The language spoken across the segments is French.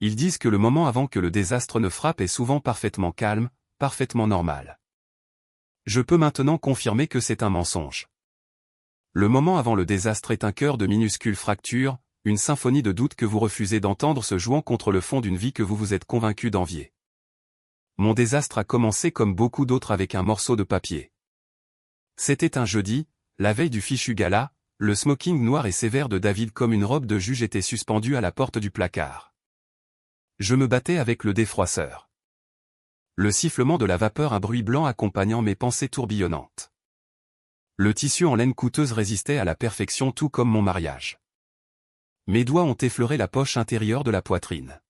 Ils disent que le moment avant que le désastre ne frappe est souvent parfaitement calme, parfaitement normal. Je peux maintenant confirmer que c'est un mensonge. Le moment avant le désastre est un cœur de minuscules fractures, une symphonie de doutes que vous refusez d'entendre se jouant contre le fond d'une vie que vous vous êtes convaincu d'envier. Mon désastre a commencé comme beaucoup d'autres avec un morceau de papier. C'était un jeudi, la veille du fichu gala, le smoking noir et sévère de David comme une robe de juge était suspendu à la porte du placard. Je me battais avec le défroisseur. Le sifflement de la vapeur, un bruit blanc accompagnant mes pensées tourbillonnantes. Le tissu en laine coûteuse résistait à la perfection tout comme mon mariage. Mes doigts ont effleuré la poche intérieure de la poitrine.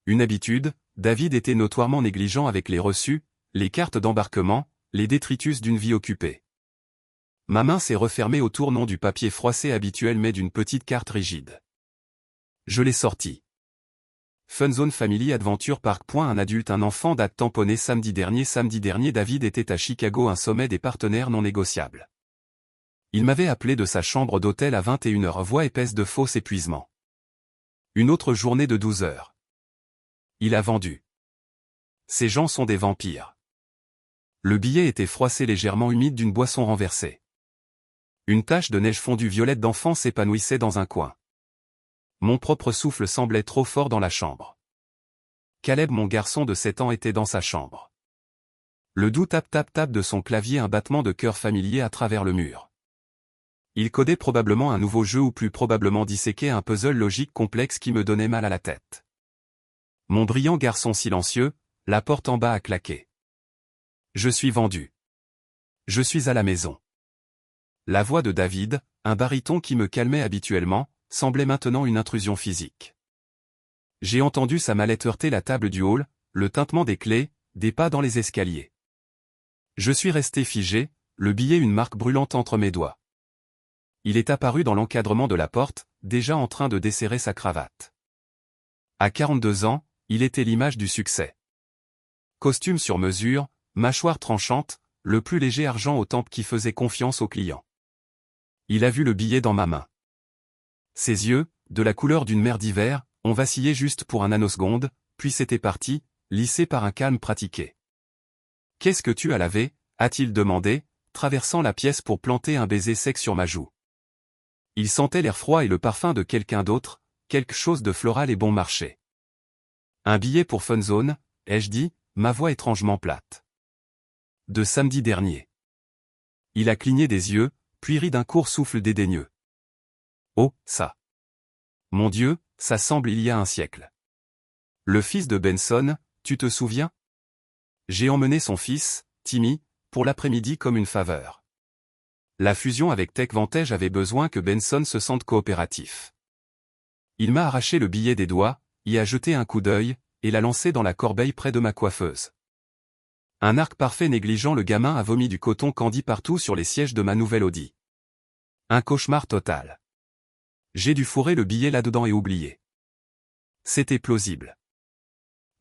Une habitude, David était notoirement négligent avec les reçus, les cartes d'embarquement, les détritus d'une vie occupée. Ma main s'est refermée autour non du papier froissé habituel mais d'une petite carte rigide. Je l'ai sortie. Funzone Family Adventure Park. Un adulte, un enfant, date tamponnée samedi dernier David était à Chicago, un sommet des partenaires non négociables. Il m'avait appelé de sa chambre d'hôtel à 21h, voix épaisse de faux épuisement. Une autre journée de 12 heures. Il a vendu. Ces gens sont des vampires. Le billet était froissé, légèrement humide d'une boisson renversée. Une tache de neige fondue violette d'enfant s'épanouissait dans un coin. Mon propre souffle semblait trop fort dans la chambre. Caleb, mon garçon de 7 ans, était dans sa chambre. Le doux tap-tap-tap de son clavier, un battement de cœur familier à travers le mur. Il codait probablement un nouveau jeu ou plus probablement disséquait un puzzle logique complexe qui me donnait mal à la tête. Mon brillant garçon silencieux, la porte en bas a claqué. Je suis vendu. Je suis à la maison. La voix de David, un baryton qui me calmait habituellement, semblait maintenant une intrusion physique. J'ai entendu sa mallette heurter la table du hall, le tintement des clés, des pas dans les escaliers. Je suis resté figé, le billet une marque brûlante entre mes doigts. Il est apparu dans l'encadrement de la porte, déjà en train de desserrer sa cravate. À 42 ans, il était l'image du succès. Costume sur mesure, mâchoire tranchante, le plus léger argent aux tempes qui faisait confiance aux clients. Il a vu le billet dans ma main. Ses yeux, de la couleur d'une mer d'hiver, ont vacillé juste pour un nanoseconde, puis c'était parti, lissé par un calme pratiqué. « Qu'est-ce que tu as lavé ?» a-t-il demandé, traversant la pièce pour planter un baiser sec sur ma joue. Il sentait l'air froid et le parfum de quelqu'un d'autre, quelque chose de floral et bon marché. « Un billet pour Funzone ?» ai-je dit, ma voix étrangement plate. « De samedi dernier. » Il a cligné des yeux, puis rit d'un court souffle dédaigneux. « Oh, ça. Mon Dieu, ça semble il y a un siècle. Le fils de Benson, tu te souviens? J'ai emmené son fils, Timmy, pour l'après-midi comme une faveur. La fusion avec Tech Vantage avait besoin que Benson se sente coopératif. Il m'a arraché le billet des doigts, y a jeté un coup d'œil, et l'a lancé dans la corbeille près de ma coiffeuse. Un arc parfait négligent, le gamin a vomi du coton candy partout sur les sièges de ma nouvelle Audi. Un cauchemar total. J'ai dû fourrer le billet là-dedans et oublier. C'était plausible.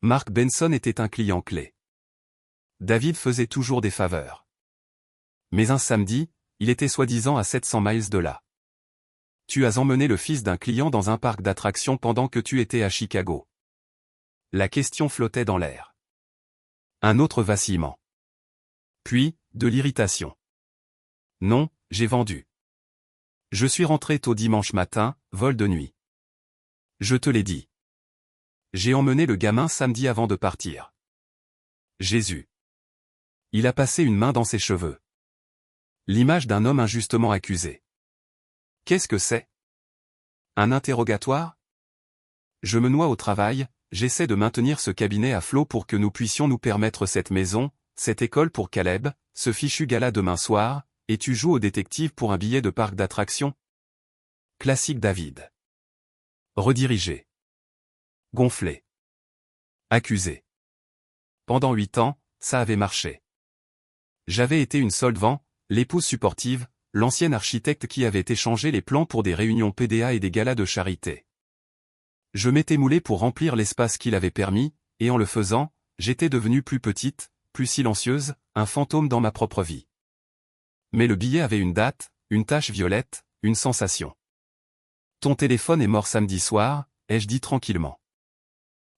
Mark Benson était un client clé. David faisait toujours des faveurs. Mais un samedi, il était soi-disant à 700 miles de là. Tu as emmené le fils d'un client dans un parc d'attractions pendant que tu étais à Chicago. La question flottait dans l'air. Un autre vacillement. Puis, de l'irritation. Non, j'ai vendu. Je suis rentré tôt dimanche matin, vol de nuit. Je te l'ai dit. J'ai emmené le gamin samedi avant de partir. Jésus. Il a passé une main dans ses cheveux. L'image d'un homme injustement accusé. Qu'est-ce que c'est? Un interrogatoire? Je me noie au travail, j'essaie de maintenir ce cabinet à flot pour que nous puissions nous permettre cette maison, cette école pour Caleb, ce fichu gala demain soir, et tu joues au détective pour un billet de parc d'attractions? Classique David. Redirigé. Gonflé. Accusé. Pendant 8 ans, ça avait marché. J'avais été une solvant, l'épouse supportive, l'ancienne architecte qui avait échangé les plans pour des réunions PDA et des galas de charité. Je m'étais moulé pour remplir l'espace qu'il avait permis, et en le faisant, j'étais devenue plus petite, plus silencieuse, un fantôme dans ma propre vie. Mais le billet avait une date, une tache violette, une sensation. Ton téléphone est mort samedi soir, ai-je dit tranquillement.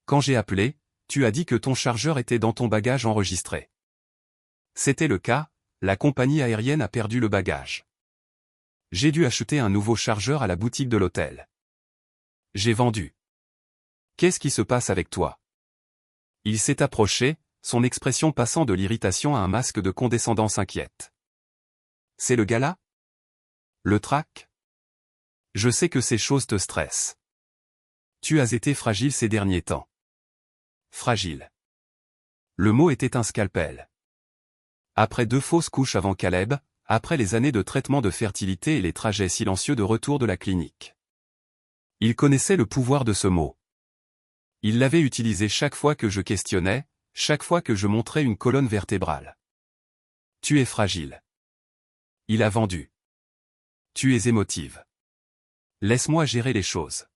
Quand j'ai appelé, tu as dit que ton chargeur était dans ton bagage enregistré. C'était le cas, la compagnie aérienne a perdu le bagage. J'ai dû acheter un nouveau chargeur à la boutique de l'hôtel. J'ai vendu. Qu'est-ce qui se passe avec toi? Il s'est approché, son expression passant de l'irritation à un masque de condescendance inquiète. C'est le gars-là? Le trac? Je sais que ces choses te stressent. Tu as été fragile ces derniers temps. Fragile. Le mot était un scalpel. Après 2 fausses couches avant Caleb, après les années de traitement de fertilité et les trajets silencieux de retour de la clinique. Il connaissait le pouvoir de ce mot. Il l'avait utilisé chaque fois que je questionnais, chaque fois que je montrais une colonne vertébrale. Tu es fragile. Il a vendu. Tu es émotive. Laisse-moi gérer les choses.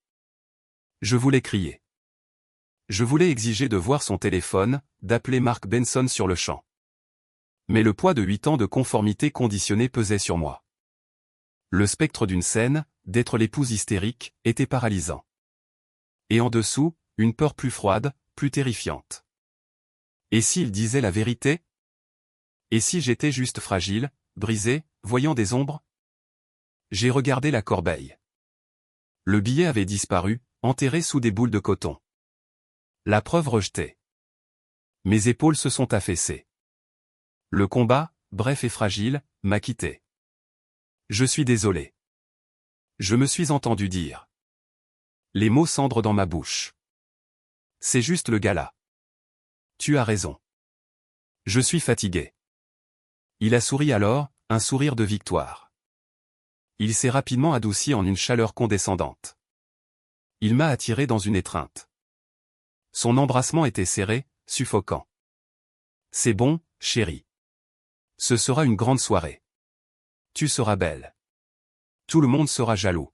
Je voulais crier. Je voulais exiger de voir son téléphone, d'appeler Mark Benson sur le champ. Mais le poids de 8 ans de conformité conditionnée pesait sur moi. Le spectre d'une scène, d'être l'épouse hystérique, était paralysant. Et en dessous, une peur plus froide, plus terrifiante. Et s'il disait la vérité? Et si j'étais juste fragile, brisé, voyant des ombres? J'ai regardé la corbeille. Le billet avait disparu, enterré sous des boules de coton. La preuve rejetée. Mes épaules se sont affaissées. Le combat, bref et fragile, m'a quitté. Je suis désolé. Je me suis entendu dire. Les mots cendres dans ma bouche. C'est juste le gars-là. Tu as raison. Je suis fatigué. Il a souri alors, un sourire de victoire. Il s'est rapidement adouci en une chaleur condescendante. Il m'a attiré dans une étreinte. Son embrassement était serré, suffocant. C'est bon, chérie. Ce sera une grande soirée. Tu seras belle. Tout le monde sera jaloux.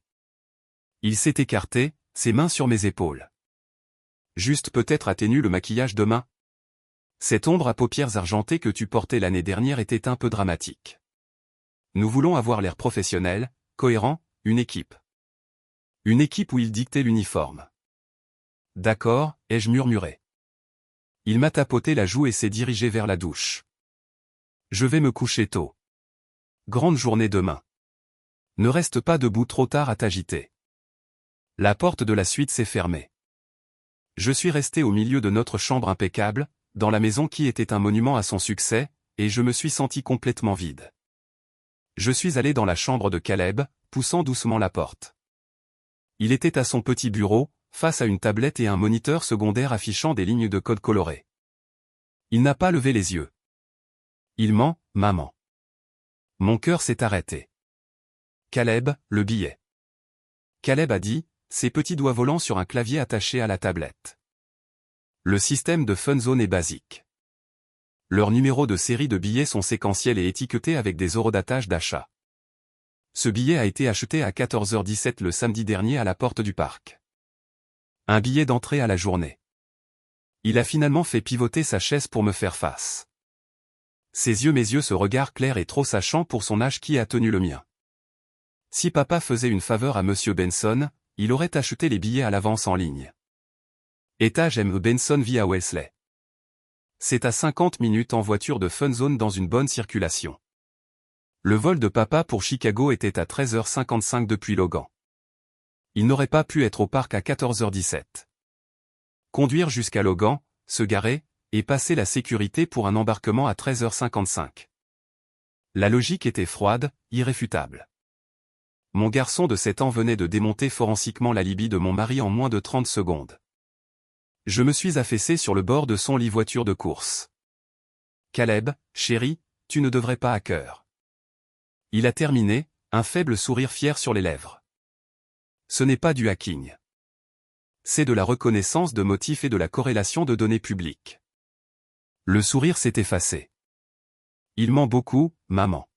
Il s'est écarté, ses mains sur mes épaules. Juste peut-être atténue le maquillage demain. Cette ombre à paupières argentées que tu portais l'année dernière était un peu dramatique. Nous voulons avoir l'air professionnel, cohérent, une équipe. Une équipe où il dictait l'uniforme. D'accord, ai-je murmuré. Il m'a tapoté la joue et s'est dirigé vers la douche. Je vais me coucher tôt. Grande journée demain. Ne reste pas debout trop tard à t'agiter. La porte de la suite s'est fermée. Je suis resté au milieu de notre chambre impeccable, dans la maison qui était un monument à son succès, et je me suis senti complètement vide. Je suis allé dans la chambre de Caleb, poussant doucement la porte. Il était à son petit bureau, face à une tablette et un moniteur secondaire affichant des lignes de code colorées. Il n'a pas levé les yeux. Il ment, maman. Mon cœur s'est arrêté. Caleb, le billet. Caleb a dit, ses petits doigts volants sur un clavier attaché à la tablette. Le système de FunZone est basique. Leurs numéros de série de billets sont séquentiels et étiquetés avec des horodatage d'achat. Ce billet a été acheté à 14h17 le samedi dernier à la porte du parc. Un billet d'entrée à la journée. Il a finalement fait pivoter sa chaise pour me faire face. Ses yeux, mes yeux, ce regard clair et trop sachant pour son âge qui a tenu le mien. Si papa faisait une faveur à Monsieur Benson, il aurait acheté les billets à l'avance en ligne. Étage M. Benson vit à Wellesley. C'est à 50 minutes en voiture de FunZone dans une bonne circulation. Le vol de papa pour Chicago était à 13h55 depuis Logan. Il n'aurait pas pu être au parc à 14h17. Conduire jusqu'à Logan, se garer, et passer la sécurité pour un embarquement à 13h55. La logique était froide, irréfutable. Mon garçon de 7 ans venait de démonter forensiquement l'alibi de mon mari en moins de 30 secondes. Je me suis affaissé sur le bord de son lit voiture de course. Caleb, chéri, tu ne devrais pas à cœur. Il a terminé, un faible sourire fier sur les lèvres. Ce n'est pas du hacking. C'est de la reconnaissance de motifs et de la corrélation de données publiques. Le sourire s'est effacé. Il ment beaucoup, maman.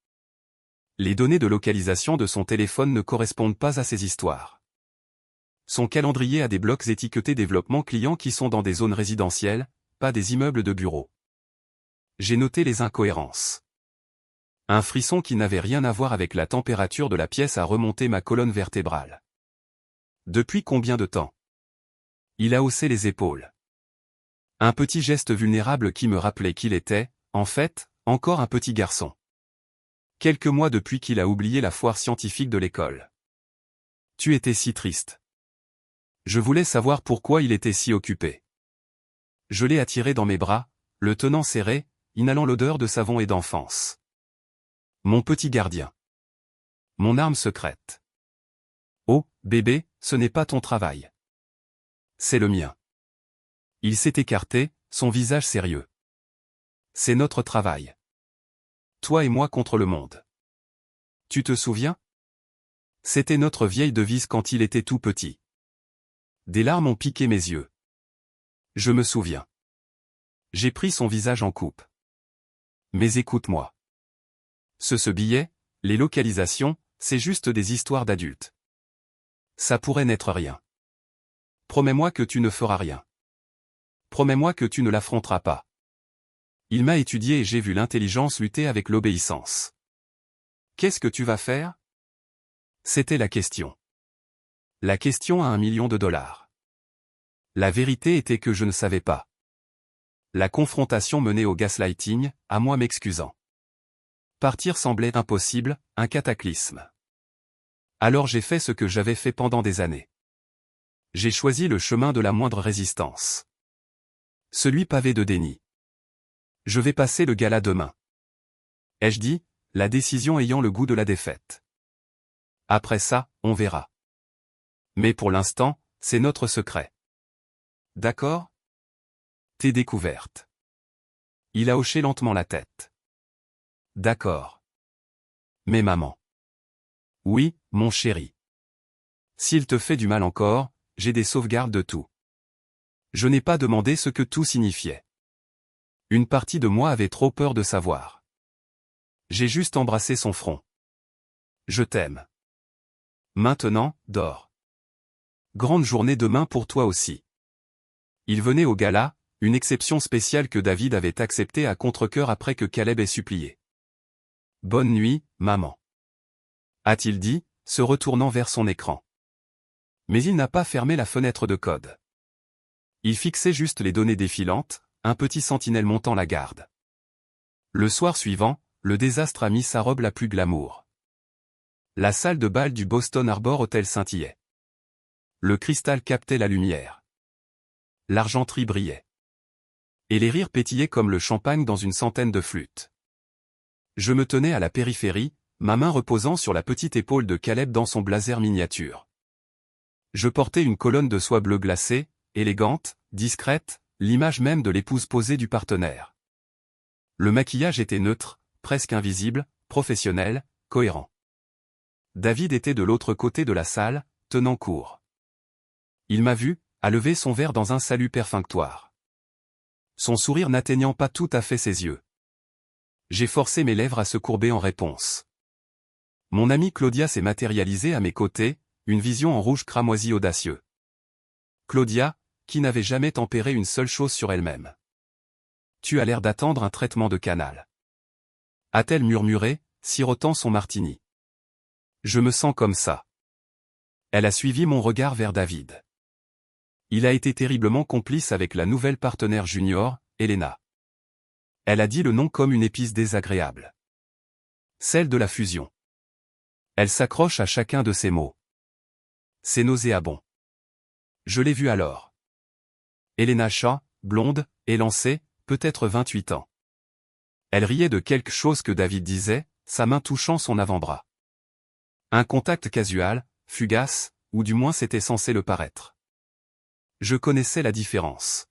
Les données de localisation de son téléphone ne correspondent pas à ces histoires. Son calendrier a des blocs étiquetés développement client qui sont dans des zones résidentielles, pas des immeubles de bureaux. J'ai noté les incohérences. Un frisson qui n'avait rien à voir avec la température de la pièce a remonté ma colonne vertébrale. Depuis combien de temps? Il a haussé les épaules. Un petit geste vulnérable qui me rappelait qu'il était, en fait, encore un petit garçon. Quelques mois depuis qu'il a oublié la foire scientifique de l'école. Tu étais si triste. Je voulais savoir pourquoi il était si occupé. Je l'ai attiré dans mes bras, le tenant serré, inhalant l'odeur de savon et d'enfance. Mon petit gardien. Mon arme secrète. Oh, bébé, ce n'est pas ton travail. C'est le mien. Il s'est écarté, son visage sérieux. C'est notre travail. Toi et moi contre le monde. Tu te souviens? C'était notre vieille devise quand il était tout petit. Des larmes ont piqué mes yeux. Je me souviens. J'ai pris son visage en coupe. Mais écoute-moi. Ce billet, les localisations, c'est juste des histoires d'adultes. Ça pourrait n'être rien. Promets-moi que tu ne feras rien. Promets-moi que tu ne l'affronteras pas. Il m'a étudié et j'ai vu l'intelligence lutter avec l'obéissance. Qu'est-ce que tu vas faire? C'était la question. La question à $1 million. La vérité était que je ne savais pas. La confrontation menait au gaslighting, à moi m'excusant. Partir semblait impossible, un cataclysme. Alors j'ai fait ce que j'avais fait pendant des années. J'ai choisi le chemin de la moindre résistance. Celui pavé de déni. Je vais passer le gala demain. Ai-je dit, la décision ayant le goût de la défaite. Après ça, on verra. Mais pour l'instant, c'est notre secret. D'accord? Tes découvertes. Il a hoché lentement la tête. D'accord. Mais maman. Oui, mon chéri. S'il te fait du mal encore, j'ai des sauvegardes de tout. Je n'ai pas demandé ce que tout signifiait. Une partie de moi avait trop peur de savoir. J'ai juste embrassé son front. Je t'aime. Maintenant, dors. Grande journée demain pour toi aussi. Il venait au gala, une exception spéciale que David avait acceptée à contre-cœur après que Caleb ait supplié. Bonne nuit, maman. A-t-il dit, se retournant vers son écran. Mais il n'a pas fermé la fenêtre de code. Il fixait juste les données défilantes, un petit sentinelle montant la garde. Le soir suivant, le désastre a mis sa robe la plus glamour. La salle de bal du Boston Harbor Hotel scintillait. Le cristal captait la lumière. L'argenterie brillait. Et les rires pétillaient comme le champagne dans une centaine de flûtes. Je me tenais à la périphérie, ma main reposant sur la petite épaule de Caleb dans son blazer miniature. Je portais une colonne de soie bleue glacée, élégante, discrète, l'image même de l'épouse posée du partenaire. Le maquillage était neutre, presque invisible, professionnel, cohérent. David était de l'autre côté de la salle, tenant court. Il m'a vu, a levé son verre dans un salut perfunctoire. Son sourire n'atteignant pas tout à fait ses yeux. J'ai forcé mes lèvres à se courber en réponse. Mon amie Claudia s'est matérialisée à mes côtés, une vision en rouge cramoisi audacieux. Claudia, qui n'avait jamais tempéré une seule chose sur elle-même. Tu as l'air d'attendre un traitement de canal. A-t-elle murmuré, sirotant son martini. Je me sens comme ça. Elle a suivi mon regard vers David. Il a été terriblement complice avec la nouvelle partenaire junior, Elena. Elle a dit le nom comme une épice désagréable. Celle de la fusion. Elle s'accroche à chacun de ses mots. C'est nauséabond. Je l'ai vue alors. Elena Shaw, blonde, élancée, peut-être 28 ans. Elle riait de quelque chose que David disait, sa main touchant son avant-bras. Un contact casual, fugace, ou du moins c'était censé le paraître. Je connaissais la différence.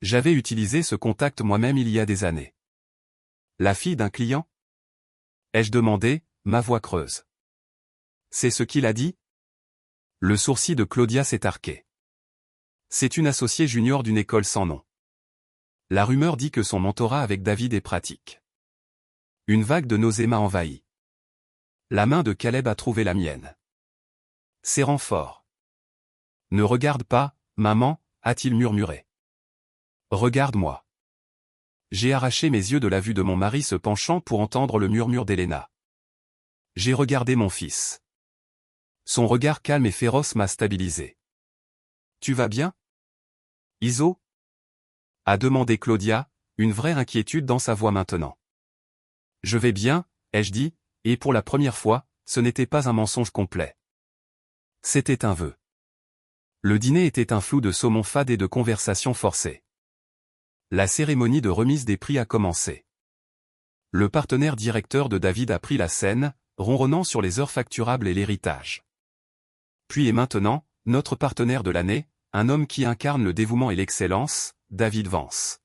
J'avais utilisé ce contact moi-même il y a des années. La fille d'un client? Ai-je demandé, ma voix creuse. C'est ce qu'il a dit? Le sourcil de Claudia s'est arqué. C'est une associée junior d'une école sans nom. La rumeur dit que son mentorat avec David est pratique. Une vague de nausée m'a envahi. La main de Caleb a trouvé la mienne. Serrant fort. Ne regarde pas, maman, a-t-il murmuré. Regarde-moi. J'ai arraché mes yeux de la vue de mon mari se penchant pour entendre le murmure d'Elena. J'ai regardé mon fils. Son regard calme et féroce m'a stabilisé. Tu vas bien? Iso? a demandé Claudia, une vraie inquiétude dans sa voix maintenant. Je vais bien, ai-je dit, et pour la première fois, ce n'était pas un mensonge complet. C'était un vœu. Le dîner était un flou de saumon fade et de conversations forcées. La cérémonie de remise des prix a commencé. Le partenaire directeur de David a pris la scène, ronronnant sur les heures facturables et l'héritage. Puis et maintenant, notre partenaire de l'année, un homme qui incarne le dévouement et l'excellence, David Vance.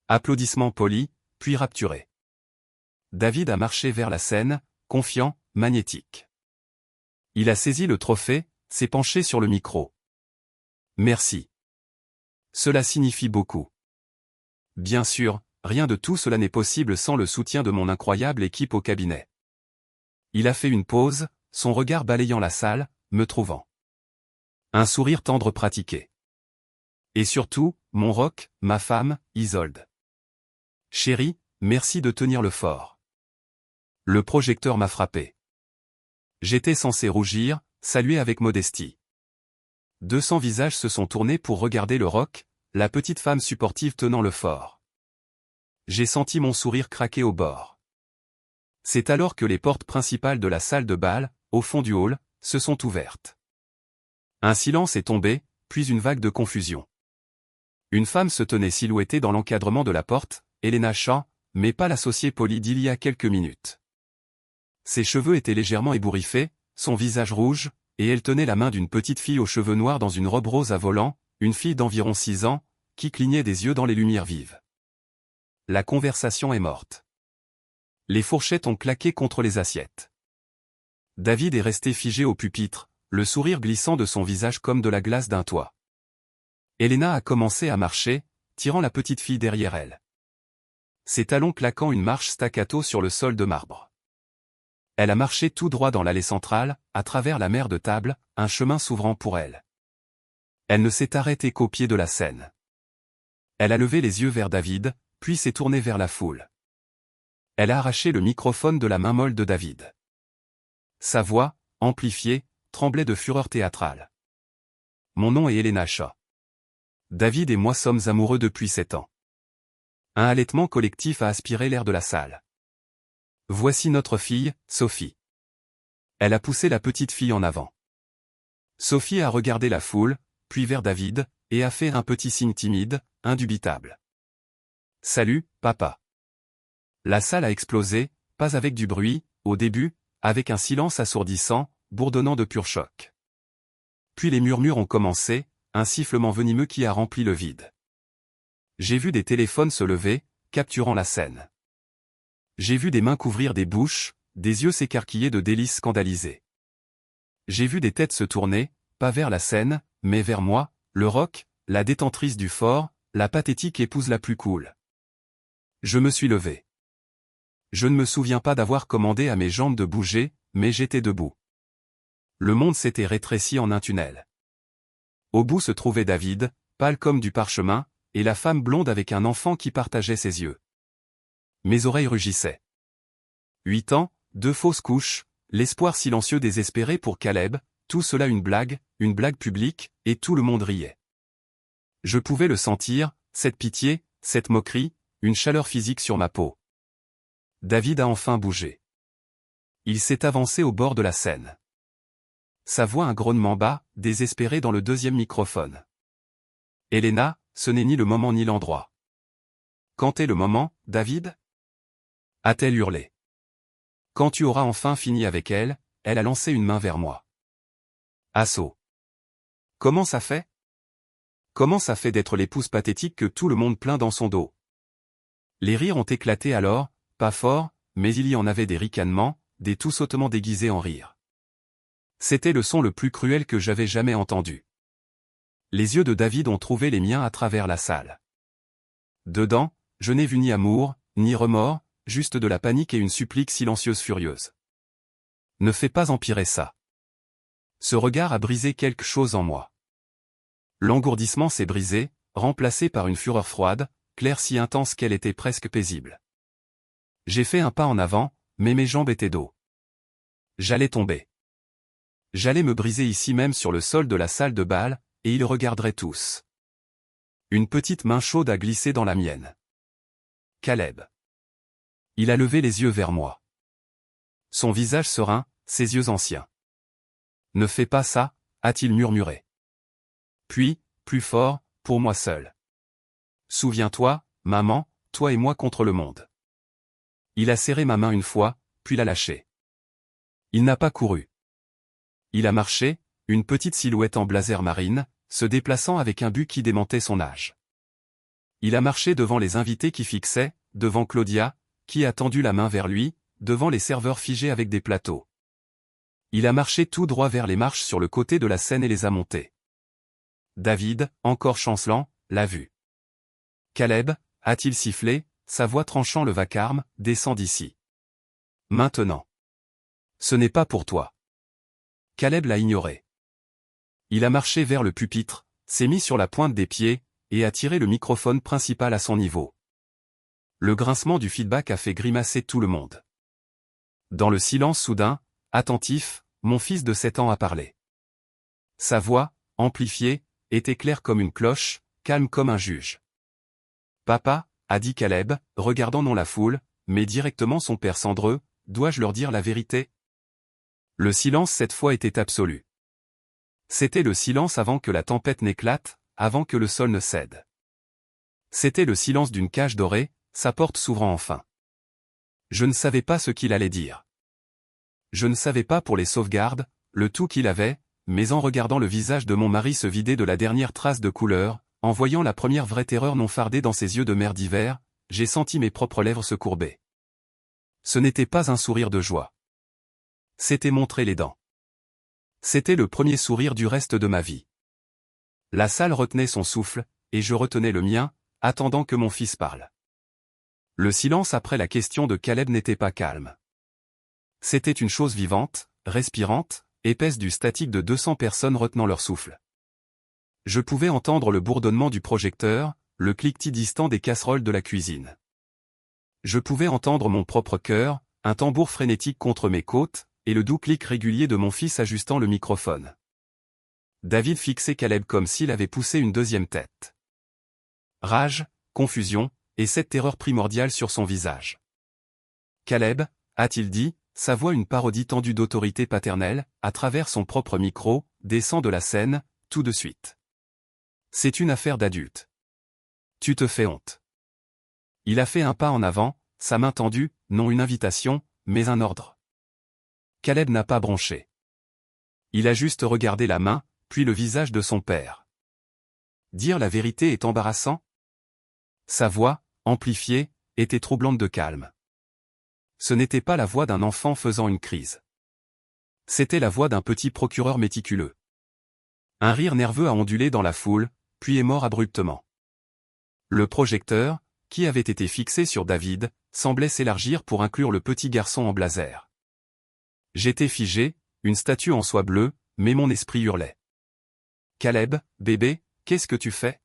Applaudissements polis, puis rapturés. David a marché vers la scène, confiant, magnétique. Il a saisi le trophée, s'est penché sur le micro. Merci. Cela signifie beaucoup. Bien sûr, rien de tout cela n'est possible sans le soutien de mon incroyable équipe au cabinet. Il a fait une pause, son regard balayant la salle, me trouvant. Un sourire tendre pratiqué. Et surtout, mon roc, ma femme, Isolde. Chérie, merci de tenir le fort. Le projecteur m'a frappé. J'étais censé rougir, saluer avec modestie. 200 visages se sont tournés pour regarder le roc, la petite femme supportive tenant le fort. J'ai senti mon sourire craquer au bord. C'est alors que les portes principales de la salle de bal, au fond du hall, se sont ouvertes. Un silence est tombé, puis une vague de confusion. Une femme se tenait silhouettée dans l'encadrement de la porte, Elena Shaw, mais pas l'associée polie d'il y a quelques minutes. Ses cheveux étaient légèrement ébouriffés, son visage rouge, et elle tenait la main d'une petite fille aux cheveux noirs dans une robe rose à volants, une fille d'environ 6 ans, qui clignait des yeux dans les lumières vives. La conversation est morte. Les fourchettes ont claqué contre les assiettes. David est resté figé au pupitre, le sourire glissant de son visage comme de la glace d'un toit. Elena a commencé à marcher, tirant la petite fille derrière elle. Ses talons claquant une marche staccato sur le sol de marbre. Elle a marché tout droit dans l'allée centrale, à travers la mer de table, un chemin s'ouvrant pour elle. Elle ne s'est arrêtée qu'au pied de la scène. Elle a levé les yeux vers David, puis s'est tournée vers la foule. Elle a arraché le microphone de la main molle de David. Sa voix, amplifiée, tremblait de fureur théâtrale. Mon nom est Elena Shaw. David et moi sommes amoureux depuis 7 ans. Un halètement collectif a aspiré l'air de la salle. Voici notre fille, Sophie. Elle a poussé la petite fille en avant. Sophie a regardé la foule, puis vers David, et a fait un petit signe timide, indubitable. Salut, papa. La salle a explosé, pas avec du bruit, au début, avec un silence assourdissant, bourdonnant de pur choc. Puis les murmures ont commencé, un sifflement venimeux qui a rempli le vide. J'ai vu des téléphones se lever, capturant la scène. J'ai vu des mains couvrir des bouches, des yeux s'écarquiller de délices scandalisées. J'ai vu des têtes se tourner, pas vers la scène, mais vers moi, le roc, la détentrice du fort, la pathétique épouse la plus cool. Je me suis levé. Je ne me souviens pas d'avoir commandé à mes jambes de bouger, mais j'étais debout. Le monde s'était rétréci en un tunnel. Au bout se trouvait David, pâle comme du parchemin, et la femme blonde avec un enfant qui partageait ses yeux. Mes oreilles rugissaient. 8 ans, 2 fausses couches, l'espoir silencieux désespéré pour Caleb, tout cela une blague publique, et tout le monde riait. Je pouvais le sentir, cette pitié, cette moquerie, une chaleur physique sur ma peau. David a enfin bougé. Il s'est avancé au bord de la scène. Sa voix un grognement bas, désespéré dans le deuxième microphone. Elena, ce n'est ni le moment ni l'endroit. Quand est le moment, David ? A-t-elle hurlé. Quand tu auras enfin fini avec elle, elle a lancé une main vers moi. Assaut. Comment ça fait ? Comment ça fait d'être l'épouse pathétique que tout le monde plaint dans son dos ? Les rires ont éclaté alors, pas fort, mais il y en avait des ricanements, des tout sautements déguisés en rire. C'était le son le plus cruel que j'avais jamais entendu. Les yeux de David ont trouvé les miens à travers la salle. Dedans, je n'ai vu ni amour, ni remords, juste de la panique et une supplique silencieuse furieuse. Ne fais pas empirer ça. Ce regard a brisé quelque chose en moi. L'engourdissement s'est brisé, remplacé par une fureur froide, claire si intense qu'elle était presque paisible. J'ai fait un pas en avant, mais mes jambes étaient dos. J'allais tomber. J'allais me briser ici même sur le sol de la salle de bal, et ils regarderaient tous. Une petite main chaude a glissé dans la mienne. Caleb. Il a levé les yeux vers moi. Son visage serein, ses yeux anciens. Ne fais pas ça, a-t-il murmuré. Puis, plus fort, pour moi seul. Souviens-toi, maman, toi et moi contre le monde. Il a serré ma main une fois, puis l'a lâchée. Il n'a pas couru. Il a marché, une petite silhouette en blazer marine, se déplaçant avec un but qui démentait son âge. Il a marché devant les invités qui fixaient, devant Claudia, qui a tendu la main vers lui, devant les serveurs figés avec des plateaux. Il a marché tout droit vers les marches sur le côté de la scène et les a montés. David, encore chancelant, l'a vu. Caleb, a-t-il sifflé, sa voix tranchant le vacarme, descends d'ici. Maintenant. Ce n'est pas pour toi. Caleb l'a ignoré. Il a marché vers le pupitre, s'est mis sur la pointe des pieds, et a tiré le microphone principal à son niveau. Le grincement du feedback a fait grimacer tout le monde. Dans le silence soudain, attentif, mon fils de 7 ans a parlé. Sa voix, amplifiée, était claire comme une cloche, calme comme un juge. Papa, a dit Caleb, regardant non la foule, mais directement son père cendreux, dois-je leur dire la vérité? Le silence cette fois était absolu. C'était le silence avant que la tempête n'éclate, avant que le sol ne cède. C'était le silence d'une cage dorée, sa porte s'ouvrant enfin. Je ne savais pas ce qu'il allait dire. Je ne savais pas pour les sauvegardes, le tout qu'il avait, mais en regardant le visage de mon mari se vider de la dernière trace de couleur, en voyant la première vraie terreur non fardée dans ses yeux de mer d'hiver, j'ai senti mes propres lèvres se courber. Ce n'était pas un sourire de joie. C'était montrer les dents. C'était le premier sourire du reste de ma vie. La salle retenait son souffle, et je retenais le mien, attendant que mon fils parle. Le silence après la question de Caleb n'était pas calme. C'était une chose vivante, respirante, épaisse du statique de 200 personnes retenant leur souffle. Je pouvais entendre le bourdonnement du projecteur, le cliquetis distant des casseroles de la cuisine. Je pouvais entendre mon propre cœur, un tambour frénétique contre mes côtes, et le doux clic régulier de mon fils ajustant le microphone. David fixait Caleb comme s'il avait poussé une deuxième tête. Rage, confusion, et cette terreur primordiale sur son visage. Caleb, a-t-il dit, sa voix une parodie tendue d'autorité paternelle, à travers son propre micro, descend de la scène, tout de suite. C'est une affaire d'adulte. Tu te fais honte. Il a fait un pas en avant, sa main tendue, non une invitation, mais un ordre. Caleb n'a pas bronché. Il a juste regardé la main, puis le visage de son père. Dire la vérité est embarrassant? Sa voix, amplifiée, était troublante de calme. Ce n'était pas la voix d'un enfant faisant une crise. C'était la voix d'un petit procureur méticuleux. Un rire nerveux a ondulé dans la foule, puis est mort abruptement. Le projecteur, qui avait été fixé sur David, semblait s'élargir pour inclure le petit garçon en blazer. J'étais figé, une statue en soie bleue, mais mon esprit hurlait. Caleb, bébé, qu'est-ce que tu fais?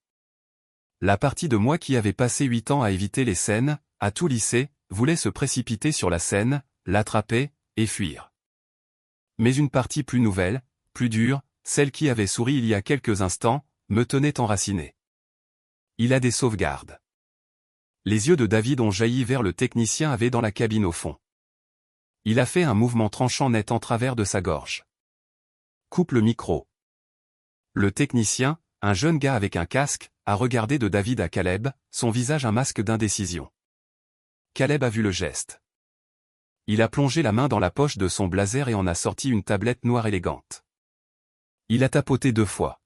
La partie de moi qui avait passé 8 ans à éviter les scènes, à tout lisser, voulait se précipiter sur la scène, l'attraper, et fuir. Mais une partie plus nouvelle, plus dure, celle qui avait souri il y a quelques instants, me tenait enraciné. Il a des sauvegardes. Les yeux de David ont jailli vers le technicien avait dans la cabine au fond. Il a fait un mouvement tranchant net en travers de sa gorge. Coupe le micro. Le technicien, un jeune gars avec un casque, a regardé de David à Caleb, son visage un masque d'indécision. Caleb a vu le geste. Il a plongé la main dans la poche de son blazer et en a sorti une tablette noire élégante. Il a tapoté 2 fois.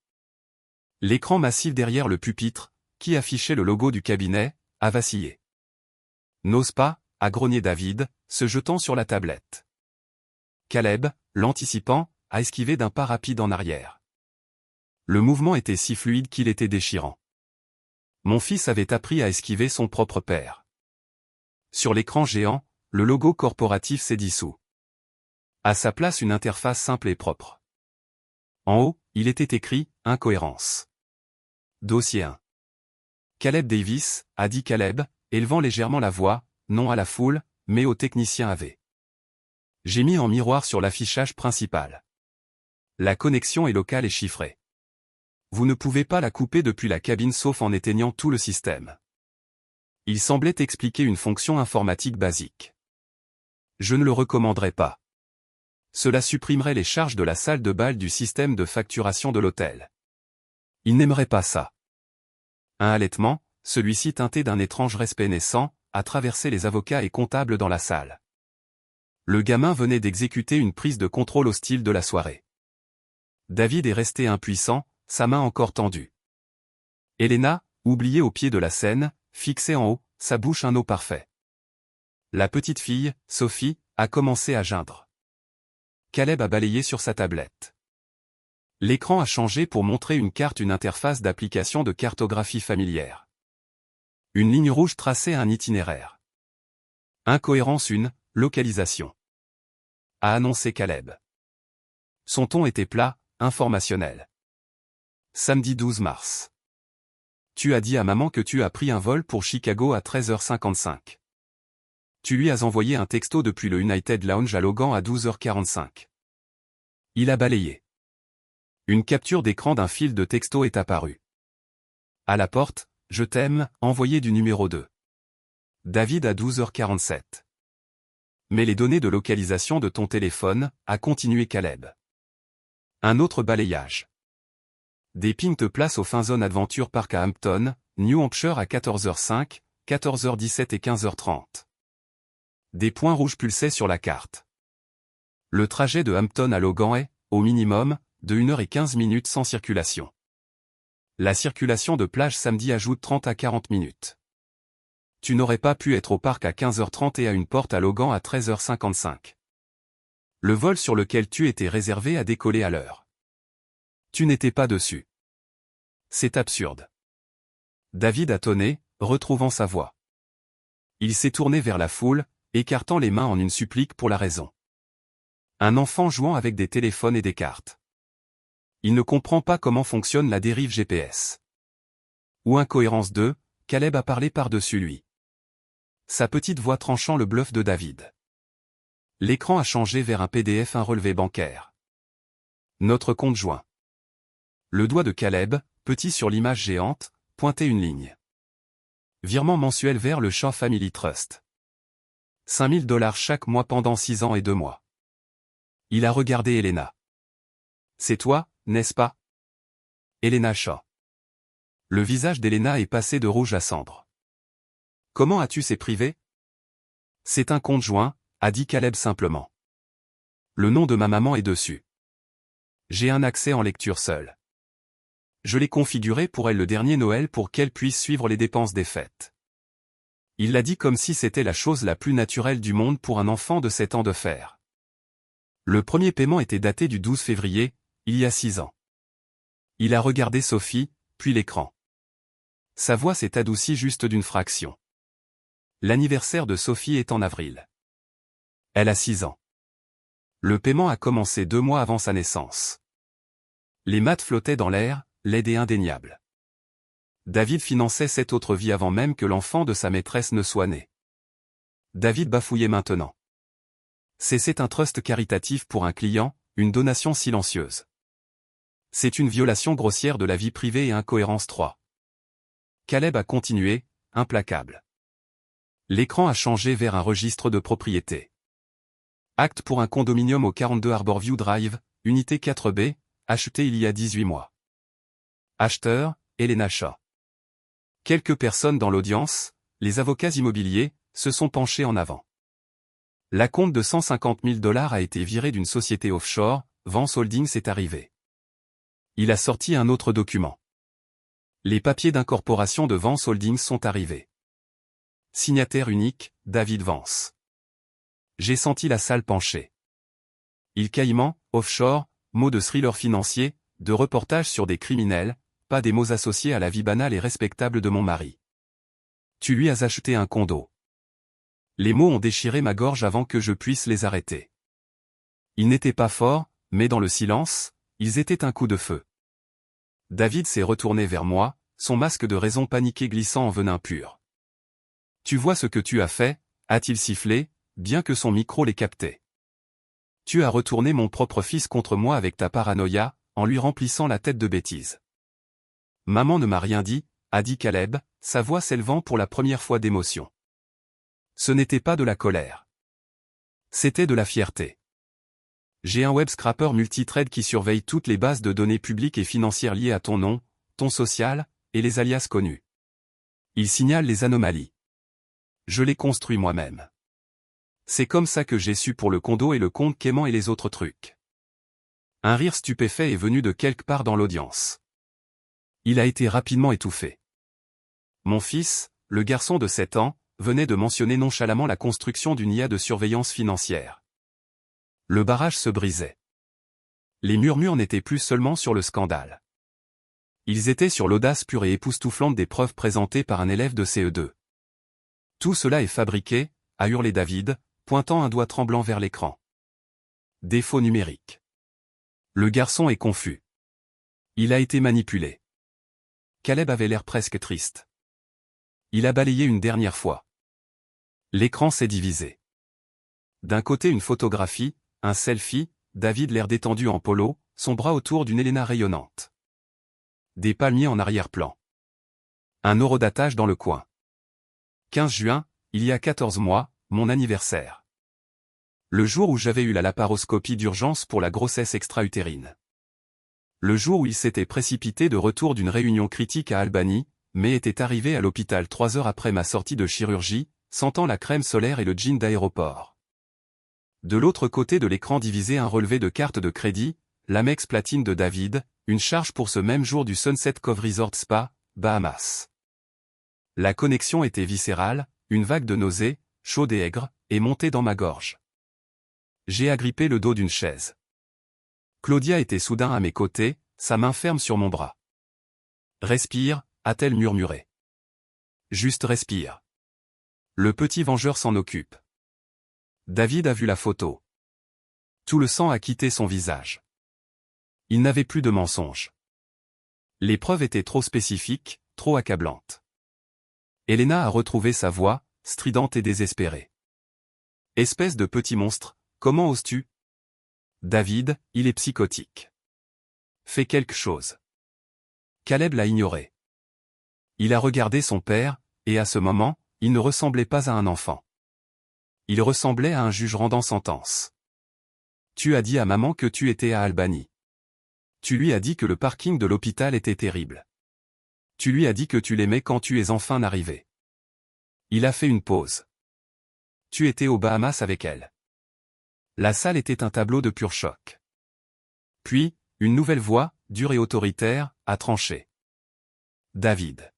L'écran massif derrière le pupitre, qui affichait le logo du cabinet, a vacillé. N'ose pas, a grogné David, se jetant sur la tablette. Caleb, l'anticipant, a esquivé d'un pas rapide en arrière. Le mouvement était si fluide qu'il était déchirant. Mon fils avait appris à esquiver son propre père. Sur l'écran géant, le logo corporatif s'est dissous. À sa place une interface simple et propre. En haut, il était écrit « Incohérence ». Dossier 1. Caleb Davis, a dit Caleb, élevant légèrement la voix, non à la foule, mais au technicien AV. J'ai mis en miroir sur l'affichage principal. La connexion est locale et chiffrée. Vous ne pouvez pas la couper depuis la cabine sauf en éteignant tout le système. Il semblait expliquer une fonction informatique basique. Je ne le recommanderais pas. Cela supprimerait les charges de la salle de bal du système de facturation de l'hôtel. Il n'aimerait pas ça. Un halètement, celui-ci teinté d'un étrange respect naissant, a traversé les avocats et comptables dans la salle. Le gamin venait d'exécuter une prise de contrôle hostile de la soirée. David est resté impuissant, sa main encore tendue. Elena, oubliée au pied de la scène, fixait en haut, sa bouche un eau parfait. La petite fille, Sophie, a commencé à geindre. Caleb a balayé sur sa tablette. L'écran a changé pour montrer une interface d'application de cartographie familière. Une ligne rouge traçait un itinéraire. Incohérence 1, localisation. A annoncé Caleb. Son ton était plat, informationnel. Samedi 12 mars. Tu as dit à maman que tu as pris un vol pour Chicago à 13h55. Tu lui as envoyé un texto depuis le United Lounge à Logan à 12h45. Il a balayé. Une capture d'écran d'un fil de texto est apparue. À la porte, je t'aime, envoyé du numéro 2. David à 12h47. Mais les données de localisation de ton téléphone, a continué Caleb. Un autre balayage. Des pings te placent au Fin Zone Adventure Park à Hampton, New Hampshire à 14h05, 14h17 et 15h30. Des points rouges pulsaient sur la carte. Le trajet de Hampton à Logan est, au minimum, de 1h15 sans circulation. La circulation de plage samedi ajoute 30 à 40 minutes. Tu n'aurais pas pu être au parc à 15h30 et à une porte à Logan à 13h55. Le vol sur lequel tu étais réservé a décollé à l'heure. Tu n'étais pas dessus. C'est absurde. David a tonné, retrouvant sa voix. Il s'est tourné vers la foule, écartant les mains en une supplique pour la raison. Un enfant jouant avec des téléphones et des cartes. Il ne comprend pas comment fonctionne la dérive GPS. Ou incohérence 2, Caleb a parlé par-dessus lui. Sa petite voix tranchant le bluff de David. L'écran a changé vers un PDF, un relevé bancaire. Notre compte joint. Le doigt de Caleb, petit sur l'image géante, pointait une ligne. Virement mensuel vers le Shaw Family Trust. 5 000 $ chaque mois pendant 6 ans et 2 mois. Il a regardé Elena. C'est toi, n'est-ce pas? Elena Shaw. Le visage d'Elena est passé de rouge à cendre. Comment as-tu ces privés? C'est un compte joint, a dit Caleb simplement. Le nom de ma maman est dessus. J'ai un accès en lecture seule. Je l'ai configuré pour elle le dernier Noël pour qu'elle puisse suivre les dépenses des fêtes. Il l'a dit comme si c'était la chose la plus naturelle du monde pour un enfant de 7 ans de faire. Le premier paiement était daté du 12 février, il y a 6 ans. Il a regardé Sophie, puis l'écran. Sa voix s'est adoucie juste d'une fraction. L'anniversaire de Sophie est en avril. Elle a 6 ans. Le paiement a commencé 2 mois avant sa naissance. Les maths flottaient dans l'air, laides et indéniables. David finançait cette autre vie avant même que l'enfant de sa maîtresse ne soit né. David bafouillait maintenant. C'est un trust caritatif pour un client, une donation silencieuse. C'est une violation grossière de la vie privée et incohérence 3. Caleb a continué, implacable. L'écran a changé vers un registre de propriété. Acte pour un condominium au 42 Harborview Drive, unité 4B, acheté il y a 18 mois. Acheteur, Elena Shaw. Quelques personnes dans l'audience, les avocats immobiliers, se sont penchés en avant. L'acompte de 150 000 $ a été viré d'une société offshore, Vance Holdings est arrivé. Il a sorti un autre document. Les papiers d'incorporation de Vance Holdings sont arrivés. Signataire unique, David Vance. J'ai senti la salle penchée. Il caïman, offshore, mots de thriller financier, de reportage sur des criminels, pas des mots associés à la vie banale et respectable de mon mari. Tu lui as acheté un condo. Les mots ont déchiré ma gorge avant que je puisse les arrêter. Ils n'étaient pas forts, mais dans le silence, ils étaient un coup de feu. David s'est retourné vers moi, son masque de raison paniqué glissant en venin pur. Tu vois ce que tu as fait, a-t-il sifflé, bien que son micro les captait. Tu as retourné mon propre fils contre moi avec ta paranoïa, en lui remplissant la tête de bêtises. Maman ne m'a rien dit, a dit Caleb, sa voix s'élevant pour la première fois d'émotion. Ce n'était pas de la colère. C'était de la fierté. J'ai un web scrapper multithread qui surveille toutes les bases de données publiques et financières liées à ton nom, ton social, et les alias connus. Il signale les anomalies. Je les construis moi-même. C'est comme ça que j'ai su pour le condo et le compte Cayman et les autres trucs. Un rire stupéfait est venu de quelque part dans l'audience. Il a été rapidement étouffé. Mon fils, le garçon de 7 ans, venait de mentionner nonchalamment la construction d'une IA de surveillance financière. Le barrage se brisait. Les murmures n'étaient plus seulement sur le scandale. Ils étaient sur l'audace pure et époustouflante des preuves présentées par un élève de CE2. Tout cela est fabriqué, a hurlé David, pointant un doigt tremblant vers l'écran. Défaut numérique. Le garçon est confus. Il a été manipulé. Caleb avait l'air presque triste. Il a balayé une dernière fois. L'écran s'est divisé. D'un côté une photographie, un selfie, David l'air détendu en polo, son bras autour d'une Helena rayonnante. Des palmiers en arrière-plan. Un horodatage dans le coin. 15 juin, il y a 14 mois, mon anniversaire. Le jour où j'avais eu la laparoscopie d'urgence pour la grossesse extra-utérine. Le jour où il s'était précipité de retour d'une réunion critique à Albany, mais était arrivé à l'hôpital 3 heures après ma sortie de chirurgie, sentant la crème solaire et le jean d'aéroport. De l'autre côté de l'écran divisé un relevé de carte de crédit, l'Amex Platine de David, une charge pour ce même jour du Sunset Cove Resort Spa, Bahamas. La connexion était viscérale, une vague de nausée, chaude et aigre, est montée dans ma gorge. J'ai agrippé le dos d'une chaise. Claudia était soudain à mes côtés, sa main ferme sur mon bras. « Respire », a-t-elle murmuré. « Juste respire. Le petit vengeur s'en occupe. » David a vu la photo. Tout le sang a quitté son visage. Il n'avait plus de mensonges. Les preuves étaient trop spécifiques, trop accablantes. Helena a retrouvé sa voix, stridente et désespérée. « Espèce de petit monstre, comment oses-tu ? David, il est psychotique. Fais quelque chose. » Caleb l'a ignoré. Il a regardé son père, et à ce moment, il ne ressemblait pas à un enfant. Il ressemblait à un juge rendant sentence. « Tu as dit à maman que tu étais à Albany. Tu lui as dit que le parking de l'hôpital était terrible. Tu lui as dit que tu l'aimais quand tu es enfin arrivé. » Il a fait une pause. « Tu étais aux Bahamas avec elle. » La salle était un tableau de pur choc. Puis, une nouvelle voix, dure et autoritaire, a tranché. « David. »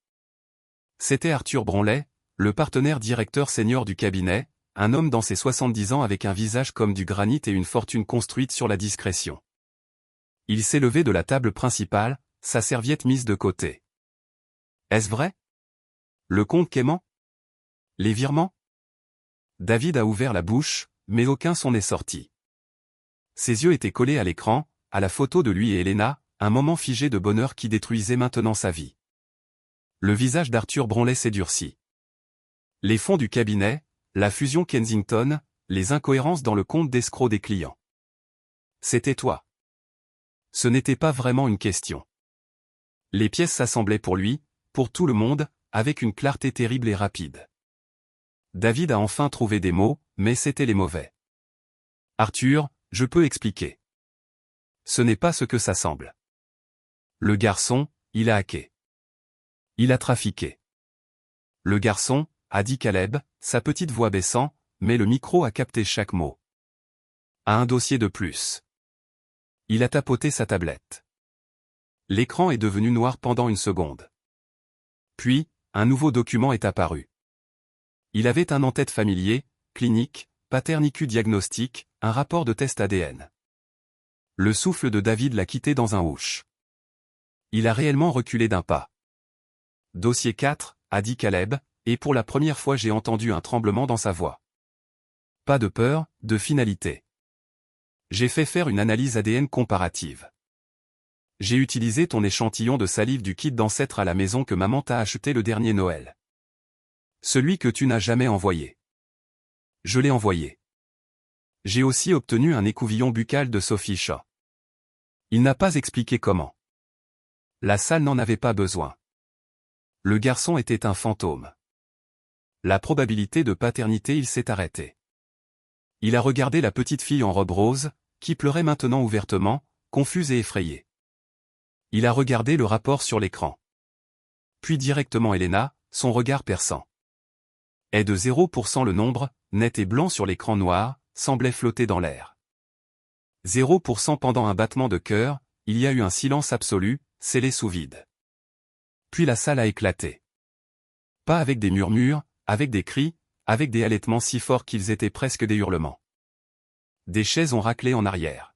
C'était Arthur Bronlet, le partenaire directeur senior du cabinet, un homme dans ses 70 ans avec un visage comme du granit et une fortune construite sur la discrétion. Il s'est levé de la table principale, sa serviette mise de côté. « Est-ce vrai ? Le compte Cayman ? Les virements ? » David a ouvert la bouche, mais aucun son n'est sorti. Ses yeux étaient collés à l'écran, à la photo de lui et Helena, un moment figé de bonheur qui détruisait maintenant sa vie. Le visage d'Arthur Bronlet s'est durci. Les fonds du cabinet, la fusion Kensington, les incohérences dans le compte d'escroc des clients. C'était toi. Ce n'était pas vraiment une question. Les pièces s'assemblaient pour lui, pour tout le monde, avec une clarté terrible et rapide. David a enfin trouvé des mots, mais c'étaient les mauvais. Arthur, je peux expliquer. Ce n'est pas ce que ça semble. Le garçon, il a hacké. Il a trafiqué. Le garçon, a dit Caleb, sa petite voix baissant, mais le micro a capté chaque mot. A un dossier de plus. Il a tapoté sa tablette. L'écran est devenu noir pendant une seconde. Puis, un nouveau document est apparu. Il avait un en-tête familier, clinique, paternicu diagnostic, un rapport de test ADN. Le souffle de David l'a quitté dans un whoosh. Il a réellement reculé d'un pas. Dossier 4, a dit Caleb, et pour la première fois j'ai entendu un tremblement dans sa voix. Pas de peur, de finalité. J'ai fait faire une analyse ADN comparative. J'ai utilisé ton échantillon de salive du kit d'ancêtre à la maison que maman t'a acheté le dernier Noël. Celui que tu n'as jamais envoyé. Je l'ai envoyé. J'ai aussi obtenu un écouvillon buccal de Sophie Shaw. Il n'a pas expliqué comment. La salle n'en avait pas besoin. Le garçon était un fantôme. La probabilité de paternité, il s'est arrêté. Il a regardé la petite fille en robe rose, qui pleurait maintenant ouvertement, confuse et effrayée. Il a regardé le rapport sur l'écran. Puis directement Elena, son regard perçant. Et de 0% le nombre, net et blanc sur l'écran noir, semblait flotter dans l'air. 0% pendant un battement de cœur, il y a eu un silence absolu, scellé sous vide. Puis la salle a éclaté. Pas avec des murmures, avec des cris, avec des halètements si forts qu'ils étaient presque des hurlements. Des chaises ont raclé en arrière.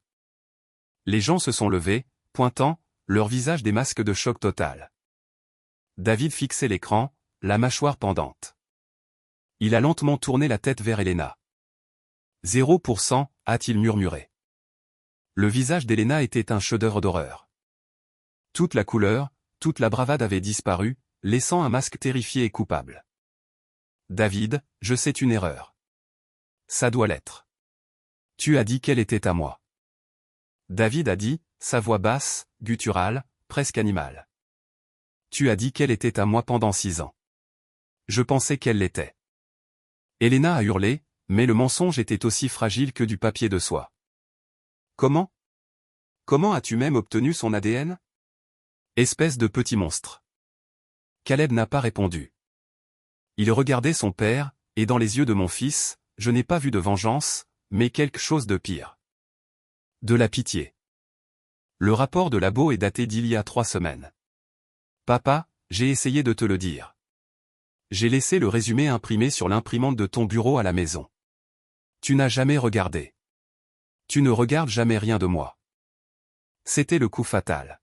Les gens se sont levés, pointant, leur visage des masques de choc total. David fixait l'écran, la mâchoire pendante. Il a lentement tourné la tête vers Elena. 0%, a-t-il murmuré. Le visage d'Elena était un chef-d'œuvre d'horreur. Toute la couleur, toute la bravade avait disparu, laissant un masque terrifié et coupable. David, je sais une erreur. Ça doit l'être. Tu as dit qu'elle était à moi. David a dit, sa voix basse, gutturale, presque animale. Tu as dit qu'elle était à moi pendant 6 ans. Je pensais qu'elle l'était. Elena a hurlé, mais le mensonge était aussi fragile que du papier de soie. Comment? Comment as-tu même obtenu son ADN? Espèce de petit monstre. Caleb n'a pas répondu. Il regardait son père, et dans les yeux de mon fils, je n'ai pas vu de vengeance, mais quelque chose de pire. De la pitié. Le rapport de labo est daté d'il y a 3 semaines. Papa, j'ai essayé de te le dire. J'ai laissé le résumé imprimé sur l'imprimante de ton bureau à la maison. Tu n'as jamais regardé. Tu ne regardes jamais rien de moi. C'était le coup fatal.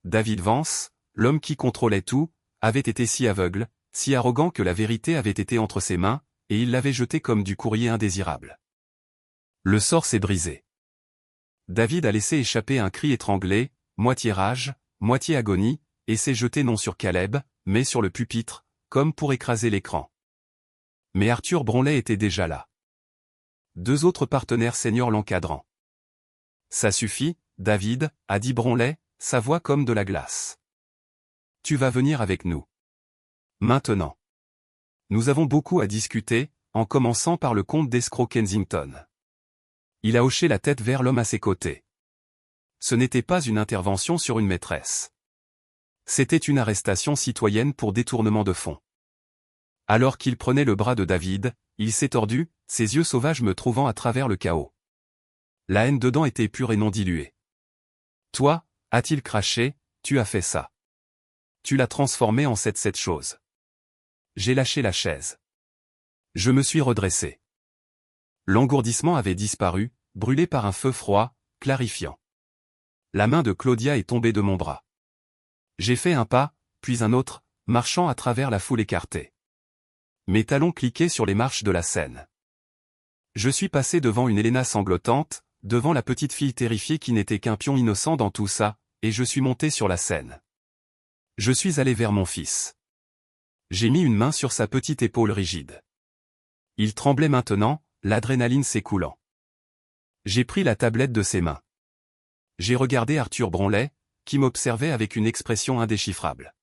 David Vance, l'homme qui contrôlait tout, avait été si aveugle, si arrogant que la vérité avait été entre ses mains, et il l'avait jeté comme du courrier indésirable. Le sort s'est brisé. David a laissé échapper un cri étranglé, moitié rage, moitié agonie, et s'est jeté non sur Caleb, mais sur le pupitre, comme pour écraser l'écran. Mais Arthur Bronlet était déjà là. 2 autres partenaires seniors l'encadrant. Ça suffit, David, a dit Bronlet, sa voix comme de la glace. Tu vas venir avec nous. Maintenant. Nous avons beaucoup à discuter, en commençant par le comte d'escroc Kensington. Il a hoché la tête vers l'homme à ses côtés. Ce n'était pas une intervention sur une maîtresse. C'était une arrestation citoyenne pour détournement de fonds. Alors qu'il prenait le bras de David, il s'est tordu, ses yeux sauvages me trouvant à travers le chaos. La haine dedans était pure et non diluée. Toi, a-t-il craché, tu as fait ça. Tu l'as transformé en cette chose. J'ai lâché la chaise. Je me suis redressé. L'engourdissement avait disparu, brûlé par un feu froid, clarifiant. La main de Claudia est tombée de mon bras. J'ai fait un pas, puis un autre, marchant à travers la foule écartée. Mes talons cliquaient sur les marches de la scène. Je suis passé devant une Elena sanglotante, devant la petite fille terrifiée qui n'était qu'un pion innocent dans tout ça, et je suis monté sur la scène. Je suis allé vers mon fils. J'ai mis une main sur sa petite épaule rigide. Il tremblait maintenant, l'adrénaline s'écoulant. J'ai pris la tablette de ses mains. J'ai regardé Arthur Bronlet, qui m'observait avec une expression indéchiffrable.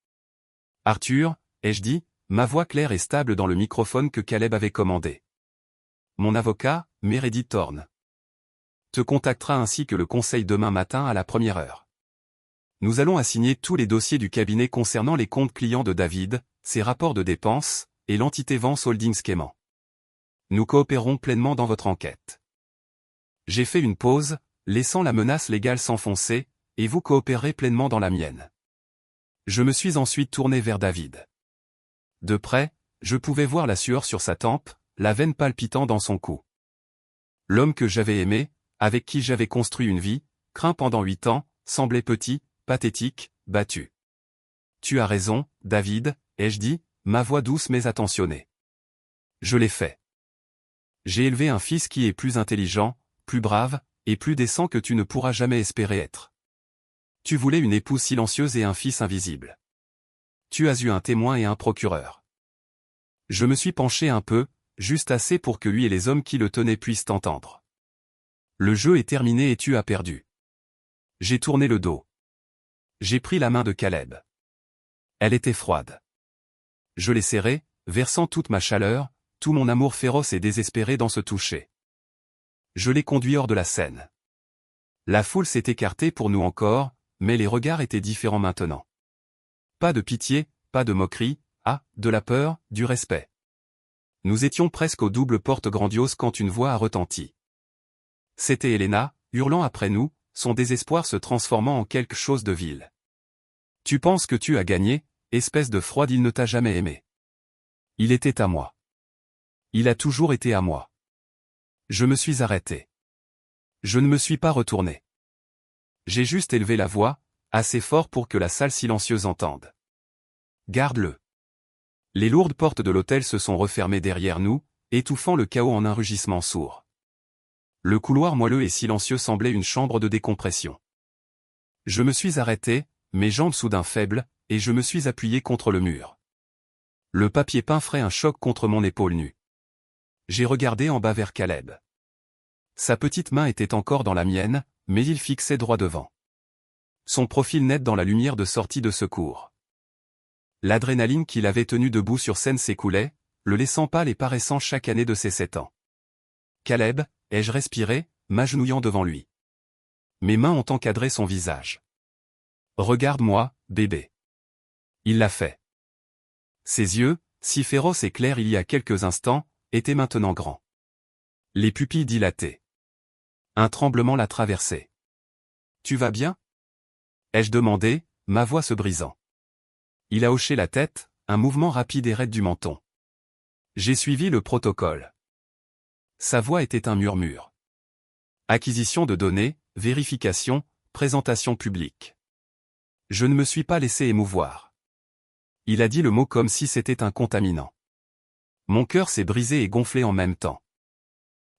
Arthur, ai-je dit, ma voix claire et stable dans le microphone que Caleb avait commandé. Mon avocat, Meredith Thorne, te contactera ainsi que le conseil demain matin à la 1re heure. Nous allons assigner tous les dossiers du cabinet concernant les comptes clients de David, ses rapports de dépenses, et l'entité Vance Holdings Cayman. Nous coopérons pleinement dans votre enquête. J'ai fait une pause, laissant la menace légale s'enfoncer, et vous coopérez pleinement dans la mienne. Je me suis ensuite tourné vers David. De près, je pouvais voir la sueur sur sa tempe, la veine palpitant dans son cou. L'homme que j'avais aimé, avec qui j'avais construit une vie, craint pendant 8 ans, semblait petit, pathétique, battu. Tu as raison, David, ai-je dit, ma voix douce mais attentionnée. Je l'ai fait. J'ai élevé un fils qui est plus intelligent, plus brave, et plus décent que tu ne pourras jamais espérer être. Tu voulais une épouse silencieuse et un fils invisible. Tu as eu un témoin et un procureur. Je me suis penché un peu, juste assez pour que lui et les hommes qui le tenaient puissent t'entendre. Le jeu est terminé et tu as perdu. J'ai tourné le dos. J'ai pris la main de Caleb. Elle était froide. Je l'ai serrée, versant toute ma chaleur, tout mon amour féroce et désespéré dans ce toucher. Je l'ai conduit hors de la scène. La foule s'est écartée pour nous encore, mais les regards étaient différents maintenant. Pas de pitié, pas de moquerie, de la peur, du respect. Nous étions presque aux doubles portes grandioses quand une voix a retenti. C'était Helena, hurlant après nous, son désespoir se transformant en quelque chose de vil. Tu penses que tu as gagné, espèce de froide, il ne t'a jamais aimé. Il était à moi. Il a toujours été à moi. Je me suis arrêté. Je ne me suis pas retourné. J'ai juste élevé la voix, assez fort pour que la salle silencieuse entende. Garde-le. Les lourdes portes de l'hôtel se sont refermées derrière nous, étouffant le chaos en un rugissement sourd. Le couloir moelleux et silencieux semblait une chambre de décompression. Je me suis arrêté, mes jambes soudain faibles, et je me suis appuyé contre le mur. Le papier peint ferait un choc contre mon épaule nue. J'ai regardé en bas vers Caleb. Sa petite main était encore dans la mienne, mais il fixait droit devant. Son profil net dans la lumière de sortie de secours. L'adrénaline qui l'avait tenu debout sur scène s'écoulait, le laissant pâle et paraissant chaque année de ses 7 ans. Caleb, ai-je respiré, m'agenouillant devant lui. Mes mains ont encadré son visage. Regarde-moi, bébé. Il l'a fait. Ses yeux, si féroces et clairs il y a quelques instants, étaient maintenant grands. Les pupilles dilatées. Un tremblement l'a traversé. Tu vas bien? Ai-je demandé, ma voix se brisant. Il a hoché la tête, un mouvement rapide et raide du menton. J'ai suivi le protocole. Sa voix était un murmure. Acquisition de données, vérification, présentation publique. Je ne me suis pas laissé émouvoir. Il a dit le mot comme si c'était un contaminant. Mon cœur s'est brisé et gonflé en même temps.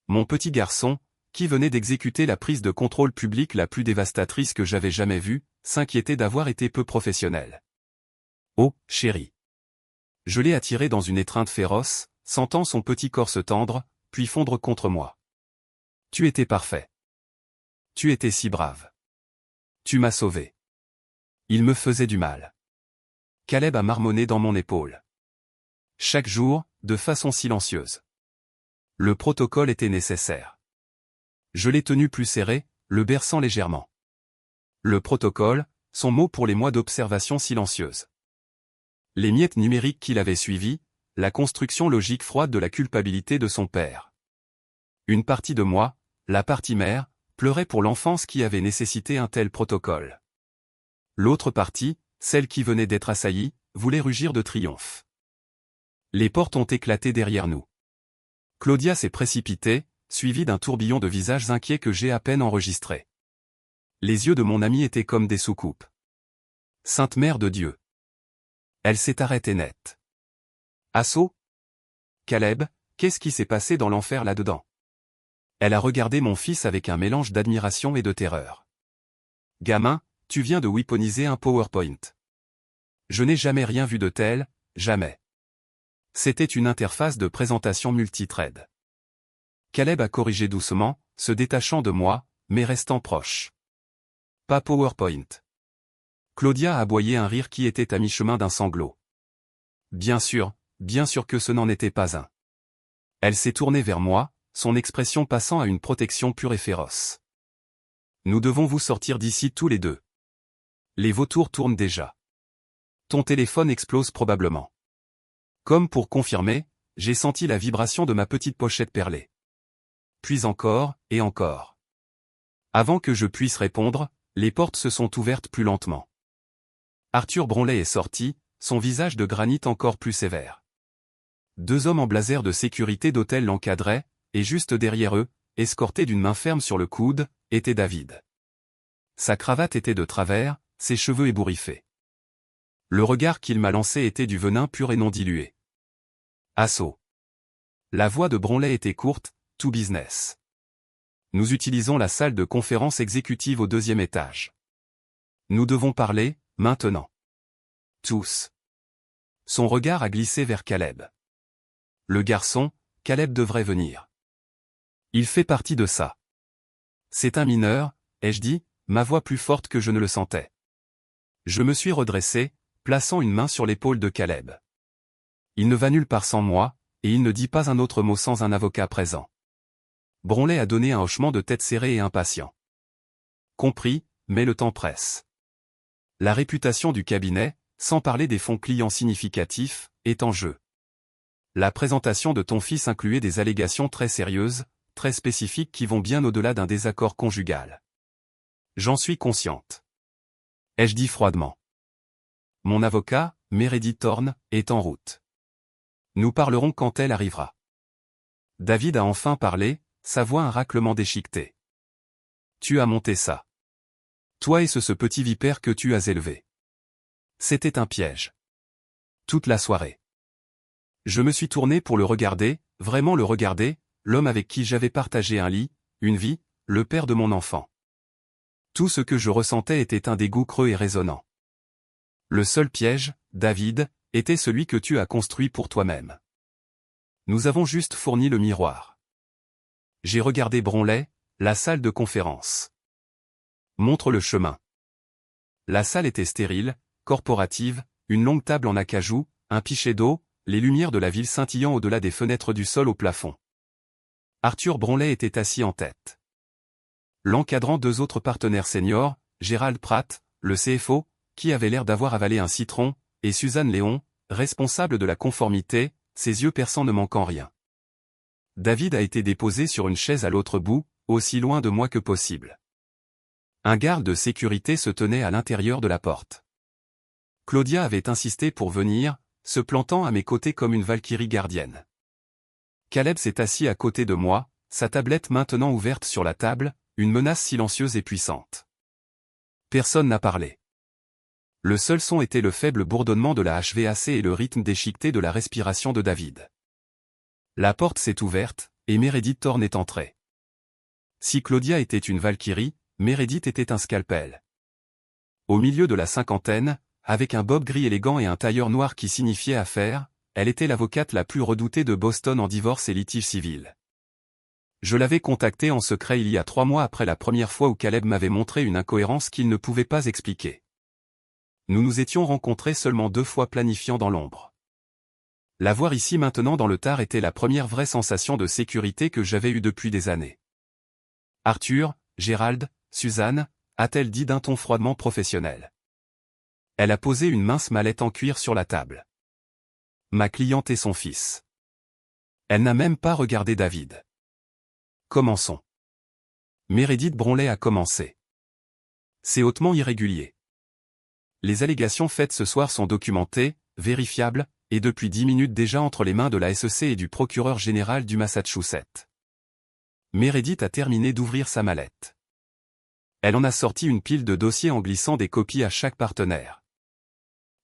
Mon petit garçon, qui venait d'exécuter la prise de contrôle publique la plus dévastatrice que j'avais jamais vue, s'inquiétait d'avoir été peu professionnel. Oh, chérie. Je l'ai attiré dans une étreinte féroce, sentant son petit corps se tendre, puis fondre contre moi. Tu étais parfait. Tu étais si brave. Tu m'as sauvé. Il me faisait du mal. Caleb a marmonné dans mon épaule. Chaque jour, de façon silencieuse. Le protocole était nécessaire. Je l'ai tenu plus serré, le berçant légèrement. Le protocole, son mot pour les mois d'observation silencieuse. Les miettes numériques qu'il avait suivies, la construction logique froide de la culpabilité de son père. Une partie de moi, la partie mère, pleurait pour l'enfance qui avait nécessité un tel protocole. L'autre partie, celle qui venait d'être assaillie, voulait rugir de triomphe. Les portes ont éclaté derrière nous. Claudia s'est précipitée, suivie d'un tourbillon de visages inquiets que j'ai à peine enregistrés. Les yeux de mon ami étaient comme des soucoupes. Sainte Mère de Dieu. Elle s'est arrêtée net. Assaut? Caleb, qu'est-ce qui s'est passé dans l'enfer là-dedans? Elle a regardé mon fils avec un mélange d'admiration et de terreur. Gamin, tu viens de weaponiser un PowerPoint. Je n'ai jamais rien vu de tel, jamais. C'était une interface de présentation multithread. Caleb a corrigé doucement, se détachant de moi, mais restant proche. Pas PowerPoint. Claudia a aboyé un rire qui était à mi-chemin d'un sanglot. Bien sûr que ce n'en était pas un. Elle s'est tournée vers moi, son expression passant à une protection pure et féroce. Nous devons vous sortir d'ici tous les deux. Les vautours tournent déjà. Ton téléphone explose probablement. Comme pour confirmer, j'ai senti la vibration de ma petite pochette perlée. Puis encore, et encore. Avant que je puisse répondre, les portes se sont ouvertes plus lentement. Arthur Bronley est sorti, son visage de granit encore plus sévère. 2 hommes en blazer de sécurité d'hôtel l'encadraient, et juste derrière eux, escorté d'une main ferme sur le coude, était David. Sa cravate était de travers, ses cheveux ébouriffés. Le regard qu'il m'a lancé était du venin pur et non dilué. Assaut. La voix de Bronley était courte, tout business. Nous utilisons la salle de conférence exécutive au 2e étage. Nous devons parler, maintenant. Tous. Son regard a glissé vers Caleb. Le garçon, Caleb devrait venir. Il fait partie de ça. C'est un mineur, ai-je dit, ma voix plus forte que je ne le sentais. Je me suis redressé, plaçant une main sur l'épaule de Caleb. Il ne va nulle part sans moi, et il ne dit pas un autre mot sans un avocat présent. Bronley a donné un hochement de tête serré et impatient. Compris, mais le temps presse. La réputation du cabinet, sans parler des fonds clients significatifs, est en jeu. La présentation de ton fils incluait des allégations très sérieuses, très spécifiques qui vont bien au-delà d'un désaccord conjugal. J'en suis consciente. Ai-je dit froidement. Mon avocat, Meredith Thorne, est en route. Nous parlerons quand elle arrivera. David a enfin parlé, sa voix un raclement déchiqueté. Tu as monté ça. Toi et ce petit vipère que tu as élevé. C'était un piège. Toute la soirée. Je me suis tourné pour le regarder, vraiment le regarder, l'homme avec qui j'avais partagé un lit, une vie, le père de mon enfant. Tout ce que je ressentais était un dégoût creux et résonnant. Le seul piège, David, était celui que tu as construit pour toi-même. Nous avons juste fourni le miroir. J'ai regardé Bronley, la salle de conférence. Montre le chemin. La salle était stérile, corporative, une longue table en acajou, un pichet d'eau, les lumières de la ville scintillant au-delà des fenêtres du sol au plafond. Arthur Bronley était assis en tête. L'encadrant deux autres partenaires seniors, Gerald Pratt, le CFO, qui avait l'air d'avoir avalé un citron, et Suzanne Léon, responsable de la conformité, ses yeux perçants ne manquant rien. David a été déposé sur une chaise à l'autre bout, aussi loin de moi que possible. Un garde de sécurité se tenait à l'intérieur de la porte. Claudia avait insisté pour venir, se plantant à mes côtés comme une valkyrie gardienne. Caleb s'est assis à côté de moi, sa tablette maintenant ouverte sur la table, une menace silencieuse et puissante. Personne n'a parlé. Le seul son était le faible bourdonnement de la HVAC et le rythme déchiqueté de la respiration de David. La porte s'est ouverte, et Meredith Thorne est entrée. Si Claudia était une valkyrie, Meredith était un scalpel. Au milieu de la cinquantaine, avec un bob gris élégant et un tailleur noir qui signifiait affaire, elle était l'avocate la plus redoutée de Boston en divorce et litige civil. Je l'avais contactée en secret il y a 3 mois après la première fois où Caleb m'avait montré une incohérence qu'il ne pouvait pas expliquer. Nous nous étions rencontrés seulement 2 fois planifiant dans l'ombre. La voir ici maintenant dans le tard était la première vraie sensation de sécurité que j'avais eue depuis des années. Arthur, Gerald, Suzanne, a-t-elle dit d'un ton froidement professionnel. Elle a posé une mince mallette en cuir sur la table. Ma cliente et son fils. Elle n'a même pas regardé David. Commençons. Meredith Bronley a commencé. C'est hautement irrégulier. Les allégations faites ce soir sont documentées, vérifiables, et depuis 10 minutes déjà entre les mains de la SEC et du procureur général du Massachusetts. Meredith a terminé d'ouvrir sa mallette. Elle en a sorti une pile de dossiers en glissant des copies à chaque partenaire.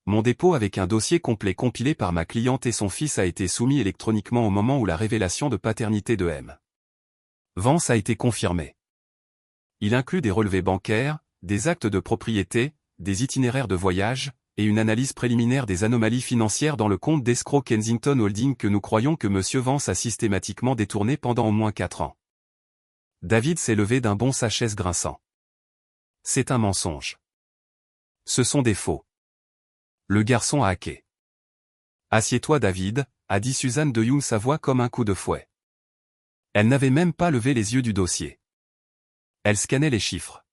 Mon dépôt avec un dossier complet compilé par ma cliente et son fils a été soumis électroniquement au moment où la révélation de paternité de M. Vance a été confirmée. Il inclut des relevés bancaires, des actes de propriété, des itinéraires de voyage, et une analyse préliminaire des anomalies financières dans le compte d'escroc Kensington Holding que nous croyons que M. Vance a systématiquement détourné pendant au moins 4 ans. David s'est levé d'un bond sa chaise grinçant. C'est un mensonge. Ce sont des faux. Le garçon a hacké. Assieds-toi David, a dit Suzanne de Young sa voix comme un coup de fouet. Elle n'avait même pas levé les yeux du dossier. Elle scannait les chiffres.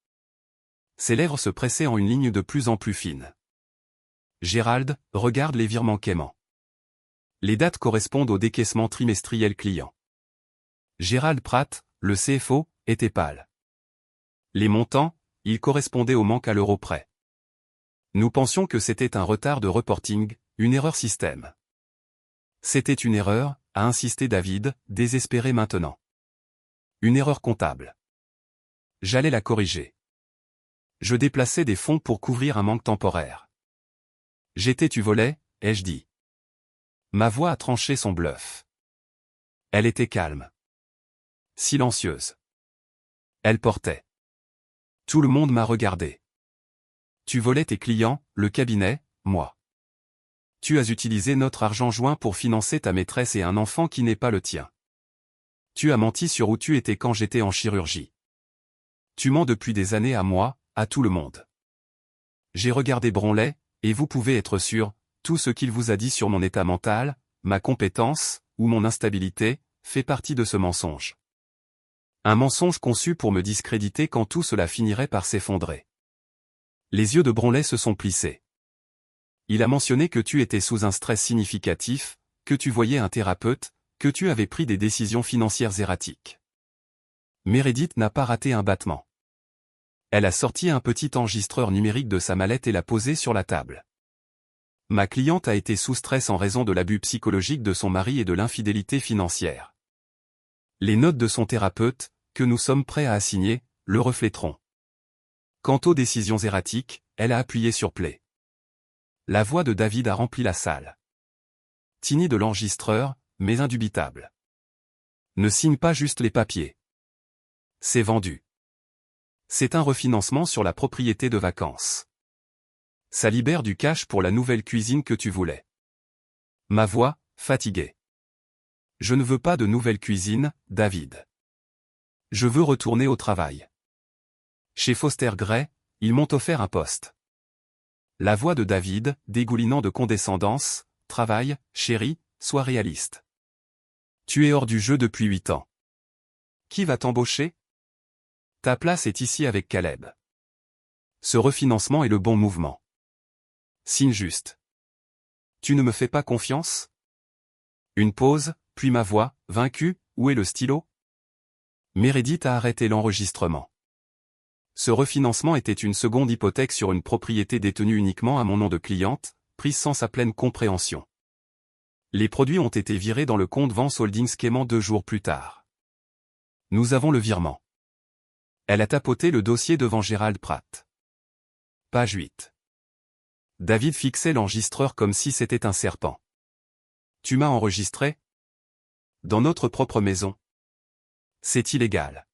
Ses lèvres se pressaient en une ligne de plus en plus fine. Gérald, regarde les virements quémants. Les dates correspondent au décaissement trimestriel client. Gerald Pratt, le CFO, était pâle. Les montants, ils correspondaient au manque à l'euro près. Nous pensions que c'était un retard de reporting, une erreur système. C'était une erreur, a insisté David, désespéré maintenant. Une erreur comptable. J'allais la corriger. Je déplaçais des fonds pour couvrir un manque temporaire. J'étais tu volais, ai-je dit. Ma voix a tranché son bluff. Elle était calme. Silencieuse. Elle portait. Tout le monde m'a regardé. Tu volais tes clients, le cabinet, moi. Tu as utilisé notre argent joint pour financer ta maîtresse et un enfant qui n'est pas le tien. Tu as menti sur où tu étais quand j'étais en chirurgie. Tu mens depuis des années à moi, à tout le monde. J'ai regardé Bronley, et vous pouvez être sûr, tout ce qu'il vous a dit sur mon état mental, ma compétence, ou mon instabilité, fait partie de ce mensonge. Un mensonge conçu pour me discréditer quand tout cela finirait par s'effondrer. Les yeux de Bronley se sont plissés. Il a mentionné que tu étais sous un stress significatif, que tu voyais un thérapeute, que tu avais pris des décisions financières erratiques. Meredith n'a pas raté un battement. Elle a sorti un petit enregistreur numérique de sa mallette et l'a posé sur la table. Ma cliente a été sous stress en raison de l'abus psychologique de son mari et de l'infidélité financière. Les notes de son thérapeute, que nous sommes prêts à assigner, le refléteront. Quant aux décisions erratiques, elle a appuyé sur play. La voix de David a rempli la salle. Tini de l'enregistreur, mais indubitable. Ne signe pas juste les papiers. C'est vendu. C'est un refinancement sur la propriété de vacances. Ça libère du cash pour la nouvelle cuisine que tu voulais. Ma voix, fatiguée. Je ne veux pas de nouvelle cuisine, David. Je veux retourner au travail. Chez Foster Gray, ils m'ont offert un poste. La voix de David, dégoulinant de condescendance, travail, chérie, sois réaliste. Tu es hors du jeu depuis 8 ans. Qui va t'embaucher? Ta place est ici avec Caleb. Ce refinancement est le bon mouvement. Signe juste. Tu ne me fais pas confiance? Une pause, puis ma voix, vaincue, où est le stylo? Meredith a arrêté l'enregistrement. Ce refinancement était une seconde hypothèque sur une propriété détenue uniquement à mon nom de cliente, prise sans sa pleine compréhension. Les produits ont été virés dans le compte Vance Holdings Cayman 2 jours plus tard. Nous avons le virement. Elle a tapoté le dossier devant Gérald Pratt. Page 8. David fixait l'enregistreur comme si c'était un serpent. Tu m'as enregistré? Dans notre propre maison. C'est illégal.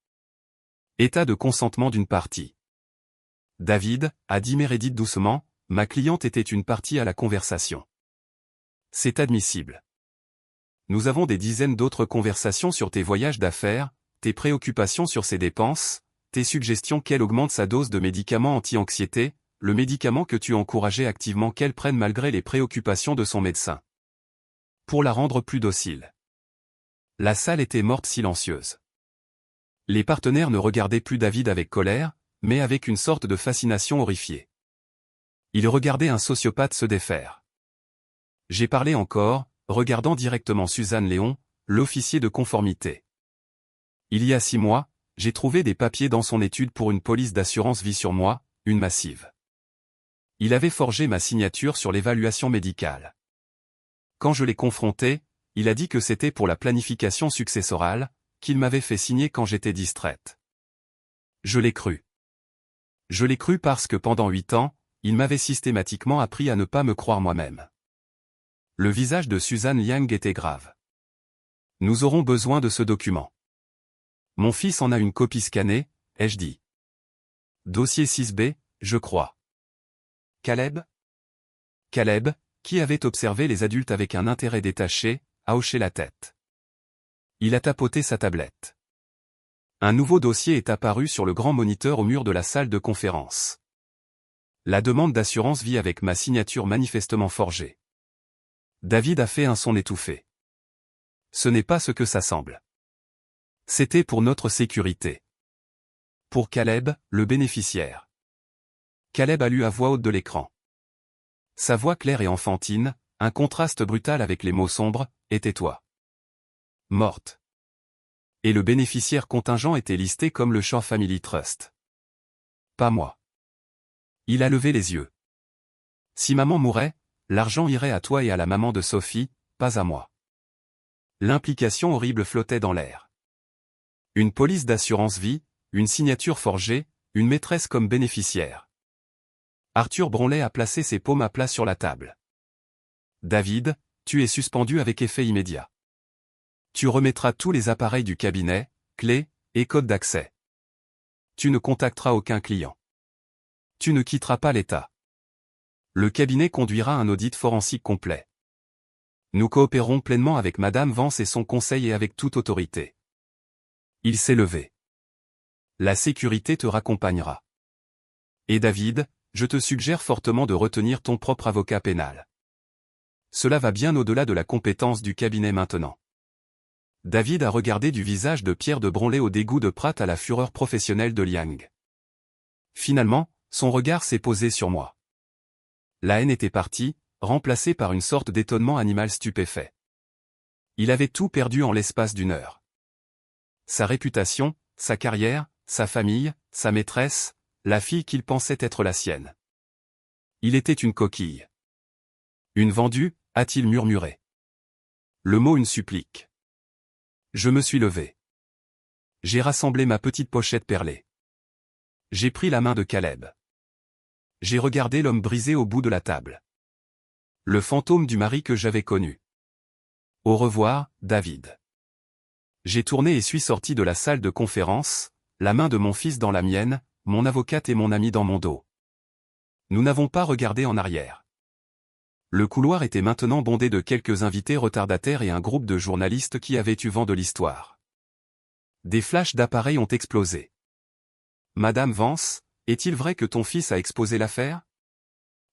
État de consentement d'une partie. David, a dit Meredith doucement, ma cliente était une partie à la conversation. C'est admissible. Nous avons des dizaines d'autres conversations sur tes voyages d'affaires, tes préoccupations sur ses dépenses, tes suggestions qu'elle augmente sa dose de médicaments anti-anxiété, le médicament que tu encourageais activement qu'elle prenne malgré les préoccupations de son médecin. Pour la rendre plus docile. La salle était morte silencieuse. Les partenaires ne regardaient plus David avec colère, mais avec une sorte de fascination horrifiée. Ils regardaient un sociopathe se défaire. J'ai parlé encore, regardant directement Suzanne Léon, l'officier de conformité. Il y a 6 mois, j'ai trouvé des papiers dans son étude pour une police d'assurance vie sur moi, une massive. Il avait forgé ma signature sur l'évaluation médicale. Quand je l'ai confronté, il a dit que c'était pour la planification successorale, qu'il m'avait fait signer quand j'étais distraite. Je l'ai cru. Je l'ai cru parce que pendant 8 ans, il m'avait systématiquement appris à ne pas me croire moi-même. Le visage de Suzanne Liang était grave. Nous aurons besoin de ce document. Mon fils en a une copie scannée, ai-je dit. Dossier 6B, je crois. Caleb? Caleb, qui avait observé les adultes avec un intérêt détaché, a hoché la tête. Il a tapoté sa tablette. Un nouveau dossier est apparu sur le grand moniteur au mur de la salle de conférence. La demande d'assurance vie avec ma signature manifestement forgée. David a fait un son étouffé. Ce n'est pas ce que ça semble. C'était pour notre sécurité. Pour Caleb, le bénéficiaire. Caleb a lu à voix haute de l'écran. Sa voix claire et enfantine, un contraste brutal avec les mots sombres, et tais-toi. Morte. Et le bénéficiaire contingent était listé comme le Shaw Family Trust. Pas moi. Il a levé les yeux. Si maman mourait, l'argent irait à toi et à la maman de Sophie, pas à moi. L'implication horrible flottait dans l'air. Une police d'assurance vie, une signature forgée, une maîtresse comme bénéficiaire. Arthur Bronley a placé ses paumes à plat sur la table. David, tu es suspendu avec effet immédiat. Tu remettras tous les appareils du cabinet, clés, et codes d'accès. Tu ne contacteras aucun client. Tu ne quitteras pas l'État. Le cabinet conduira un audit forensique complet. Nous coopérons pleinement avec Madame Vance et son conseil et avec toute autorité. Il s'est levé. La sécurité te raccompagnera. Et David, je te suggère fortement de retenir ton propre avocat pénal. Cela va bien au-delà de la compétence du cabinet maintenant. David a regardé du visage de Pierre de Bronlay au dégoût de Pratt à la fureur professionnelle de Liang. Finalement, son regard s'est posé sur moi. La haine était partie, remplacée par une sorte d'étonnement animal stupéfait. Il avait tout perdu en l'espace d'une heure. Sa réputation, sa carrière, sa famille, sa maîtresse, la fille qu'il pensait être la sienne. Il était une coquille. Une vendue, a-t-il murmuré. Le mot une supplique. Je me suis levé. J'ai rassemblé ma petite pochette perlée. J'ai pris la main de Caleb. J'ai regardé l'homme brisé au bout de la table. Le fantôme du mari que j'avais connu. Au revoir, David. J'ai tourné et suis sorti de la salle de conférence, la main de mon fils dans la mienne, mon avocate et mon ami dans mon dos. Nous n'avons pas regardé en arrière. Le couloir était maintenant bondé de quelques invités retardataires et un groupe de journalistes qui avaient eu vent de l'histoire. Des flashs d'appareils ont explosé. Madame Vance, est-il vrai que ton fils a exposé l'affaire?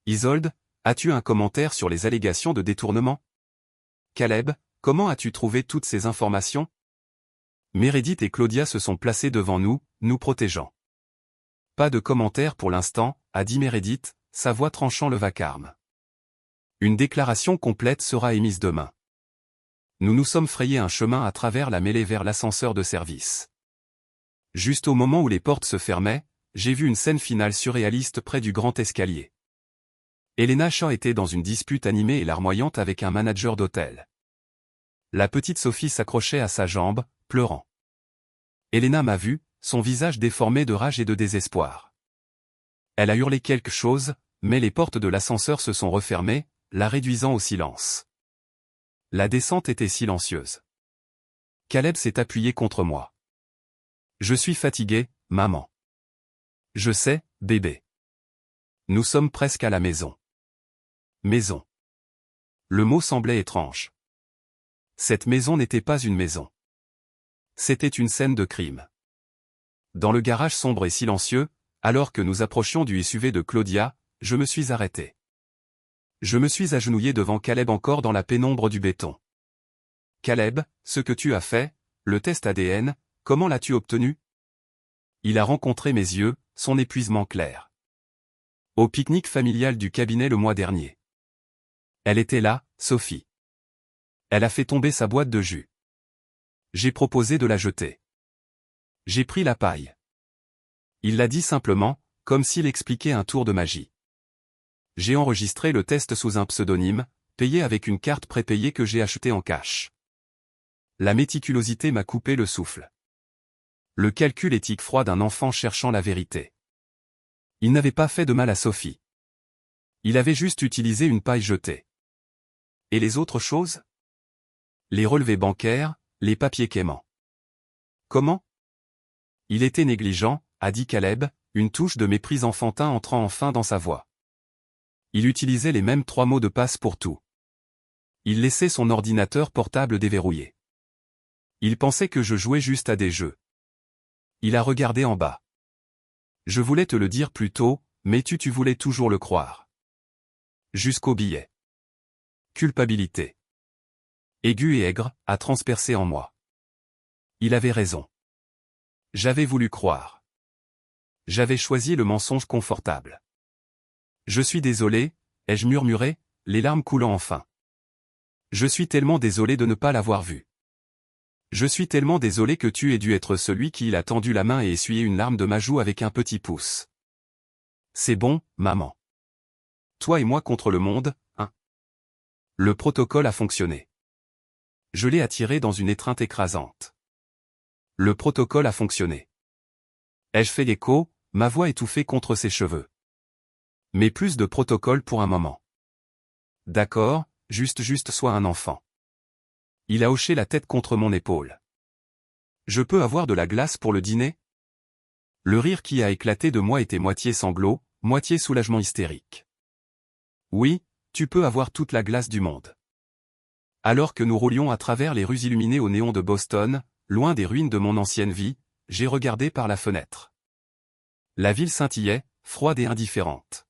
Isolde, as-tu un commentaire sur les allégations de détournement? Caleb, comment as-tu trouvé toutes ces informations? Meredith et Claudia se sont placés devant nous, nous protégeant. Pas de commentaire pour l'instant, a dit Meredith, sa voix tranchant le vacarme. Une déclaration complète sera émise demain. Nous nous sommes frayé un chemin à travers la mêlée vers l'ascenseur de service. Juste au moment où les portes se fermaient, j'ai vu une scène finale surréaliste près du grand escalier. Elena Shaw était dans une dispute animée et larmoyante avec un manager d'hôtel. La petite Sophie s'accrochait à sa jambe, pleurant. Elena m'a vu, son visage déformé de rage et de désespoir. Elle a hurlé quelque chose, mais les portes de l'ascenseur se sont refermées, la réduisant au silence. La descente était silencieuse. Caleb s'est appuyé contre moi. Je suis fatigué, maman. Je sais, bébé. Nous sommes presque à la maison. Maison. Le mot semblait étrange. Cette maison n'était pas une maison. C'était une scène de crime. Dans le garage sombre et silencieux, alors que nous approchions du SUV de Claudia, je me suis arrêté. Je me suis agenouillé devant Caleb encore dans la pénombre du béton. Caleb, ce que tu as fait, le test ADN, comment l'as-tu obtenu? Il a rencontré mes yeux, son épuisement clair. Au pique-nique familial du cabinet le mois dernier. Elle était là, Sophie. Elle a fait tomber sa boîte de jus. J'ai proposé de la jeter. J'ai pris la paille. Il l'a dit simplement, comme s'il expliquait un tour de magie. J'ai enregistré le test sous un pseudonyme, payé avec une carte prépayée que j'ai achetée en cash. La méticulosité m'a coupé le souffle. Le calcul éthique froid d'un enfant cherchant la vérité. Il n'avait pas fait de mal à Sophie. Il avait juste utilisé une paille jetée. Et les autres choses? Les relevés bancaires, les papiers quémants. Comment? Il était négligent, a dit Caleb, une touche de mépris enfantin entrant enfin dans sa voix. Il utilisait les mêmes 3 mots de passe pour tout. Il laissait son ordinateur portable déverrouillé. Il pensait que je jouais juste à des jeux. Il a regardé en bas. Je voulais te le dire plus tôt, mais tu voulais toujours le croire. Jusqu'au billet. Culpabilité. Aiguë et aigre, a transpercé en moi. Il avait raison. J'avais voulu croire. J'avais choisi le mensonge confortable. Je suis désolé, ai-je murmuré, les larmes coulant enfin. Je suis tellement désolé de ne pas l'avoir vu. Je suis tellement désolé que tu aies dû être celui qui il a tendu la main et essuyé une larme de ma joue avec un petit pouce. C'est bon, maman. Toi et moi contre le monde, hein. Le protocole a fonctionné. Je l'ai attiré dans une étreinte écrasante. Le protocole a fonctionné. Ai-je fait l'écho, ma voix étouffée contre ses cheveux. Mais plus de protocole pour un moment. D'accord, juste sois un enfant. Il a hoché la tête contre mon épaule. Je peux avoir de la glace pour le dîner? Le rire qui a éclaté de moi était moitié sanglot, moitié soulagement hystérique. Oui, tu peux avoir toute la glace du monde. Alors que nous roulions à travers les rues illuminées au néon de Boston, loin des ruines de mon ancienne vie, j'ai regardé par la fenêtre. La ville scintillait, froide et indifférente.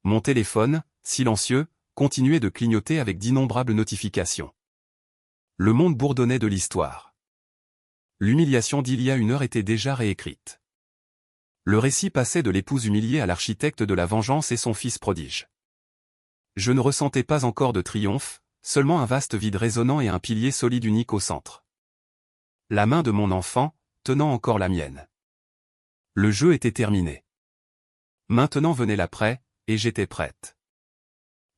Mon téléphone, silencieux, continuait de clignoter avec d'innombrables notifications. Le monde bourdonnait de l'histoire. L'humiliation d'il y a une heure était déjà réécrite. Le récit passait de l'épouse humiliée à l'architecte de la vengeance et son fils prodige. Je ne ressentais pas encore de triomphe, seulement un vaste vide résonnant et un pilier solide unique au centre. La main de mon enfant, tenant encore la mienne. Le jeu était terminé. Maintenant venait l'après, et j'étais prête.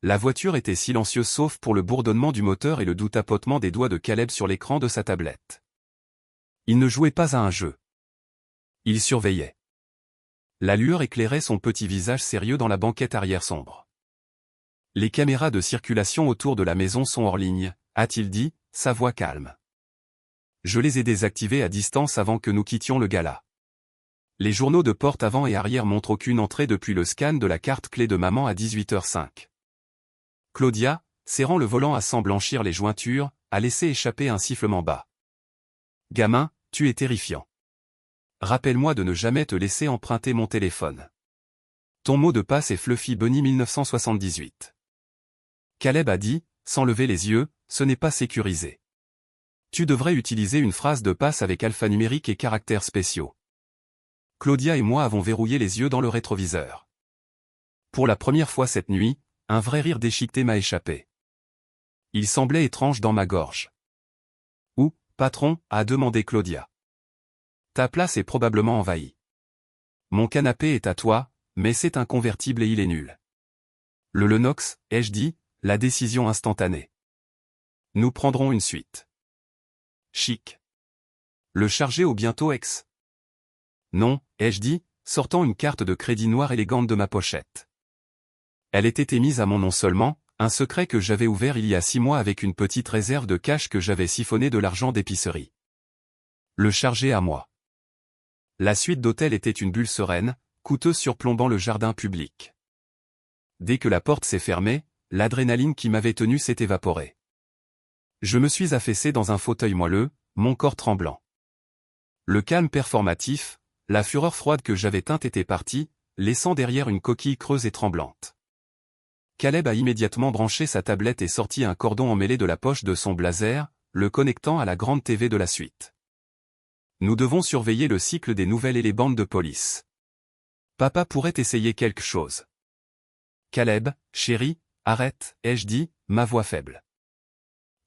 La voiture était silencieuse sauf pour le bourdonnement du moteur et le doux tapotement des doigts de Caleb sur l'écran de sa tablette. Il ne jouait pas à un jeu. Il surveillait. La lueur éclairait son petit visage sérieux dans la banquette arrière sombre. Les caméras de circulation autour de la maison sont hors ligne, a-t-il dit, sa voix calme. Je les ai désactivées à distance avant que nous quittions le gala. Les journaux de porte avant et arrière montrent aucune entrée depuis le scan de la carte clé de maman à 18h05. Claudia, serrant le volant à sans blanchir les jointures, a laissé échapper un sifflement bas. Gamin, tu es terrifiant. Rappelle-moi de ne jamais te laisser emprunter mon téléphone. Ton mot de passe est Fluffy Bunny 1978. Caleb a dit, sans lever les yeux, ce n'est pas sécurisé. Tu devrais utiliser une phrase de passe avec alphanumérique et caractères spéciaux. Claudia et moi avons verrouillé les yeux dans le rétroviseur. Pour la première fois cette nuit, un vrai rire déchiqueté m'a échappé. Il semblait étrange dans ma gorge. Où, patron, a demandé Claudia. Ta place est probablement envahie. Mon canapé est à toi, mais c'est un convertible et il est nul. Le Lennox, ai-je dit, la décision instantanée. Nous prendrons une suite. Chic. Le charger au bientôt ex. Non, ai-je dit, sortant une carte de crédit noire élégante de ma pochette. Elle était émise à mon nom seulement, un secret que j'avais ouvert il y a 6 mois avec une petite réserve de cash que j'avais siphonné de l'argent d'épicerie. Le charger à moi. La suite d'hôtel était une bulle sereine, coûteuse surplombant le jardin public. Dès que la porte s'est fermée, l'adrénaline qui m'avait tenu s'est évaporée. Je me suis affaissé dans un fauteuil moelleux, mon corps tremblant. Le calme performatif, la fureur froide que j'avais teinte était partie, laissant derrière une coquille creuse et tremblante. Caleb a immédiatement branché sa tablette et sorti un cordon emmêlé de la poche de son blazer, le connectant à la grande TV de la suite. Nous devons surveiller le cycle des nouvelles et les bandes de police. Papa pourrait essayer quelque chose. Caleb, chéri, arrête, ai-je dit, ma voix faible.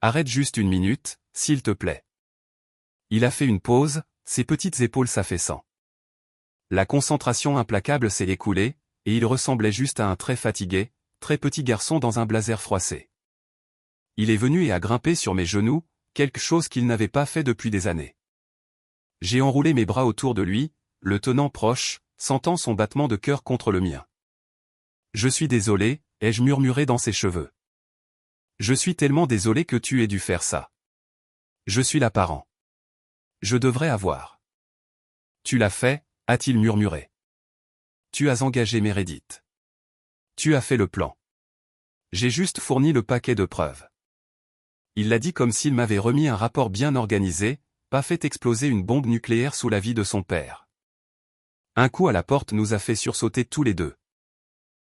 Arrête juste une minute, s'il te plaît. Il a fait une pause, ses petites épaules s'affaissant. La concentration implacable s'est écoulée, et il ressemblait juste à un très fatigué, très petit garçon dans un blazer froissé. Il est venu et a grimpé sur mes genoux, quelque chose qu'il n'avait pas fait depuis des années. J'ai enroulé mes bras autour de lui, le tenant proche, sentant son battement de cœur contre le mien. Je suis désolé, ai-je murmuré dans ses cheveux. Je suis tellement désolé que tu aies dû faire ça. Je suis la parent. Je devrais avoir. Tu l'as fait, a-t-il murmuré. Tu as engagé Meredith. Tu as fait le plan. J'ai juste fourni le paquet de preuves. Il l'a dit comme s'il m'avait remis un rapport bien organisé, pas fait exploser une bombe nucléaire sous la vie de son père. Un coup à la porte nous a fait sursauter tous les deux.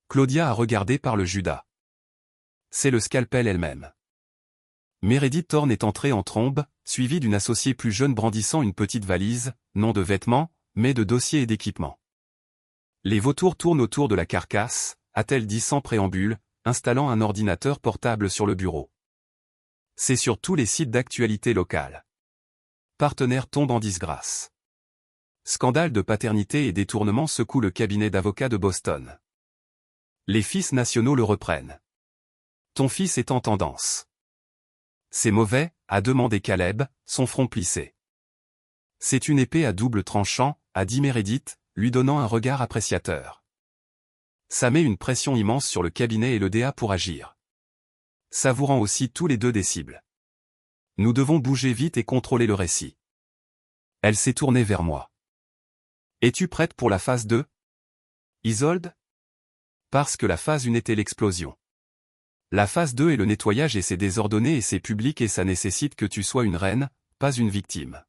Claudia a regardé par le Judas. C'est le scalpel elle-même. Meredith Thorne est entrée en trombe, suivie d'une associée plus jeune brandissant une petite valise, non de vêtements, mais de dossiers et d'équipements. Les vautours tournent autour de la carcasse, a-t-elle dit sans préambule, installant un ordinateur portable sur le bureau. C'est sur tous les sites d'actualité locale. Partenaire tombe en disgrâce. Scandale de paternité et détournement secoue le cabinet d'avocats de Boston. Les fils nationaux le reprennent. Ton fils est en tendance. C'est mauvais, a demandé Caleb, son front plissé. C'est une épée à double tranchant, a dit Meredith, lui donnant un regard appréciateur. Ça met une pression immense sur le cabinet et le DA pour agir. Savourant aussi tous les deux des cibles. Nous devons bouger vite et contrôler le récit. Elle s'est tournée vers moi. Es-tu prête pour la phase 2? Isolde? Parce que la phase 1 était l'explosion. La phase 2 est le nettoyage et c'est désordonné et c'est public et ça nécessite que tu sois une reine, pas une victime.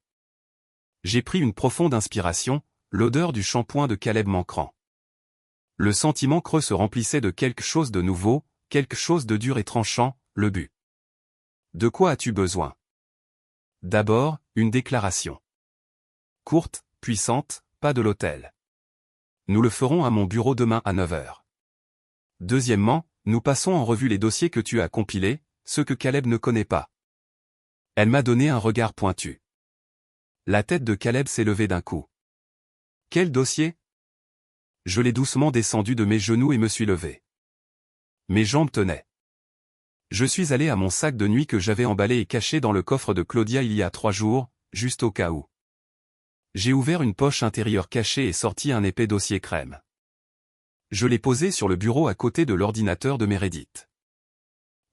J'ai pris une profonde inspiration, l'odeur du shampoing de Caleb m'ancrant. Le sentiment creux se remplissait de quelque chose de nouveau, quelque chose de dur et tranchant, le but. De quoi as-tu besoin? D'abord, une déclaration. Courte, puissante, pas de l'hôtel. Nous le ferons à mon bureau demain à 9 heures. Deuxièmement, nous passons en revue les dossiers que tu as compilés, ceux que Caleb ne connaît pas. Elle m'a donné un regard pointu. La tête de Caleb s'est levée d'un coup. Quel dossier? Je l'ai doucement descendu de mes genoux et me suis levé. Mes jambes tenaient. Je suis allé à mon sac de nuit que j'avais emballé et caché dans le coffre de Claudia il y a 3 jours, juste au cas où. J'ai ouvert une poche intérieure cachée et sorti un épais dossier crème. Je l'ai posé sur le bureau à côté de l'ordinateur de Meredith.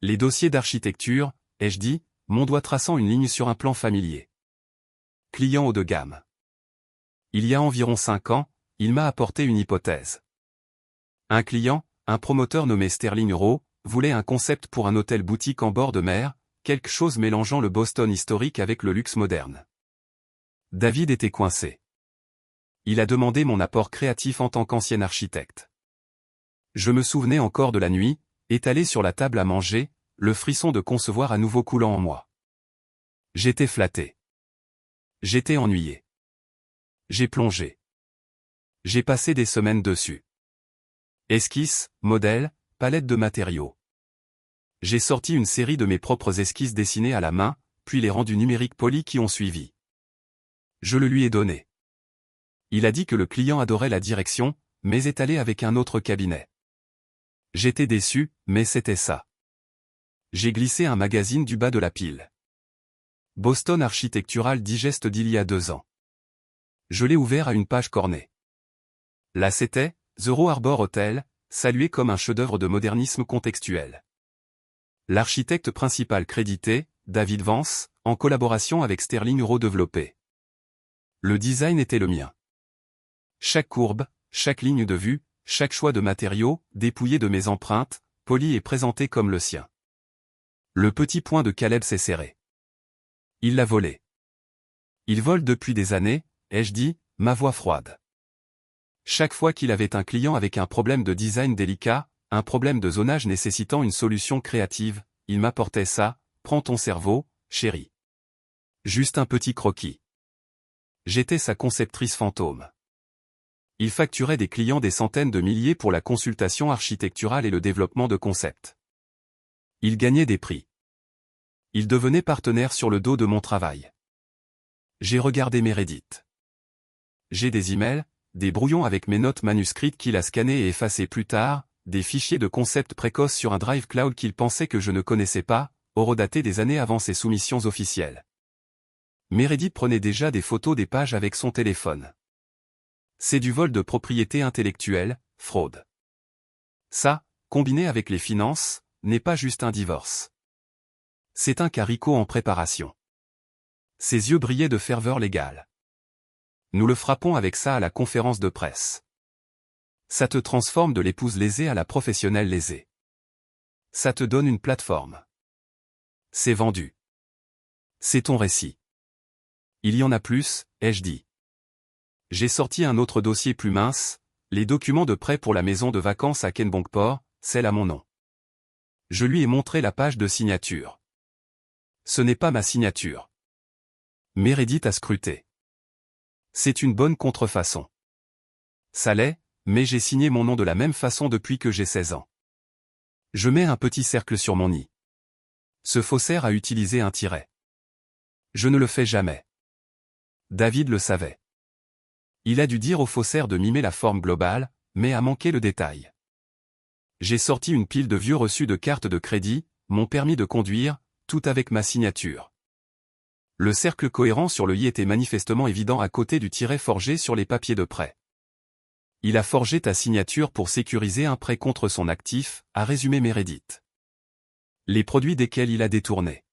Les dossiers d'architecture, ai-je dit, mon doigt traçant une ligne sur un plan familier. Client haut de gamme. Il y a environ 5 ans, il m'a apporté une hypothèse. Un client, un promoteur nommé Sterling Rowe, voulait un concept pour un hôtel boutique en bord de mer, quelque chose mélangeant le Boston historique avec le luxe moderne. David était coincé. Il a demandé mon apport créatif en tant qu'ancien architecte. Je me souvenais encore de la nuit, étalé sur la table à manger, le frisson de concevoir à nouveau coulant en moi. J'étais flatté. J'étais ennuyé. J'ai plongé. J'ai passé des semaines dessus. Esquisses, modèles, palettes de matériaux. J'ai sorti une série de mes propres esquisses dessinées à la main, puis les rendus numériques polis qui ont suivi. Je le lui ai donné. Il a dit que le client adorait la direction, mais est allé avec un autre cabinet. J'étais déçu, mais c'était ça. J'ai glissé un magazine du bas de la pile. Boston Architectural Digest d'il y a 2 ans. Je l'ai ouvert à une page cornée. Là c'était, The Row Harbor Hotel, salué comme un chef-d'œuvre de modernisme contextuel. L'architecte principal crédité, David Vance, en collaboration avec Sterling Rowe développé. Le design était le mien. Chaque courbe, chaque ligne de vue, chaque choix de matériaux, dépouillé de mes empreintes, poli et présenté comme le sien. Le petit poing de Caleb s'est serré. Il l'a volé. Il vole depuis des années, ai-je dit, ma voix froide. Chaque fois qu'il avait un client avec un problème de design délicat, un problème de zonage nécessitant une solution créative, il m'apportait ça, prends ton cerveau, chérie. Juste un petit croquis. J'étais sa conceptrice fantôme. Il facturait des clients des centaines de milliers pour la consultation architecturale et le développement de concepts. Il gagnait des prix. Il devenait partenaire sur le dos de mon travail. J'ai regardé Meredith. J'ai des emails, des brouillons avec mes notes manuscrites qu'il a scannées et effacées plus tard, des fichiers de concepts précoces sur un drive cloud qu'il pensait que je ne connaissais pas, horodatés des années avant ses soumissions officielles. Meredith prenait déjà des photos des pages avec son téléphone. C'est du vol de propriété intellectuelle, fraude. Ça, combiné avec les finances, n'est pas juste un divorce. C'est un caricot en préparation. Ses yeux brillaient de ferveur légale. Nous le frappons avec ça à la conférence de presse. Ça te transforme de l'épouse lésée à la professionnelle lésée. Ça te donne une plateforme. C'est vendu. C'est ton récit. Il y en a plus, ai-je dit. J'ai sorti un autre dossier plus mince, les documents de prêt pour la maison de vacances à Kenbonkport, celle à mon nom. Je lui ai montré la page de signature. Ce n'est pas ma signature. Meredith a scruté. C'est une bonne contrefaçon. Ça l'est, mais j'ai signé mon nom de la même façon depuis que j'ai 16 ans. Je mets un petit cercle sur mon i. Ce faussaire a utilisé un tiret. Je ne le fais jamais. David le savait. Il a dû dire au faussaire de mimer la forme globale, mais a manqué le détail. J'ai sorti une pile de vieux reçus de cartes de crédit, mon permis de conduire, tout avec ma signature. Le cercle cohérent sur le i était manifestement évident à côté du tiret forgé sur les papiers de prêt. Il a forgé ta signature pour sécuriser un prêt contre son actif, a résumé Meredith. Les produits desquels il a détourné.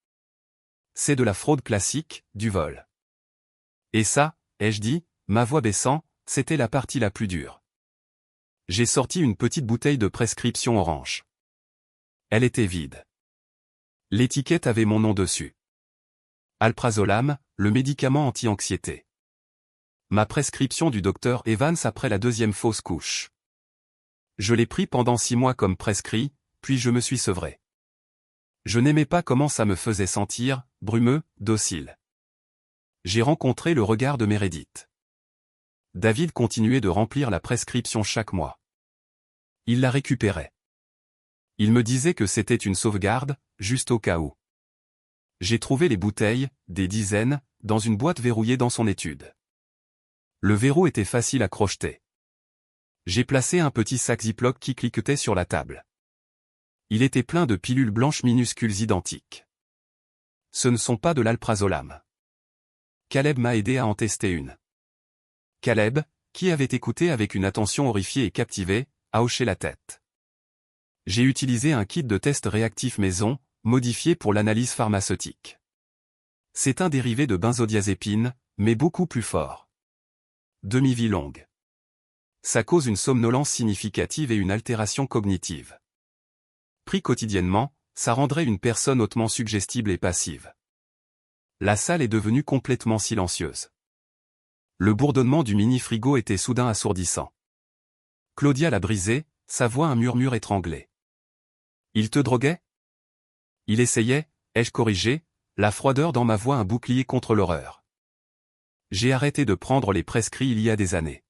C'est de la fraude classique, du vol. Et ça, ai-je dit, ma voix baissant, c'était la partie la plus dure. J'ai sorti une petite bouteille de prescription orange. Elle était vide. L'étiquette avait mon nom dessus. Alprazolam, le médicament anti-anxiété. Ma prescription du docteur Evans après la 2e fausse couche. Je l'ai pris pendant 6 mois comme prescrit, puis je me suis sevré. Je n'aimais pas comment ça me faisait sentir, brumeux, docile. J'ai rencontré le regard de Meredith. David continuait de remplir la prescription chaque mois. Il la récupérait. Il me disait que c'était une sauvegarde, juste au cas où. J'ai trouvé les bouteilles, des dizaines, dans une boîte verrouillée dans son étude. Le verrou était facile à crocheter. J'ai placé un petit sac Ziploc qui cliquetait sur la table. Il était plein de pilules blanches minuscules identiques. Ce ne sont pas de l'alprazolam. Caleb m'a aidé à en tester une. Caleb, qui avait écouté avec une attention horrifiée et captivée, a hoché la tête. J'ai utilisé un kit de test réactif maison, modifié pour l'analyse pharmaceutique. C'est un dérivé de benzodiazépine, mais beaucoup plus fort. Demi-vie longue. Ça cause une somnolence significative et une altération cognitive. Pris quotidiennement, ça rendrait une personne hautement suggestible et passive. La salle est devenue complètement silencieuse. Le bourdonnement du mini-frigo était soudain assourdissant. Claudia l'a brisé, sa voix un murmure étranglé. Il te droguait? Il essayait, ai-je corrigé, la froideur dans ma voix un bouclier contre l'horreur. J'ai arrêté de prendre les prescrits il y a des années.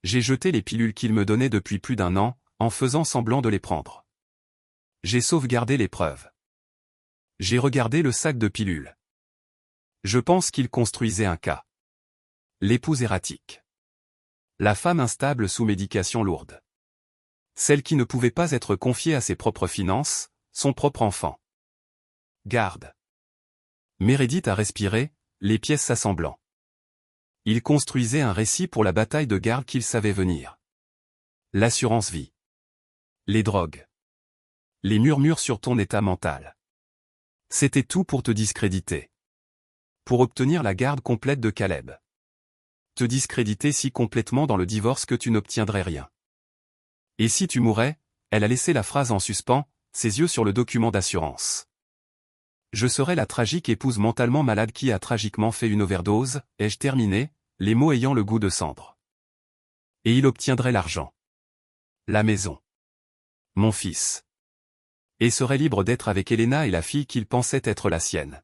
J'ai jeté les pilules qu'il me donnait depuis plus d'1 an, en faisant semblant de les prendre. J'ai sauvegardé les preuves. J'ai regardé le sac de pilules. Je pense qu'il construisait un cas. L'épouse erratique. La femme instable sous médication lourde. Celle qui ne pouvait pas être confiée à ses propres finances, son propre enfant. Garde. Meredith a respiré, les pièces s'assemblant. Il construisait un récit pour la bataille de garde qu'il savait venir. L'assurance vie. Les drogues. Les murmures sur ton état mental. C'était tout pour te discréditer. Pour obtenir la garde complète de Caleb. Te discréditer si complètement dans le divorce que tu n'obtiendrais rien. Et si tu mourais, elle a laissé la phrase en suspens, ses yeux sur le document d'assurance. Je serais la tragique épouse mentalement malade qui a tragiquement fait une overdose, ai-je terminé, les mots ayant le goût de cendre. Et il obtiendrait l'argent. La maison. Mon fils. Et serait libre d'être avec Elena et la fille qu'il pensait être la sienne.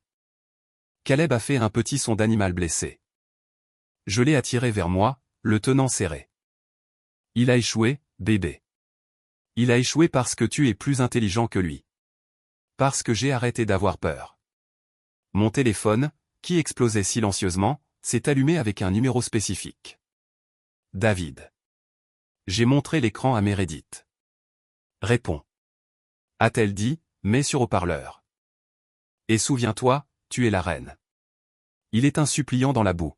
Caleb a fait un petit son d'animal blessé. Je l'ai attiré vers moi, le tenant serré. Il a échoué, bébé. Il a échoué parce que tu es plus intelligent que lui. Parce que j'ai arrêté d'avoir peur. Mon téléphone, qui explosait silencieusement, s'est allumé avec un numéro spécifique. David. J'ai montré l'écran à Meredith. Réponds. A-t-elle dit, mets sur haut-parleur. Et souviens-toi, tu es la reine. Il est un suppliant dans la boue.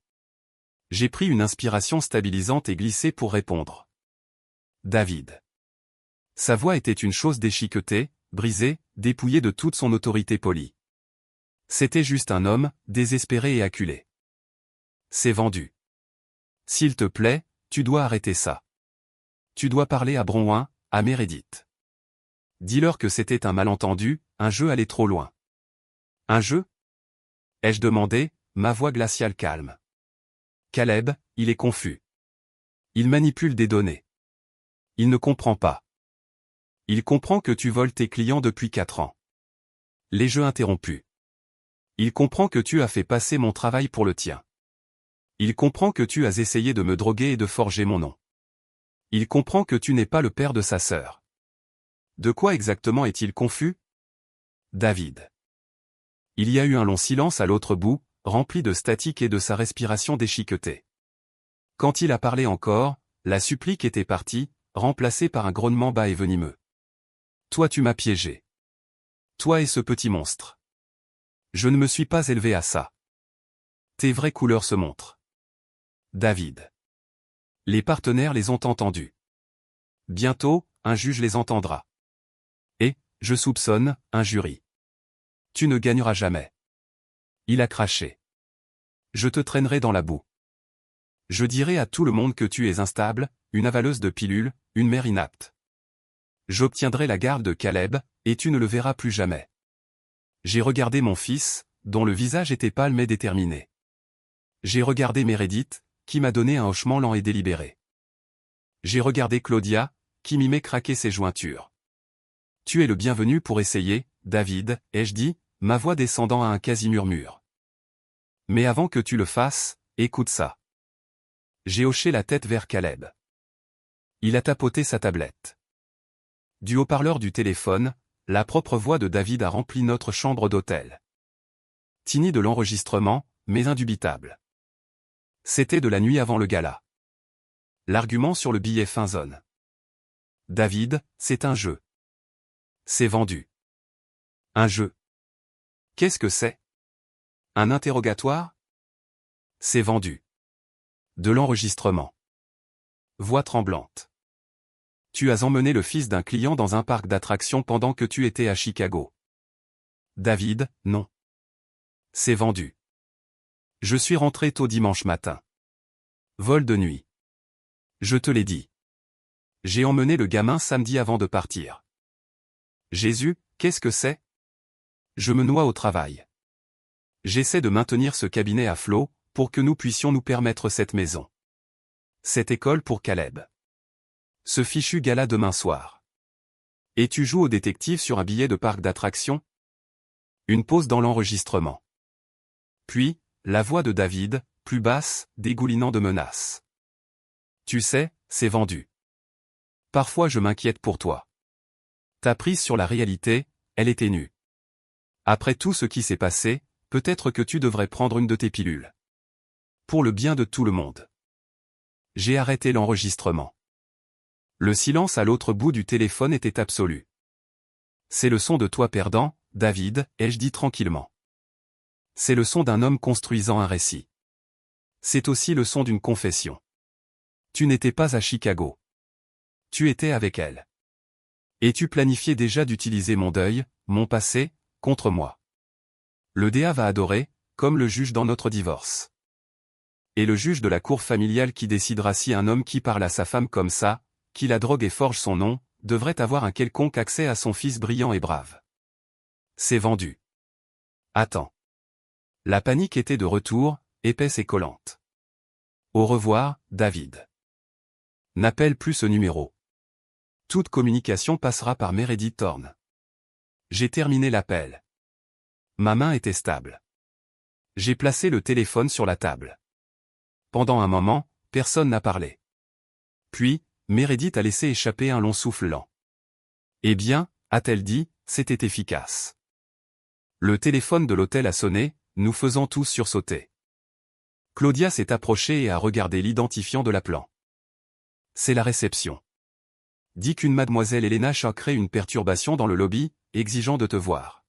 J'ai pris une inspiration stabilisante et glissé pour répondre. David. Sa voix était une chose déchiquetée, brisée, dépouillée de toute son autorité polie. C'était juste un homme, désespéré et acculé. C'est vendu. S'il te plaît, tu dois arrêter ça. Tu dois parler à Bronwyn, à Meredith. Dis-leur que c'était un malentendu, un jeu allé trop loin. Un jeu? Ai-je demandé, ma voix glaciale calme. Caleb, il est confus. Il manipule des données. Il ne comprend pas. Il comprend que tu voles tes clients depuis 4 ans. Les jeux interrompus. Il comprend que tu as fait passer mon travail pour le tien. Il comprend que tu as essayé de me droguer et de forger mon nom. Il comprend que tu n'es pas le père de sa sœur. De quoi exactement est-il confus? David. Il y a eu un long silence à l'autre bout, rempli de statique et de sa respiration déchiquetée. Quand il a parlé encore, la supplique était partie, remplacée par un grognement bas et venimeux. Toi tu m'as piégé. Toi et ce petit monstre. Je ne me suis pas élevé à ça. Tes vraies couleurs se montrent. David. Les partenaires les ont entendus. Bientôt, un juge les entendra. Et, je soupçonne, un jury. Tu ne gagneras jamais. Il a craché. Je te traînerai dans la boue. Je dirai à tout le monde que tu es instable, une avaleuse de pilules, une mère inapte. J'obtiendrai la garde de Caleb, et tu ne le verras plus jamais. J'ai regardé mon fils, dont le visage était pâle mais déterminé. J'ai regardé Meredith, qui m'a donné un hochement lent et délibéré. J'ai regardé Claudia, qui mimait craquer ses jointures. Tu es le bienvenu pour essayer, David, ai-je dit, ma voix descendant à un quasi-murmure. Mais avant que tu le fasses, écoute ça. J'ai hoché la tête vers Caleb. Il a tapoté sa tablette. Du haut-parleur du téléphone, la propre voix de David a rempli notre chambre d'hôtel. Tini de l'enregistrement, mais indubitable. C'était de la nuit avant le gala. L'argument sur le billet fin zone. David, c'est un jeu. C'est vendu. Un jeu. Qu'est-ce que c'est? Un interrogatoire? C'est vendu. De l'enregistrement. Voix tremblante. Tu as emmené le fils d'un client dans un parc d'attractions pendant que tu étais à Chicago. David, non. C'est vendu. Je suis rentré tôt dimanche matin. Vol de nuit. Je te l'ai dit. J'ai emmené le gamin samedi avant de partir. Jésus, qu'est-ce que c'est? Je me noie au travail. J'essaie de maintenir ce cabinet à flot, pour que nous puissions nous permettre cette maison. Cette école pour Caleb. Ce fichu gala demain soir. Et tu joues au détective sur un billet de parc d'attractions? Une pause dans l'enregistrement. Puis, la voix de David, plus basse, dégoulinant de menaces. Tu sais, c'est vendu. Parfois je m'inquiète pour toi. Ta prise sur la réalité, elle est ténue. Après tout ce qui s'est passé, peut-être que tu devrais prendre une de tes pilules. Pour le bien de tout le monde. J'ai arrêté l'enregistrement. Le silence à l'autre bout du téléphone était absolu. C'est le son de toi perdant, David, ai-je dit tranquillement. C'est le son d'un homme construisant un récit. C'est aussi le son d'une confession. Tu n'étais pas à Chicago. Tu étais avec elle. Et tu planifiais déjà d'utiliser mon deuil, mon passé, contre moi. Le DA va adorer, comme le juge dans notre divorce. Et le juge de la cour familiale qui décidera si un homme qui parle à sa femme comme ça, qui la drogue et forge son nom, devrait avoir un quelconque accès à son fils brillant et brave. C'est vendu. Attends. La panique était de retour, épaisse et collante. Au revoir, David. N'appelle plus ce numéro. Toute communication passera par Meredith Thorne. J'ai terminé l'appel. Ma main était stable. J'ai placé le téléphone sur la table. Pendant un moment, personne n'a parlé. Puis, Meredith a laissé échapper un long souffle lent. Eh bien, a-t-elle dit, c'était efficace. Le téléphone de l'hôtel a sonné, nous faisant tous sursauter. Claudia s'est approchée et a regardé l'identifiant de l'appelant. C'est la réception. Dis qu'une mademoiselle Elena Shaw crée une perturbation dans le lobby, exigeant de te voir.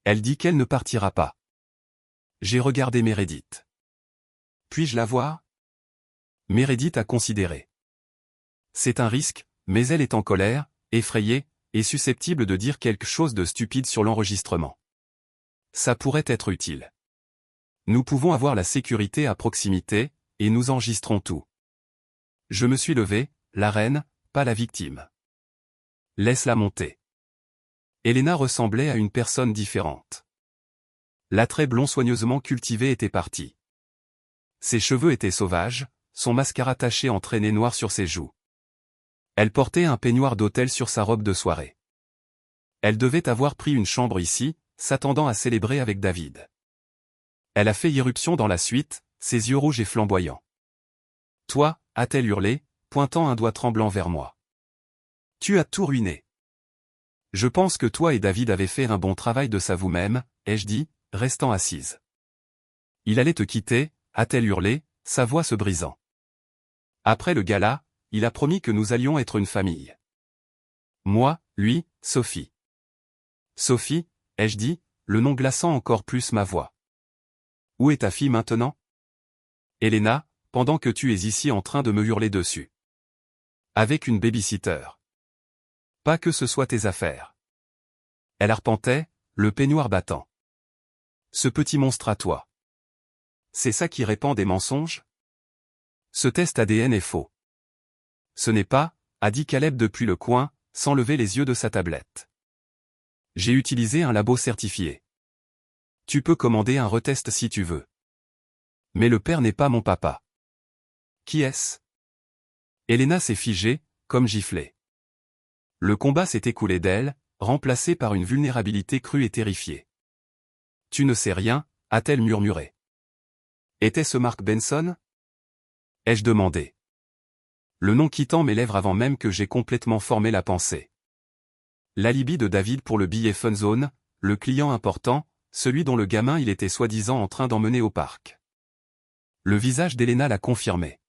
Elle dit qu'elle ne partira pas. J'ai regardé Meredith. Puis-je la voir? Meredith a considéré. C'est un risque, mais elle est en colère, effrayée, et susceptible de dire quelque chose de stupide sur l'enregistrement. Ça pourrait être utile. Nous pouvons avoir la sécurité à proximité, et nous enregistrons tout. Je me suis levé, la reine, pas la victime. Laisse-la monter. Elena ressemblait à une personne différente. L'attrait blond soigneusement cultivé était parti. Ses cheveux étaient sauvages, son mascara taché en traînées noires sur ses joues. Elle portait un peignoir d'hôtel sur sa robe de soirée. Elle devait avoir pris une chambre ici, s'attendant à célébrer avec David. Elle a fait irruption dans la suite, ses yeux rouges et flamboyants. Toi, a-t-elle hurlé, pointant un doigt tremblant vers moi. Tu as tout ruiné. Je pense que toi et David avez fait un bon travail de ça vous-même, ai-je dit, restant assise. Il allait te quitter, a-t-elle hurlé, sa voix se brisant. Après le gala, il a promis que nous allions être une famille. Moi, lui, Sophie. Sophie, ai-je dit, le nom glaçant encore plus ma voix. Où est ta fille maintenant? Elena, pendant que tu es ici en train de me hurler dessus. Avec une babysitter. Pas que ce soit tes affaires. Elle arpentait, le peignoir battant. Ce petit monstre à toi. C'est ça qui répand des mensonges? Ce test ADN est faux. Ce n'est pas, a dit Caleb depuis le coin, sans lever les yeux de sa tablette. J'ai utilisé un labo certifié. Tu peux commander un retest si tu veux. Mais le père n'est pas mon papa. Qui est-ce? Elena s'est figée, comme giflée. Le combat s'est écoulé d'elle, remplacé par une vulnérabilité crue et terrifiée. « Tu ne sais rien », a-t-elle murmuré. Était-ce Mark Benson? Ai-je demandé. Le nom quittant mes lèvres avant même que j'aie complètement formé la pensée. L'alibi de David pour le billet Funzone, le client important, celui dont le gamin il était soi-disant en train d'emmener au parc. Le visage d'Elena l'a confirmé.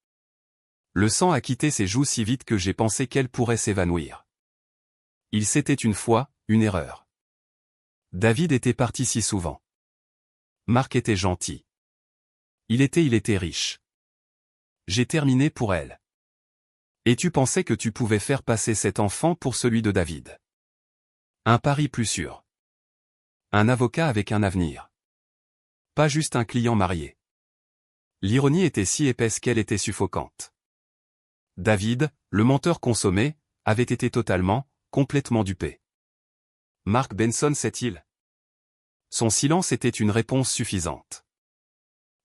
Le sang a quitté ses joues si vite que j'ai pensé qu'elle pourrait s'évanouir. Il s'était une fois, une erreur. David était parti si souvent. Mark était gentil. Il était riche. J'ai terminé pour elle. Et tu pensais que tu pouvais faire passer cet enfant pour celui de David. Un pari plus sûr. Un avocat avec un avenir. Pas juste un client marié. L'ironie était si épaisse qu'elle était suffocante. David, le menteur consommé, avait été totalement, complètement dupé. Mark Benson sait-il? Son silence était une réponse suffisante.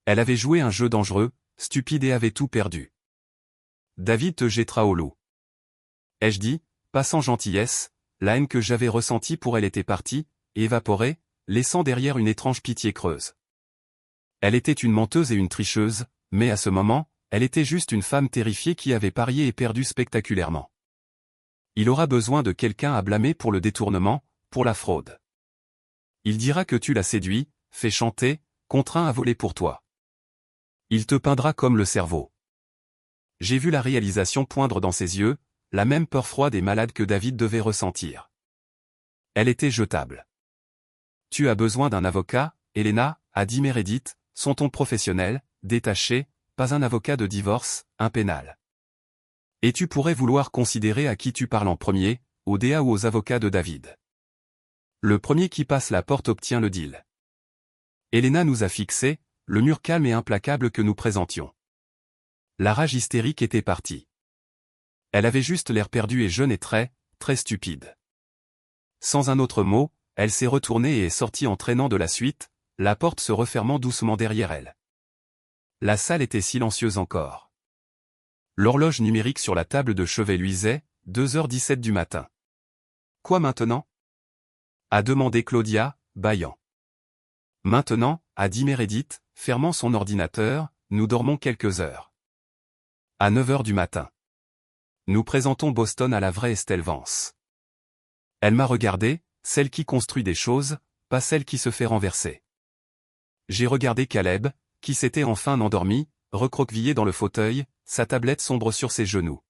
Elle avait joué un jeu dangereux, stupide et avait tout perdu. David te jettera au loup. Ai-je dit, pas sans gentillesse, la haine que j'avais ressentie pour elle était partie, évaporée, laissant derrière une étrange pitié creuse. Elle était une menteuse et une tricheuse, mais à ce moment, elle était juste une femme terrifiée qui avait parié et perdu spectaculairement. Il aura besoin de quelqu'un à blâmer pour le détournement, pour la fraude. Il dira que tu l'as séduit, fait chanter, contraint à voler pour toi. Il te peindra comme le cerveau. J'ai vu la réalisation poindre dans ses yeux, la même peur froide et malade que David devait ressentir. Elle était jetable. Tu as besoin d'un avocat, Elena, a dit Meredith, son ton professionnel, détaché, pas un avocat de divorce, un pénal. Et tu pourrais vouloir considérer à qui tu parles en premier, au DA ou aux avocats de David. Le premier qui passe la porte obtient le deal. Elena nous a fixés, le mur calme et implacable que nous présentions. La rage hystérique était partie. Elle avait juste l'air perdu et jeune et très, très stupide. Sans un autre mot, elle s'est retournée et est sortie en traînant de la suite, la porte se refermant doucement derrière elle. La salle était silencieuse encore. L'horloge numérique sur la table de chevet luisait, 2h17 du matin. Quoi maintenant? A demandé Claudia, bâillant. Maintenant, a dit Meredith, fermant son ordinateur, nous dormons quelques heures. À 9h du matin. Nous présentons Boston à la vraie Estelle Vance. Elle m'a regardé, celle qui construit des choses, pas celle qui se fait renverser. J'ai regardé Caleb, qui s'était enfin endormi, recroquevillé dans le fauteuil, sa tablette sombre sur ses genoux.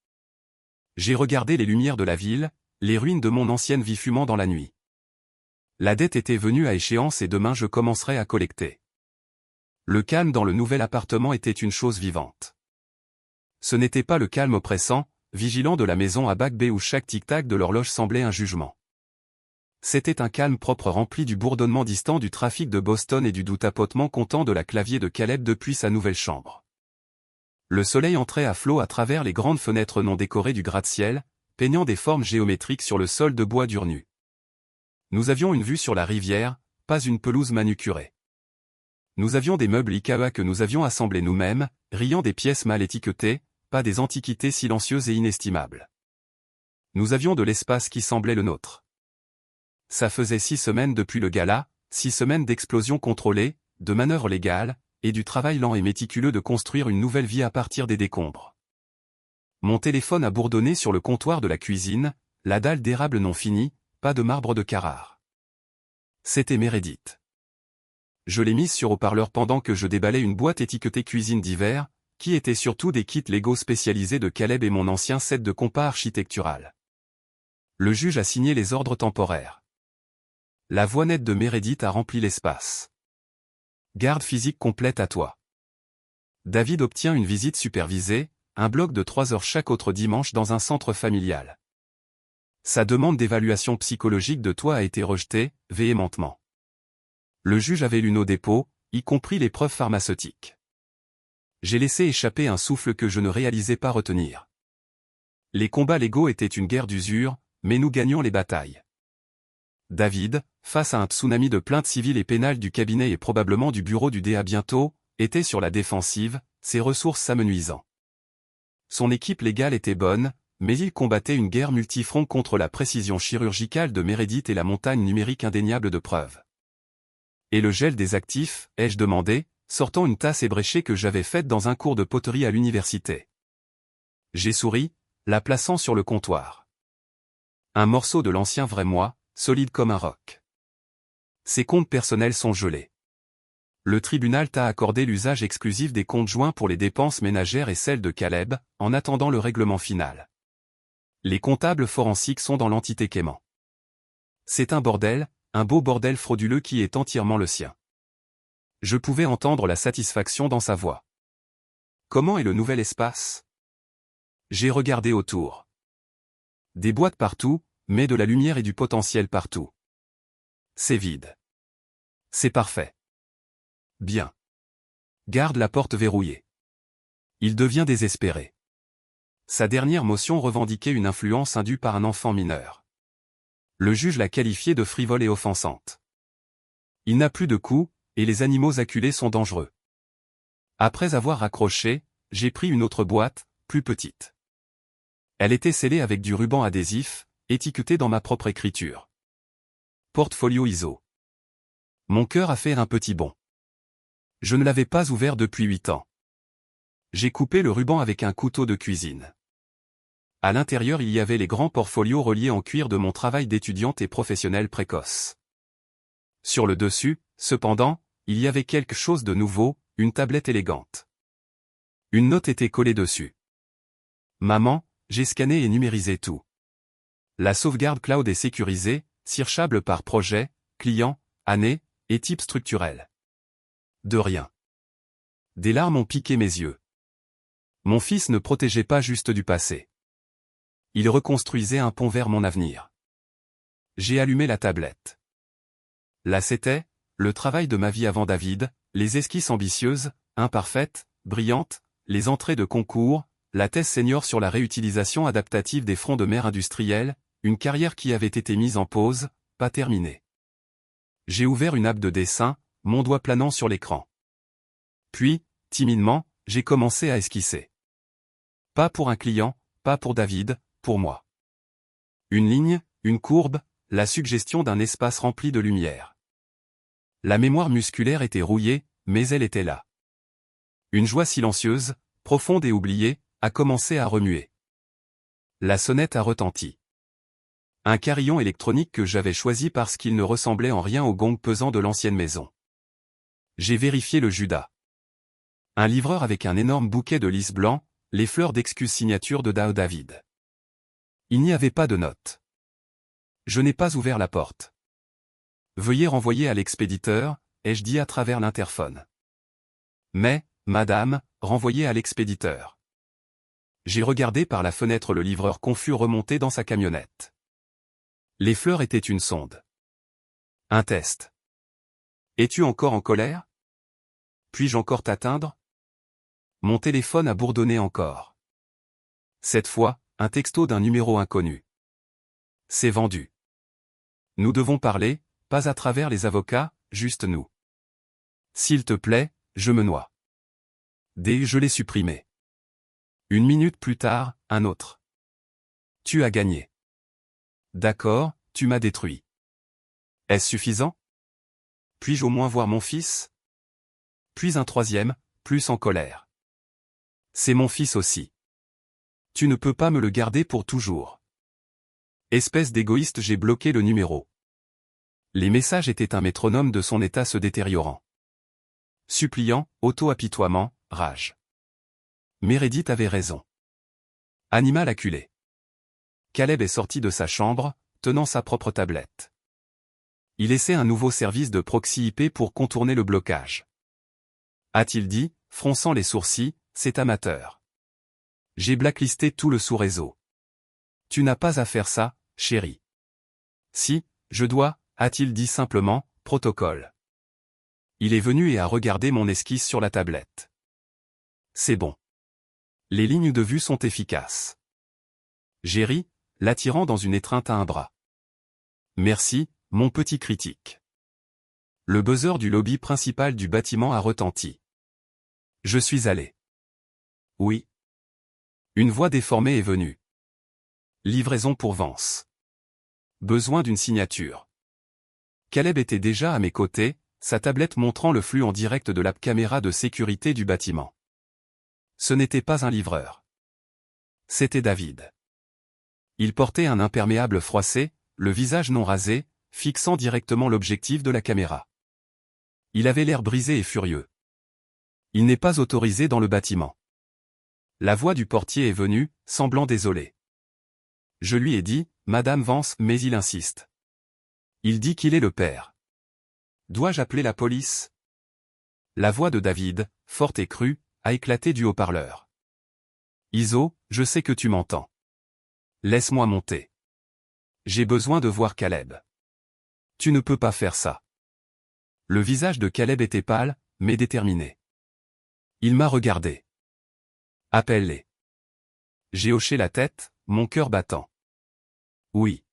J'ai regardé les lumières de la ville, les ruines de mon ancienne vie fumant dans la nuit. La dette était venue à échéance et demain je commencerai à collecter. Le calme dans le nouvel appartement était une chose vivante. Ce n'était pas le calme oppressant, vigilant de la maison à Back Bay où chaque tic-tac de l'horloge semblait un jugement. C'était un calme propre rempli du bourdonnement distant du trafic de Boston et du doux tapotement content de la clavier de Caleb depuis sa nouvelle chambre. Le soleil entrait à flot à travers les grandes fenêtres non décorées du gratte-ciel, peignant des formes géométriques sur le sol de bois dur nu. Nous avions une vue sur la rivière, pas une pelouse manucurée. Nous avions des meubles Ikea que nous avions assemblés nous-mêmes, riant des pièces mal étiquetées, pas des antiquités silencieuses et inestimables. Nous avions de l'espace qui semblait le nôtre. Ça faisait 6 semaines depuis le gala, 6 semaines d'explosions contrôlées, de manœuvres légales, et du travail lent et méticuleux de construire une nouvelle vie à partir des décombres. Mon téléphone a bourdonné sur le comptoir de la cuisine, la dalle d'érable non finie, pas de marbre de Carrare. C'était Meredith. Je l'ai mise sur haut-parleur pendant que je déballais une boîte étiquetée cuisine d'hiver, qui était surtout des kits Lego spécialisés de Caleb et mon ancien set de compas architectural. Le juge a signé les ordres temporaires. La voix nette de Meredith a rempli l'espace. Garde physique complète à toi. David obtient une visite supervisée, un bloc de 3 heures chaque autre dimanche dans un centre familial. Sa demande d'évaluation psychologique de toi a été rejetée, véhémentement. Le juge avait lu nos dépôts, y compris les preuves pharmaceutiques. J'ai laissé échapper un souffle que je ne réalisais pas retenir. Les combats légaux étaient une guerre d'usure, mais nous gagnions les batailles. David, face à un tsunami de plaintes civiles et pénales du cabinet et probablement du bureau du DA bientôt, était sur la défensive, ses ressources s'amenuisant. Son équipe légale était bonne, mais il combattait une guerre multifront contre la précision chirurgicale de Meredith et la montagne numérique indéniable de preuves. Et le gel des actifs, ai-je demandé, sortant une tasse ébréchée que j'avais faite dans un cours de poterie à l'université. J'ai souri, la plaçant sur le comptoir. Un morceau de l'ancien vrai moi, solide comme un roc. Ses comptes personnels sont gelés. Le tribunal t'a accordé l'usage exclusif des comptes joints pour les dépenses ménagères et celles de Caleb, en attendant le règlement final. Les comptables forensiques sont dans l'entité Quément. C'est un bordel, un beau bordel frauduleux qui est entièrement le sien. Je pouvais entendre la satisfaction dans sa voix. Comment est le nouvel espace? J'ai regardé autour. Des boîtes partout, mais de la lumière et du potentiel partout. C'est vide. C'est parfait. Bien. Garde la porte verrouillée. Il devient désespéré. Sa dernière motion revendiquait une influence indue par un enfant mineur. Le juge l'a qualifiée de frivole et offensante. Il n'a plus de coups, et les animaux acculés sont dangereux. Après avoir raccroché, j'ai pris une autre boîte, plus petite. Elle était scellée avec du ruban adhésif, étiqueté dans ma propre écriture. Portfolio ISO. Mon cœur a fait un petit bond. Je ne l'avais pas ouvert depuis 8 ans. J'ai coupé le ruban avec un couteau de cuisine. À l'intérieur il y avait les grands portfolios reliés en cuir de mon travail d'étudiante et professionnelle précoce. Sur le dessus, cependant, il y avait quelque chose de nouveau, une tablette élégante. Une note était collée dessus. Maman, j'ai scanné et numérisé tout. La sauvegarde cloud est sécurisée, searchable par projet, client, année, et type structurel. De rien. Des larmes ont piqué mes yeux. Mon fils ne protégeait pas juste du passé. Il reconstruisait un pont vers mon avenir. J'ai allumé la tablette. Là c'était, le travail de ma vie avant David, les esquisses ambitieuses, imparfaites, brillantes, les entrées de concours, la thèse senior sur la réutilisation adaptative des fronts de mer industriels, une carrière qui avait été mise en pause, pas terminée. J'ai ouvert une app de dessin, mon doigt planant sur l'écran. Puis, timidement, j'ai commencé à esquisser. Pas pour un client, pas pour David, pour moi. Une ligne, une courbe, la suggestion d'un espace rempli de lumière. La mémoire musculaire était rouillée, mais elle était là. Une joie silencieuse, profonde et oubliée, a commencé à remuer. La sonnette a retenti. Un carillon électronique que j'avais choisi parce qu'il ne ressemblait en rien au gong pesant de l'ancienne maison. J'ai vérifié le Judas. Un livreur avec un énorme bouquet de lys blanc, les fleurs d'excuse signature de Dao David. Il n'y avait pas de note. Je n'ai pas ouvert la porte. Veuillez renvoyer à l'expéditeur, ai-je dit à travers l'interphone. Mais, madame, renvoyez à l'expéditeur. J'ai regardé par la fenêtre le livreur confus remonter dans sa camionnette. Les fleurs étaient une sonde. Un test. Es-tu encore en colère? Puis-je encore t'atteindre? Mon téléphone a bourdonné encore. Cette fois, un texto d'un numéro inconnu. C'est vendu. Nous devons parler, pas à travers les avocats, juste nous. S'il te plaît, je me noie. Je l'ai supprimé. 1 minute plus tard, un autre. Tu as gagné. D'accord, tu m'as détruit. Est-ce suffisant? Puis-je au moins voir mon fils? Puis un troisième, plus en colère. C'est mon fils aussi. Tu ne peux pas me le garder pour toujours. Espèce d'égoïste, j'ai bloqué le numéro. Les messages étaient un métronome de son état se détériorant. Suppliant, auto-apitoiement, rage. Meredith avait raison. Animal acculé. Caleb est sorti de sa chambre, tenant sa propre tablette. Il essaie un nouveau service de proxy IP pour contourner le blocage. A-t-il dit, fronçant les sourcils, c'est amateur. J'ai blacklisté tout le sous-réseau. Tu n'as pas à faire ça, chérie. Si, je dois, a-t-il dit simplement, protocole. Il est venu et a regardé mon esquisse sur la tablette. C'est bon. Les lignes de vue sont efficaces. J'ai ri, l'attirant dans une étreinte à un bras. Merci, mon petit critique. Le buzzer du lobby principal du bâtiment a retenti. Je suis allé. Oui. Une voix déformée est venue. Livraison pour Vence. Besoin d'une signature. Caleb était déjà à mes côtés, sa tablette montrant le flux en direct de la caméra de sécurité du bâtiment. Ce n'était pas un livreur. C'était David. Il portait un imperméable froissé, le visage non rasé, fixant directement l'objectif de la caméra. Il avait l'air brisé et furieux. Il n'est pas autorisé dans le bâtiment. La voix du portier est venue, semblant désolé. Je lui ai dit, Madame Vence, mais il insiste. Il dit qu'il est le père. Dois-je appeler la police? La voix de David, forte et crue, a éclaté du haut-parleur. Iso, je sais que tu m'entends. Laisse-moi monter. J'ai besoin de voir Caleb. Tu ne peux pas faire ça. Le visage de Caleb était pâle, mais déterminé. Il m'a regardé. Appelle-les. J'ai hoché la tête, mon cœur battant. Oui.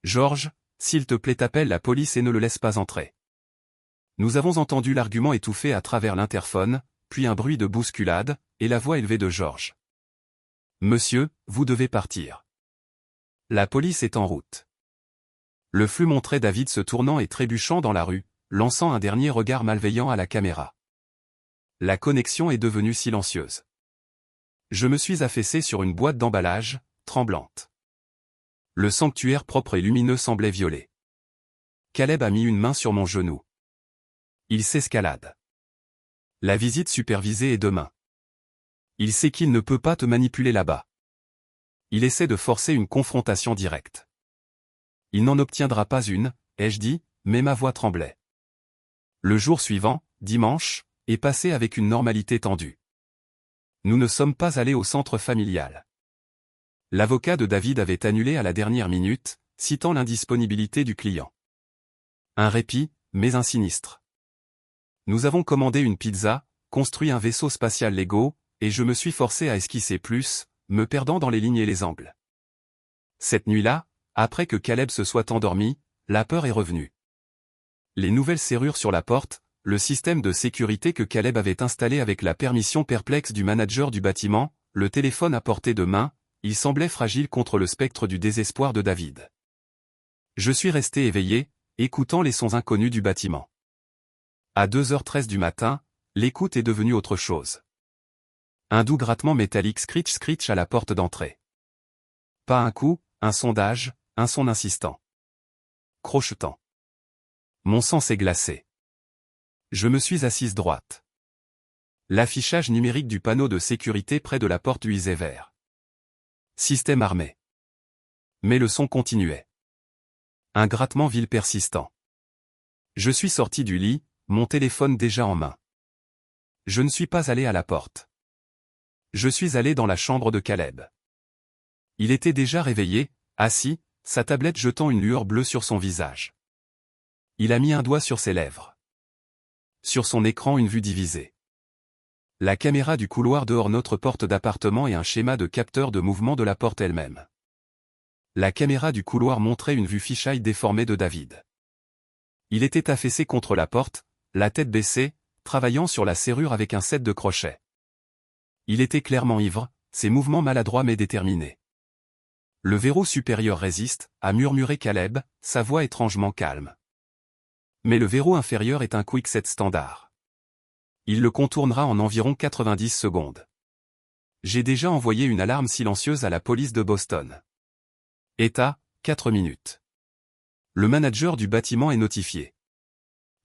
George, s'il te plaît, appelle la police et ne le laisse pas entrer. Nous avons entendu l'argument étouffé à travers l'interphone, puis un bruit de bousculade, et la voix élevée de George. Monsieur, vous devez partir. La police est en route. Le flux montrait David se tournant et trébuchant dans la rue, lançant un dernier regard malveillant à la caméra. La connexion est devenue silencieuse. Je me suis affaissé sur une boîte d'emballage, tremblante. Le sanctuaire propre et lumineux semblait violet. Caleb a mis une main sur mon genou. Il s'escalade. La visite supervisée est demain. Il sait qu'il ne peut pas te manipuler là-bas. Il essaie de forcer une confrontation directe. Il n'en obtiendra pas une, ai-je dit, mais ma voix tremblait. Le jour suivant, dimanche, est passé avec une normalité tendue. Nous ne sommes pas allés au centre familial. L'avocat de David avait annulé à la dernière minute, citant l'indisponibilité du client. Un répit, mais un sinistre. Nous avons commandé une pizza, construit un vaisseau spatial Lego, et je me suis forcé à esquisser plus, me perdant dans les lignes et les angles. Cette nuit-là, après que Caleb se soit endormi, la peur est revenue. Les nouvelles serrures sur la porte, le système de sécurité que Caleb avait installé avec la permission perplexe du manager du bâtiment, le téléphone à portée de main, il semblait fragile contre le spectre du désespoir de David. Je suis resté éveillé, écoutant les sons inconnus du bâtiment. À 2h13 du matin, l'écoute est devenue autre chose. Un doux grattement métallique scritch à la porte d'entrée. Pas un coup, un sondage, un son insistant. Crochetant. Mon sang s'est glacé. Je me suis assise droite. L'affichage numérique du panneau de sécurité près de la porte luisait vert. Système armé. Mais le son continuait. Un grattement vil persistant. Je suis sorti du lit, mon téléphone déjà en main. Je ne suis pas allé à la porte. Je suis allé dans la chambre de Caleb. Il était déjà réveillé, assis, sa tablette jetant une lueur bleue sur son visage. Il a mis un doigt sur ses lèvres. Sur son écran, une vue divisée. La caméra du couloir dehors notre porte d'appartement et un schéma de capteur de mouvement de la porte elle-même. La caméra du couloir montrait une vue fisheye déformée de David. Il était affaissé contre la porte, la tête baissée, travaillant sur la serrure avec un set de crochets. Il était clairement ivre, ses mouvements maladroits mais déterminés. Le verrou supérieur résiste, a murmuré Caleb, sa voix étrangement calme. Mais le verrou inférieur est un quickset standard. Il le contournera en environ 90 secondes. J'ai déjà envoyé une alarme silencieuse à la police de Boston. État, 4 minutes. Le manager du bâtiment est notifié.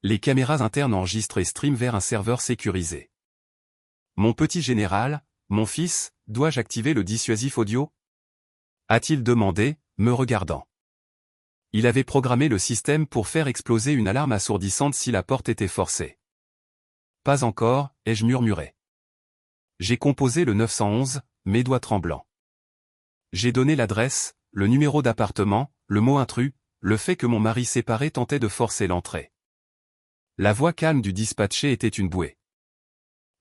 Les caméras internes enregistrent et streament vers un serveur sécurisé. Mon petit général, mon fils, dois-je activer le dissuasif audio? A-t-il demandé, me regardant. Il avait programmé le système pour faire exploser une alarme assourdissante si la porte était forcée. Pas encore, ai-je murmuré. J'ai composé le 911, mes doigts tremblants. J'ai donné l'adresse, le numéro d'appartement, le mot intrus, le fait que mon mari séparé tentait de forcer l'entrée. La voix calme du dispatché était une bouée.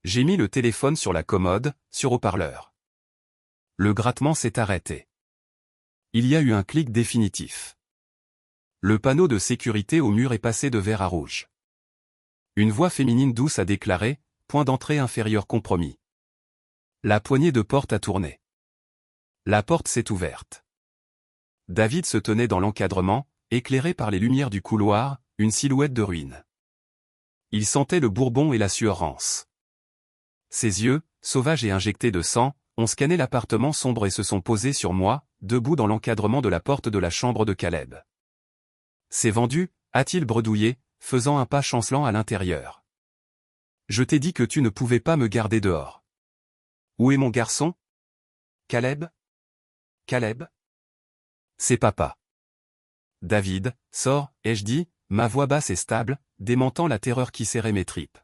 J'ai mis le téléphone sur la commode, sur haut-parleur. Le grattement s'est arrêté. Il y a eu un clic définitif. Le panneau de sécurité au mur est passé de vert à rouge. Une voix féminine douce a déclaré, point d'entrée inférieur compromis. La poignée de porte a tourné. La porte s'est ouverte. David se tenait dans l'encadrement, éclairé par les lumières du couloir, une silhouette de ruine. Il sentait le bourbon et la sueur rance. Ses yeux, sauvages et injectés de sang, ont scanné l'appartement sombre et se sont posés sur moi, debout dans l'encadrement de la porte de la chambre de Caleb. C'est vendu, a-t-il bredouillé, faisant un pas chancelant à l'intérieur. Je t'ai dit que tu ne pouvais pas me garder dehors. Où est mon garçon? Caleb? Caleb? C'est papa. David, sors, ai-je dit, ma voix basse et stable, démentant la terreur qui serrait mes tripes.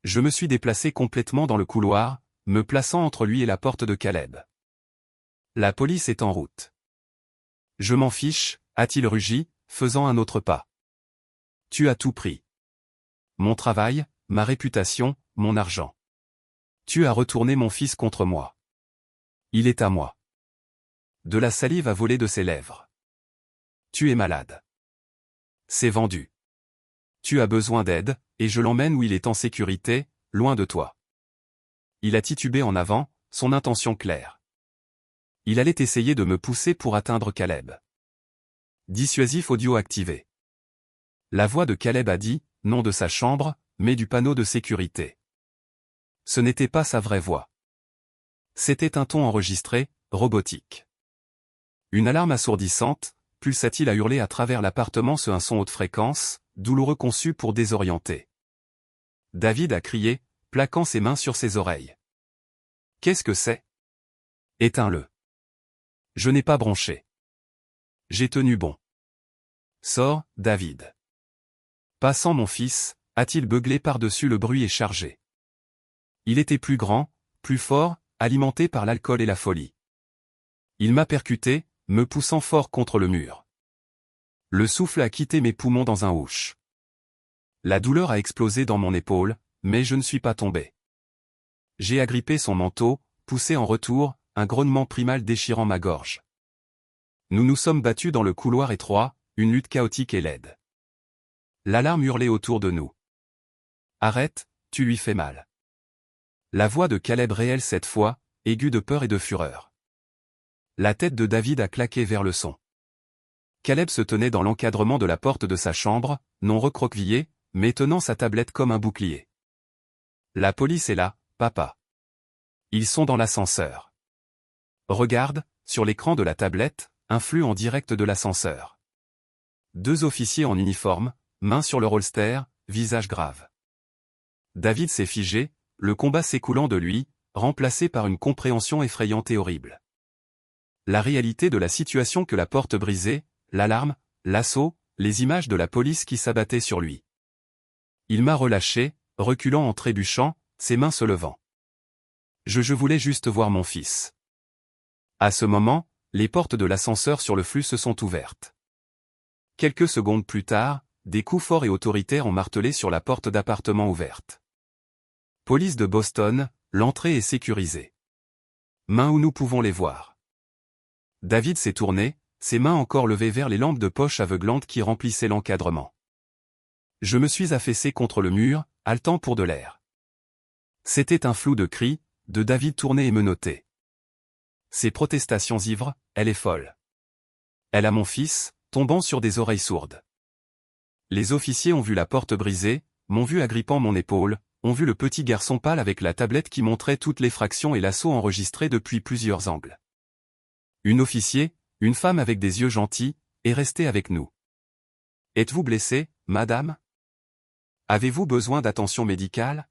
Je me suis déplacé complètement dans le couloir, me plaçant entre lui et la porte de Caleb. La police est en route. Je m'en fiche, a-t-il rugi, faisant un autre pas. Tu as tout pris. Mon travail, ma réputation, mon argent. Tu as retourné mon fils contre moi. Il est à moi. De la salive a volé de ses lèvres. Tu es malade. C'est vendu. Tu as besoin d'aide, et je l'emmène où il est en sécurité, loin de toi. Il a titubé en avant, son intention claire. Il allait essayer de me pousser pour atteindre Caleb. Dissuasif audio activé. La voix de Caleb a dit, non de sa chambre, mais du panneau de sécurité. Ce n'était pas sa vraie voix. C'était un ton enregistré, robotique. Une alarme assourdissante, pulsa-t-il à hurler à travers l'appartement un son haute fréquence, douloureux conçu pour désorienter. David a crié, plaquant ses mains sur ses oreilles. Qu'est-ce que c'est? Éteins-le. Je n'ai pas bronché. J'ai tenu bon. Sors, David. Passant mon fils, a-t-il beuglé par-dessus le bruit et chargé. Il était plus grand, plus fort, alimenté par l'alcool et la folie. Il m'a percuté, me poussant fort contre le mur. Le souffle a quitté mes poumons dans un ouche. La douleur a explosé dans mon épaule, mais je ne suis pas tombé. J'ai agrippé son manteau, poussé en retour, un grognement primal déchirant ma gorge. Nous nous sommes battus dans le couloir étroit, une lutte chaotique et laide. L'alarme hurlait autour de nous. Arrête, tu lui fais mal. La voix de Caleb réelle cette fois, aiguë de peur et de fureur. La tête de David a claqué vers le son. Caleb se tenait dans l'encadrement de la porte de sa chambre, non recroquevillé, mais tenant sa tablette comme un bouclier. La police est là, papa. Ils sont dans l'ascenseur. Regarde, sur l'écran de la tablette, un flux en direct de l'ascenseur. 2 officiers en uniforme, mains sur leur holster, visage grave. David s'est figé, le combat s'écoulant de lui, remplacé par une compréhension effrayante et horrible. La réalité de la situation que la porte brisée, l'alarme, l'assaut, les images de la police qui s'abattaient sur lui. Il m'a relâché, reculant en trébuchant, ses mains se levant. Je voulais juste voir mon fils. À ce moment, les portes de l'ascenseur sur le flux se sont ouvertes. Quelques secondes plus tard, des coups forts et autoritaires ont martelé sur la porte d'appartement ouverte. Police de Boston, l'entrée est sécurisée. Mains où nous pouvons les voir. David s'est tourné, ses mains encore levées vers les lampes de poche aveuglantes qui remplissaient l'encadrement. Je me suis affaissé contre le mur, haletant pour de l'air. C'était un flou de cris, de David tourné et menotté. Ses protestations ivres, elle est folle. Elle a mon fils, tombant sur des oreilles sourdes. Les officiers ont vu la porte brisée, m'ont vu agrippant mon épaule, ont vu le petit garçon pâle avec la tablette qui montrait toutes les fractions et l'assaut enregistré depuis plusieurs angles. Une officier, une femme avec des yeux gentils, est restée avec nous. Êtes-vous blessée, madame? Avez-vous besoin d'attention médicale?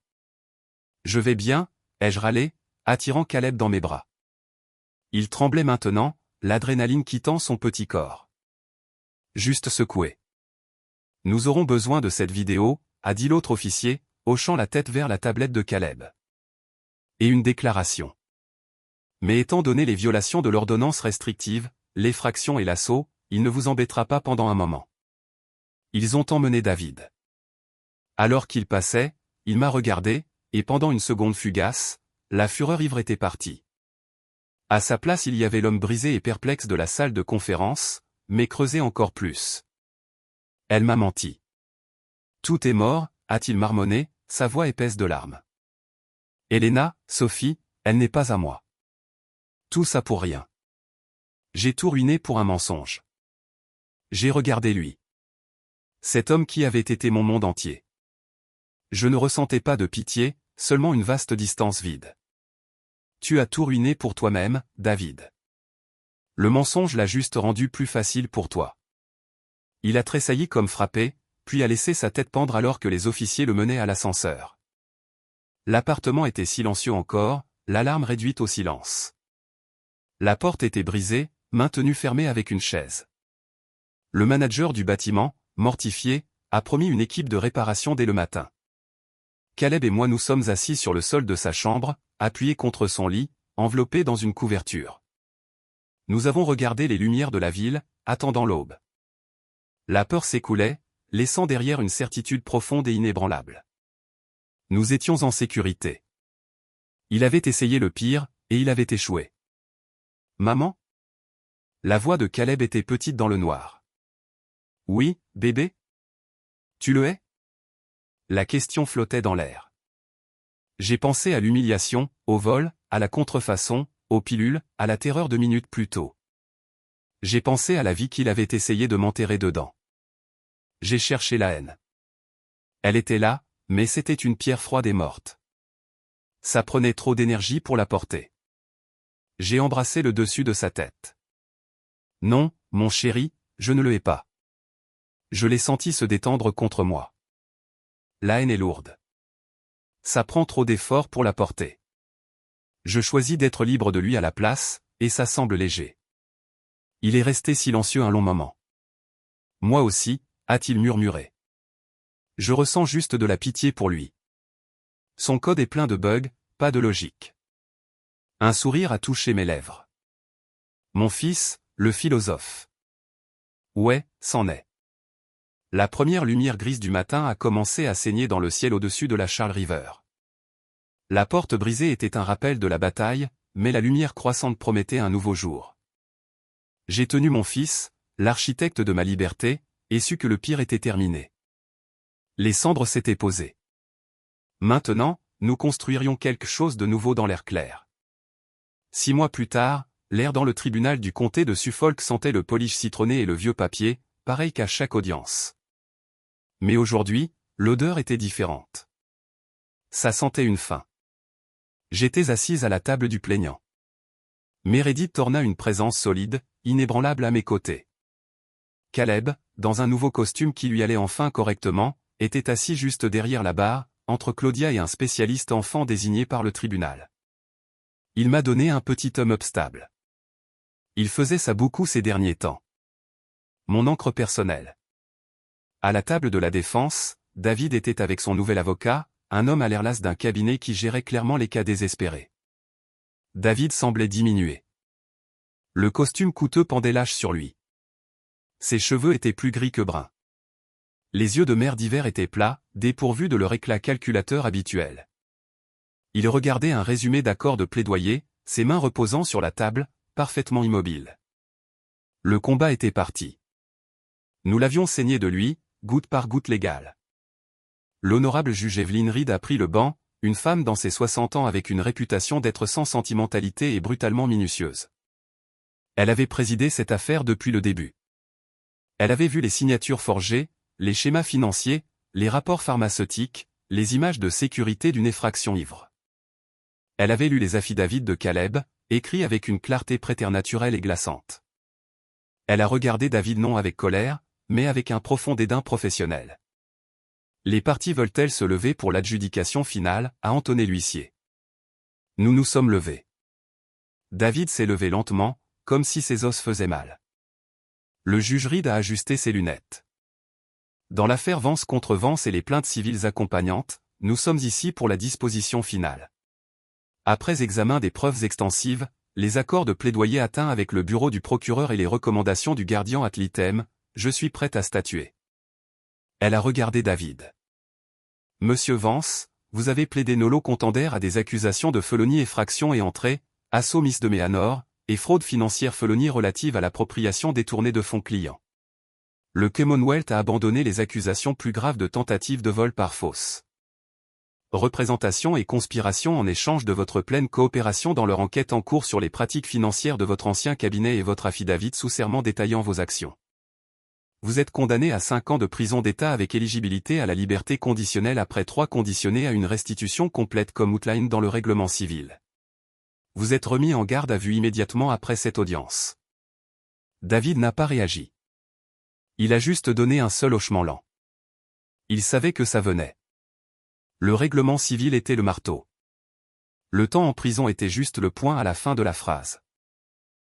Je vais bien, ai-je râlé, attirant Caleb dans mes bras. Il tremblait maintenant, l'adrénaline quittant son petit corps. Juste secoué. Nous aurons besoin de cette vidéo, a dit l'autre officier, hochant la tête vers la tablette de Caleb. Et une déclaration. Mais étant donné les violations de l'ordonnance restrictive, l'effraction et l'assaut, il ne vous embêtera pas pendant un moment. Ils ont emmené David. Alors qu'il passait, il m'a regardé, et pendant une seconde fugace, la fureur ivre était partie. À sa place il y avait l'homme brisé et perplexe de la salle de conférence, mais creusé encore plus. Elle m'a menti. Tout est mort, a-t-il marmonné, sa voix épaisse de larmes. Elena, Sophie, elle n'est pas à moi. Tout ça pour rien. J'ai tout ruiné pour un mensonge. J'ai regardé lui. Cet homme qui avait été mon monde entier. Je ne ressentais pas de pitié, seulement une vaste distance vide. Tu as tout ruiné pour toi-même, David. Le mensonge l'a juste rendu plus facile pour toi. Il a tressailli comme frappé, puis a laissé sa tête pendre alors que les officiers le menaient à l'ascenseur. L'appartement était silencieux encore, l'alarme réduite au silence. La porte était brisée, maintenue fermée avec une chaise. Le manager du bâtiment, mortifié, a promis une équipe de réparation dès le matin. Caleb et moi nous sommes assis sur le sol de sa chambre, appuyés contre son lit, enveloppés dans une couverture. Nous avons regardé les lumières de la ville, attendant l'aube. La peur s'écoulait, laissant derrière une certitude profonde et inébranlable. Nous étions en sécurité. Il avait essayé le pire, et il avait échoué. Maman? La voix de Caleb était petite dans le noir. Oui, bébé? Tu le hais? La question flottait dans l'air. J'ai pensé à l'humiliation, au vol, à la contrefaçon, aux pilules, à la terreur de minutes plus tôt. J'ai pensé à la vie qu'il avait essayé de m'enterrer dedans. J'ai cherché la haine. Elle était là, mais c'était une pierre froide et morte. Ça prenait trop d'énergie pour la porter. J'ai embrassé le dessus de sa tête. Non, mon chéri, je ne le hais pas. Je l'ai senti se détendre contre moi. La haine est lourde. Ça prend trop d'efforts pour la porter. Je choisis d'être libre de lui à la place, et ça semble léger. Il est resté silencieux un long moment. Moi aussi, a-t-il murmuré. Je ressens juste de la pitié pour lui. Son code est plein de bugs, pas de logique. Un sourire a touché mes lèvres. Mon fils, le philosophe. Ouais, c'en est. La première lumière grise du matin a commencé à saigner dans le ciel au-dessus de la Charles River. La porte brisée était un rappel de la bataille, mais la lumière croissante promettait un nouveau jour. J'ai tenu mon fils, l'architecte de ma liberté, et su que le pire était terminé. Les cendres s'étaient posées. Maintenant, nous construirions quelque chose de nouveau dans l'air clair. 6 mois plus tard, l'air dans le tribunal du comté de Suffolk sentait le polish citronné et le vieux papier, pareil qu'à chaque audience. Mais aujourd'hui, l'odeur était différente. Ça sentait une faim. J'étais assise à la table du plaignant. Meredith torna une présence solide, inébranlable à mes côtés. Caleb, dans un nouveau costume qui lui allait enfin correctement, était assis juste derrière la barre, entre Claudia et un spécialiste enfant désigné par le tribunal. Il m'a donné un petit thumb up stable. Il faisait ça beaucoup ces derniers temps. Mon encre personnelle. À la table de la défense, David était avec son nouvel avocat, un homme à l'air las d'un cabinet qui gérait clairement les cas désespérés. David semblait diminuer. Le costume coûteux pendait lâche sur lui. Ses cheveux étaient plus gris que bruns. Les yeux de mer d'hiver étaient plats, dépourvus de leur éclat calculateur habituel. Il regardait un résumé d'accords de plaidoyer, ses mains reposant sur la table, parfaitement immobiles. Le combat était parti. Nous l'avions saigné de lui, goutte par goutte légale. L'honorable juge Evelyn Reed a pris le banc, une femme dans ses 60 ans avec une réputation d'être sans sentimentalité et brutalement minutieuse. Elle avait présidé cette affaire depuis le début. Elle avait vu les signatures forgées, les schémas financiers, les rapports pharmaceutiques, les images de sécurité d'une effraction ivre. Elle avait lu les affidavits de Caleb, écrits avec une clarté préternaturelle et glaçante. Elle a regardé David non avec colère, mais avec un profond dédain professionnel. Les parties veulent-elles se lever pour l'adjudication finale, a entonné l'huissier. Nous nous sommes levés. David s'est levé lentement, comme si ses os faisaient mal. Le juge Reed a ajusté ses lunettes. Dans l'affaire Vance contre Vance et les plaintes civiles accompagnantes, nous sommes ici pour la disposition finale. Après examen des preuves extensives, les accords de plaidoyer atteints avec le bureau du procureur et les recommandations du gardien ad litem, je suis prête à statuer. Elle a regardé David. Monsieur Vance, vous avez plaidé nolo contendere à des accusations de felonie effraction et entrée, assaut misdemeanor, et fraude financière felonie relative à l'appropriation détournée de fonds clients. Le Commonwealth a abandonné les accusations plus graves de tentative de vol par fausse. représentation et conspiration en échange de votre pleine coopération dans leur enquête en cours sur les pratiques financières de votre ancien cabinet et votre affidavit sous serment détaillant vos actions. Vous êtes condamné à 5 ans de prison d'État avec éligibilité à la liberté conditionnelle après 3 conditionnés à une restitution complète comme outline dans le règlement civil. Vous êtes remis en garde à vue immédiatement après cette audience. David n'a pas réagi. Il a juste donné un seul hochement lent. Il savait que ça venait. Le règlement civil était le marteau. Le temps en prison était juste le point à la fin de la phrase.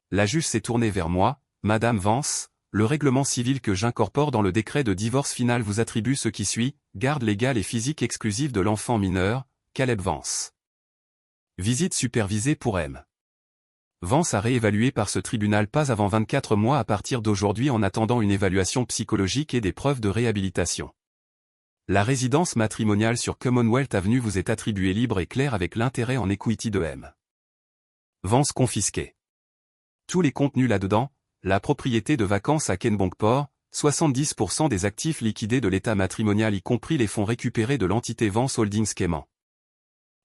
La juge s'est tournée vers moi, Madame Vance, le règlement civil que j'incorpore dans le décret de divorce final vous attribue ce qui suit, garde légale et physique exclusive de l'enfant mineur, Caleb Vance. Visite supervisée pour M. Vance à réévaluer par ce tribunal pas avant 24 mois à partir d'aujourd'hui en attendant une évaluation psychologique et des preuves de réhabilitation. La résidence matrimoniale sur Commonwealth Avenue vous est attribuée libre et claire avec l'intérêt en equity de M. Vance confisqué. Tous les contenus là-dedans, la propriété de vacances à Kennebunkport, 70% des actifs liquidés de l'état matrimonial y compris les fonds récupérés de l'entité Vance Holdings Cayman.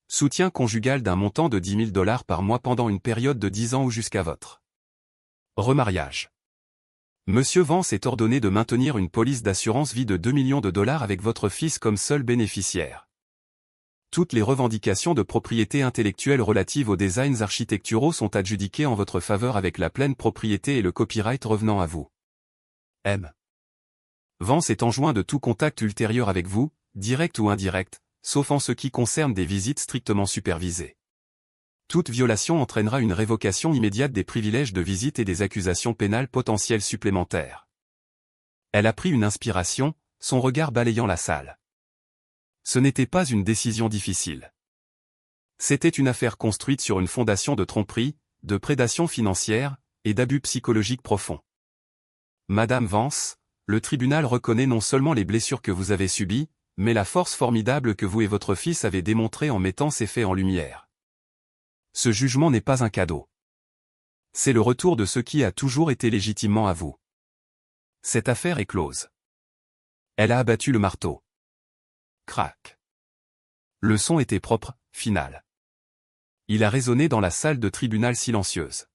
Soutien conjugal d'un montant de $10 000 par mois pendant une période de 10 ans ou jusqu'à votre remariage. Monsieur Vance est ordonné de maintenir une police d'assurance vie de $2 millions avec votre fils comme seul bénéficiaire. Toutes les revendications de propriété intellectuelle relatives aux designs architecturaux sont adjudiquées en votre faveur avec la pleine propriété et le copyright revenant à vous. M. Vance est enjoint de tout contact ultérieur avec vous, direct ou indirect, sauf en ce qui concerne des visites strictement supervisées. Toute violation entraînera une révocation immédiate des privilèges de visite et des accusations pénales potentielles supplémentaires. Elle a pris une inspiration, son regard balayant la salle. Ce n'était pas une décision difficile. C'était une affaire construite sur une fondation de tromperie, de prédation financière, et d'abus psychologiques profonds. Madame Vance, le tribunal reconnaît non seulement les blessures que vous avez subies, mais la force formidable que vous et votre fils avez démontrée en mettant ces faits en lumière. Ce jugement n'est pas un cadeau. C'est le retour de ce qui a toujours été légitimement à vous. Cette affaire est close. Elle a abattu le marteau. Crac. Le son était propre, final. Il a résonné dans la salle de tribunal silencieuse.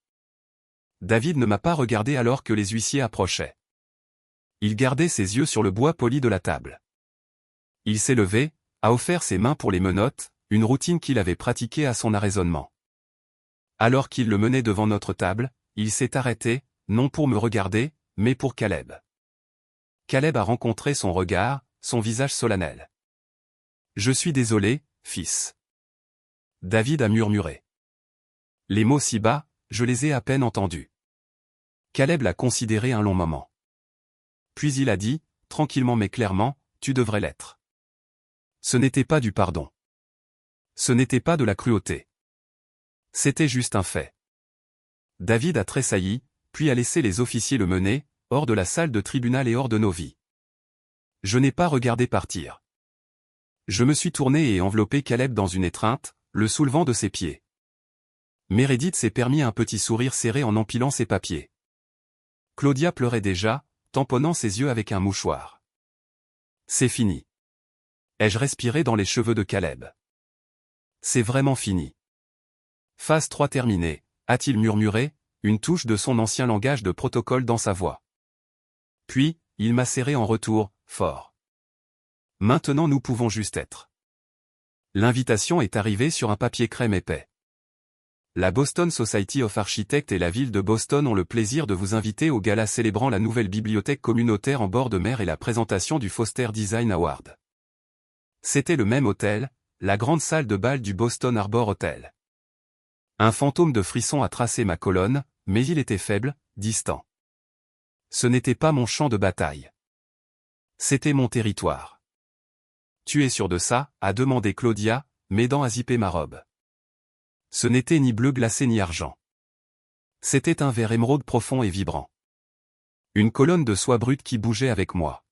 David ne m'a pas regardé alors que les huissiers approchaient. Il gardait ses yeux sur le bois poli de la table. Il s'est levé, a offert ses mains pour les menottes, une routine qu'il avait pratiquée à son arraisonnement. Alors qu'il le menait devant notre table, il s'est arrêté, non pour me regarder, mais pour Caleb. Caleb a rencontré son regard, son visage solennel. « Je suis désolé, fils. » David a murmuré. Les mots si bas, je les ai à peine entendus. Caleb l'a considéré un long moment. Puis il a dit, tranquillement mais clairement, « Tu devrais l'être. » Ce n'était pas du pardon. Ce n'était pas de la cruauté. C'était juste un fait. David a tressailli, puis a laissé les officiers le mener, hors de la salle de tribunal et hors de nos vies. Je n'ai pas regardé partir. Je me suis tourné et enveloppé Caleb dans une étreinte, le soulevant de ses pieds. Meredith s'est permis un petit sourire serré en empilant ses papiers. Claudia pleurait déjà, tamponnant ses yeux avec un mouchoir. C'est fini. Ai-je respiré dans les cheveux de Caleb? C'est vraiment fini. Phase 3 terminée, a-t-il murmuré, une touche de son ancien langage de protocole dans sa voix. Puis, il m'a serré en retour, fort. Maintenant nous pouvons juste être. L'invitation est arrivée sur un papier crème épais. La Boston Society of Architects et la ville de Boston ont le plaisir de vous inviter au gala célébrant la nouvelle bibliothèque communautaire en bord de mer et la présentation du Foster Design Award. C'était le même hôtel, la grande salle de bal du Boston Harbor Hotel. Un fantôme de frisson a tracé ma colonne, mais il était faible, distant. Ce n'était pas mon champ de bataille. C'était mon territoire. Tu es sûr de ça, a demandé Claudia, m'aidant à zipper ma robe. Ce n'était ni bleu glacé ni argent. C'était un vert émeraude profond et vibrant. Une colonne de soie brute qui bougeait avec moi.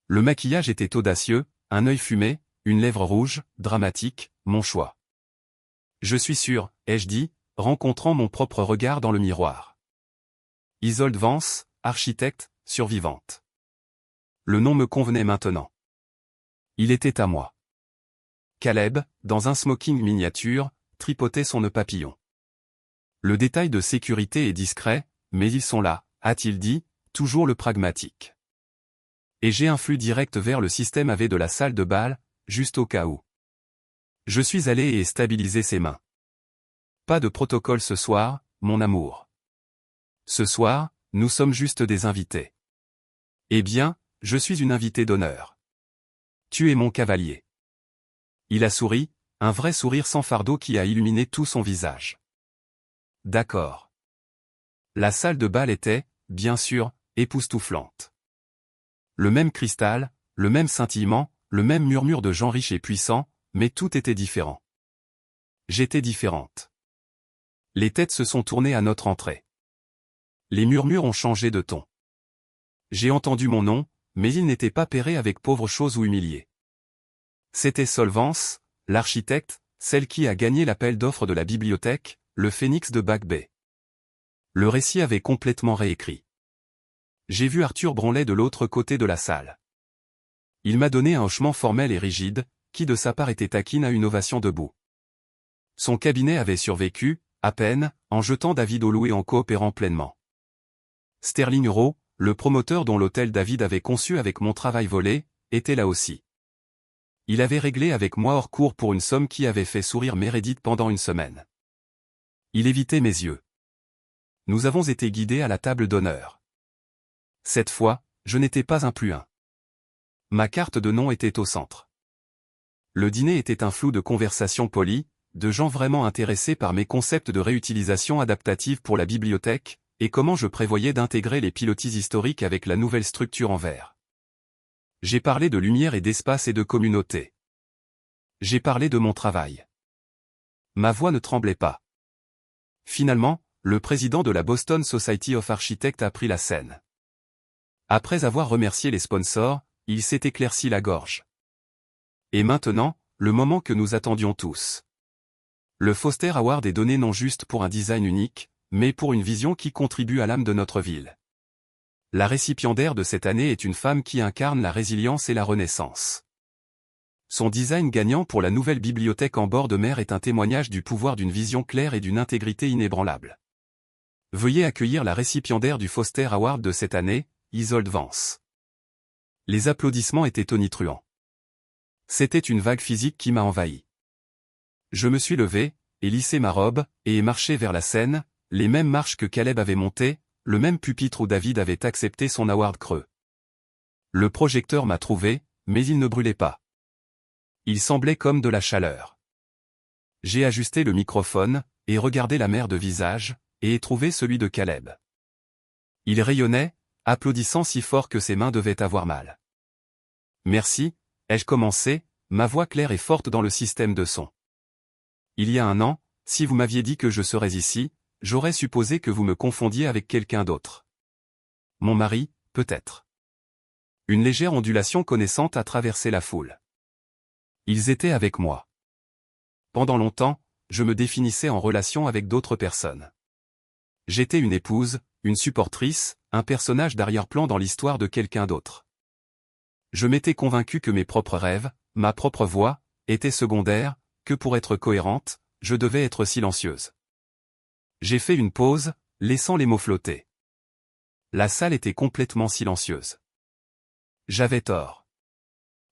Le maquillage était audacieux, un œil fumé, une lèvre rouge, dramatique, mon choix. Je suis sûr, ai-je dit, rencontrant mon propre regard dans le miroir. Isolde Vance, architecte, survivante. Le nom me convenait maintenant. Il était à moi. Caleb, dans un smoking miniature, tripotait son nœud papillon. Le détail de sécurité est discret, mais ils sont là, a-t-il dit, toujours le pragmatique. Et j'ai un flux direct vers le système AV de la salle de bal, juste au cas où. Je suis allé et stabilisé ses mains. Pas de protocole ce soir, mon amour. Ce soir, nous sommes juste des invités. Eh bien, je suis une invitée d'honneur. Tu es mon cavalier. Il a souri, un vrai sourire sans fardeau qui a illuminé tout son visage. D'accord. La salle de bal était, bien sûr, époustouflante. Le même cristal, le même scintillement, le même murmure de gens riches et puissants, mais tout était différent. J'étais différente. Les têtes se sont tournées à notre entrée. Les murmures ont changé de ton. J'ai entendu mon nom, mais il n'était pas pairé avec pauvre chose ou humilié. C'était Solvance, l'architecte, celle qui a gagné l'appel d'offres de la bibliothèque, le phénix de Back Bay. Le récit avait complètement réécrit. J'ai vu Arthur Bronlet de l'autre côté de la salle. Il m'a donné un hochement formel et rigide, qui de sa part était taquine à une ovation debout. Son cabinet avait survécu, à peine, en jetant David au loup et en coopérant pleinement. Sterling Rowe, le promoteur dont l'hôtel David avait conçu avec mon travail volé, était là aussi. Il avait réglé avec moi hors cours pour une somme qui avait fait sourire Meredith pendant une semaine. Il évitait mes yeux. Nous avons été guidés à la table d'honneur. Cette fois, je n'étais pas un plus un. Ma carte de nom était au centre. Le dîner était un flou de conversations polies, de gens vraiment intéressés par mes concepts de réutilisation adaptative pour la bibliothèque, et comment je prévoyais d'intégrer les pilotis historiques avec la nouvelle structure en verre. J'ai parlé de lumière et d'espace et de communauté. J'ai parlé de mon travail. Ma voix ne tremblait pas. Finalement, le président de la Boston Society of Architects a pris la scène. Après avoir remercié les sponsors, il s'est éclairci la gorge. Et maintenant, le moment que nous attendions tous. Le Foster Award est donné non juste pour un design unique, mais pour une vision qui contribue à l'âme de notre ville. La récipiendaire de cette année est une femme qui incarne la résilience et la renaissance. Son design gagnant pour la nouvelle bibliothèque en bord de mer est un témoignage du pouvoir d'une vision claire et d'une intégrité inébranlable. Veuillez accueillir la récipiendaire du Foster Award de cette année, Isolde Vance. Les applaudissements étaient tonitruants. C'était une vague physique qui m'a envahi. Je me suis levé, ai lissé ma robe, et ai marché vers la scène, les mêmes marches que Caleb avait montées, le même pupitre où David avait accepté son award creux. Le projecteur m'a trouvé, mais il ne brûlait pas. Il semblait comme de la chaleur. J'ai ajusté le microphone, et regardé la mer de visage, et ai trouvé celui de Caleb. Il rayonnait, applaudissant si fort que ses mains devaient avoir mal. Merci, ai-je commencé, ma voix claire et forte dans le système de son. Il y a un an, si vous m'aviez dit que je serais ici, j'aurais supposé que vous me confondiez avec quelqu'un d'autre. Mon mari, peut-être. Une légère ondulation connaissante a traversé la foule. Ils étaient avec moi. Pendant longtemps, je me définissais en relation avec d'autres personnes. J'étais une épouse, une supportrice, un personnage d'arrière-plan dans l'histoire de quelqu'un d'autre. Je m'étais convaincu que mes propres rêves, ma propre voix, étaient secondaires, que pour être cohérente, je devais être silencieuse. J'ai fait une pause, laissant les mots flotter. La salle était complètement silencieuse. J'avais tort.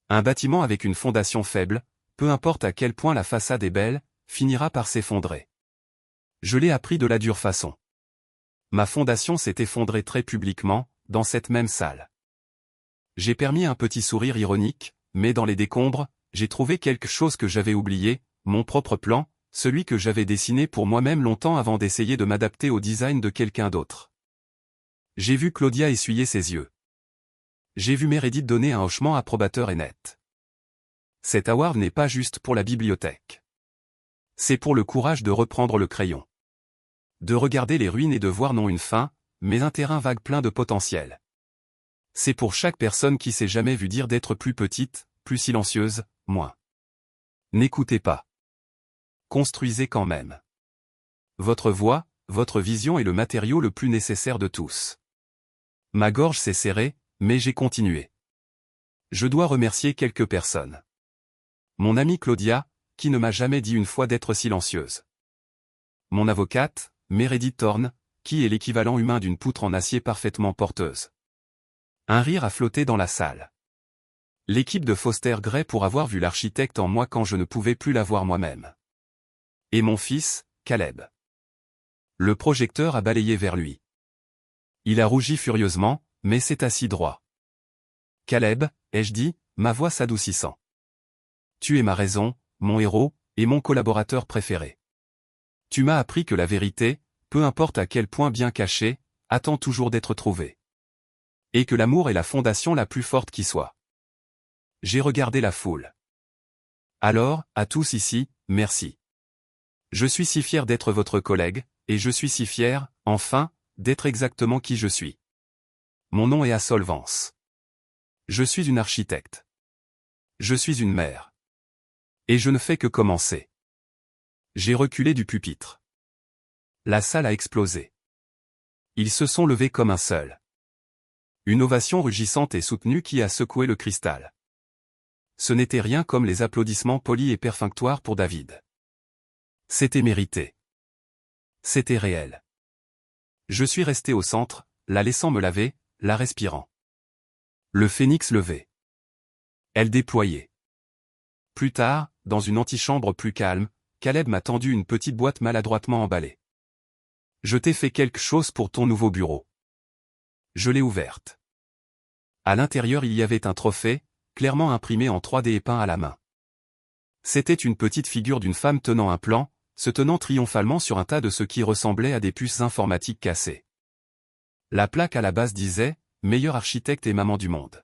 Un bâtiment avec une fondation faible, peu importe à quel point la façade est belle, finira par s'effondrer. Je l'ai appris de la dure façon. Ma fondation s'est effondrée très publiquement, dans cette même salle. J'ai permis un petit sourire ironique, mais dans les décombres, j'ai trouvé quelque chose que j'avais oublié, mon propre plan, celui que j'avais dessiné pour moi-même longtemps avant d'essayer de m'adapter au design de quelqu'un d'autre. J'ai vu Claudia essuyer ses yeux. J'ai vu Meredith donner un hochement approbateur et net. Cet award n'est pas juste pour la bibliothèque. C'est pour le courage de reprendre le crayon. De regarder les ruines et de voir non une fin, mais un terrain vague plein de potentiel. C'est pour chaque personne qui s'est jamais vue dire d'être plus petite, plus silencieuse, moins. N'écoutez pas. Construisez quand même. Votre voix, votre vision est le matériau le plus nécessaire de tous. Ma gorge s'est serrée, mais j'ai continué. Je dois remercier quelques personnes. Mon amie Claudia, qui ne m'a jamais dit une fois d'être silencieuse. Mon avocate, Meredith Thorne, qui est l'équivalent humain d'une poutre en acier parfaitement porteuse. Un rire a flotté dans la salle. L'équipe de Foster Gray pour avoir vu l'architecte en moi quand je ne pouvais plus la voir moi-même. Et mon fils, Caleb. Le projecteur a balayé vers lui. Il a rougi furieusement, mais s'est assis droit. Caleb, ai-je dit, ma voix s'adoucissant. Tu es ma raison, mon héros, et mon collaborateur préféré. Tu m'as appris que la vérité, peu importe à quel point bien cachée, attend toujours d'être trouvée. Et que l'amour est la fondation la plus forte qui soit. J'ai regardé la foule. Alors, à tous ici, merci. Je suis si fier d'être votre collègue, et je suis si fier, enfin, d'être exactement qui je suis. Mon nom est Hassol Vance. Je suis une architecte. Je suis une mère. Et je ne fais que commencer. J'ai reculé du pupitre. La salle a explosé. Ils se sont levés comme un seul. Une ovation rugissante et soutenue qui a secoué le cristal. Ce n'était rien comme les applaudissements polis et perfunctoires pour David. C'était mérité. C'était réel. Je suis resté au centre, la laissant me laver, la respirant. Le phénix levé. Elle déployait. Plus tard, dans une antichambre plus calme, Caleb m'a tendu une petite boîte maladroitement emballée. Je t'ai fait quelque chose pour ton nouveau bureau. Je l'ai ouverte. À l'intérieur il y avait un trophée, clairement imprimé en 3D et peint à la main. C'était une petite figure d'une femme tenant un plan, se tenant triomphalement sur un tas de ce qui ressemblait à des puces informatiques cassées. La plaque à la base disait « Meilleur architecte et maman du monde ».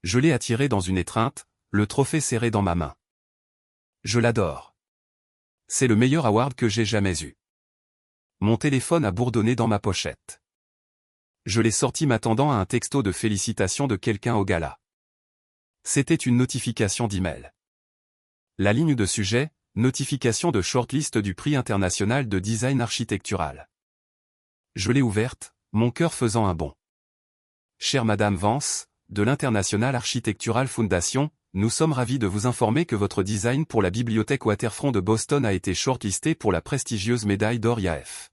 Je l'ai attiré dans une étreinte, le trophée serré dans ma main. Je l'adore. C'est le meilleur award que j'ai jamais eu. Mon téléphone a bourdonné dans ma pochette. Je l'ai sorti m'attendant à un texto de félicitations de quelqu'un au gala. C'était une notification d'email. La ligne de sujet, notification de shortlist du prix international de design architectural. Je l'ai ouverte, mon cœur faisant un bond. Chère Madame Vance, de l'International Architectural Foundation, nous sommes ravis de vous informer que votre design pour la bibliothèque Waterfront de Boston a été shortlisté pour la prestigieuse médaille d'or IAF.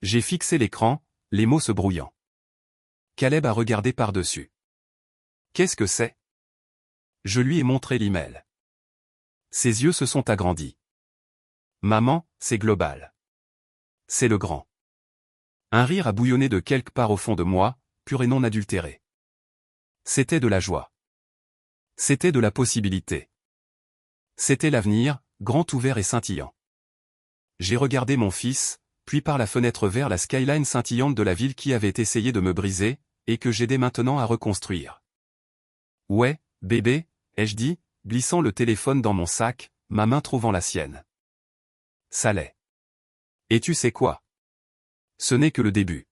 J'ai fixé l'écran, les mots se brouillant. Caleb a regardé par-dessus. Qu'est-ce que c'est ? Je lui ai montré l'email. Ses yeux se sont agrandis. Maman, c'est global. C'est le grand. Un rire a bouillonné de quelque part au fond de moi, pur et non adultéré. C'était de la joie. C'était de la possibilité. C'était l'avenir, grand ouvert et scintillant. J'ai regardé mon fils, puis par la fenêtre vers la skyline scintillante de la ville qui avait essayé de me briser, et que j'aidais maintenant à reconstruire. Ouais, bébé, ai-je dit, glissant le téléphone dans mon sac, ma main trouvant la sienne. Ça l'est. Et tu sais quoi ? Ce n'est que le début.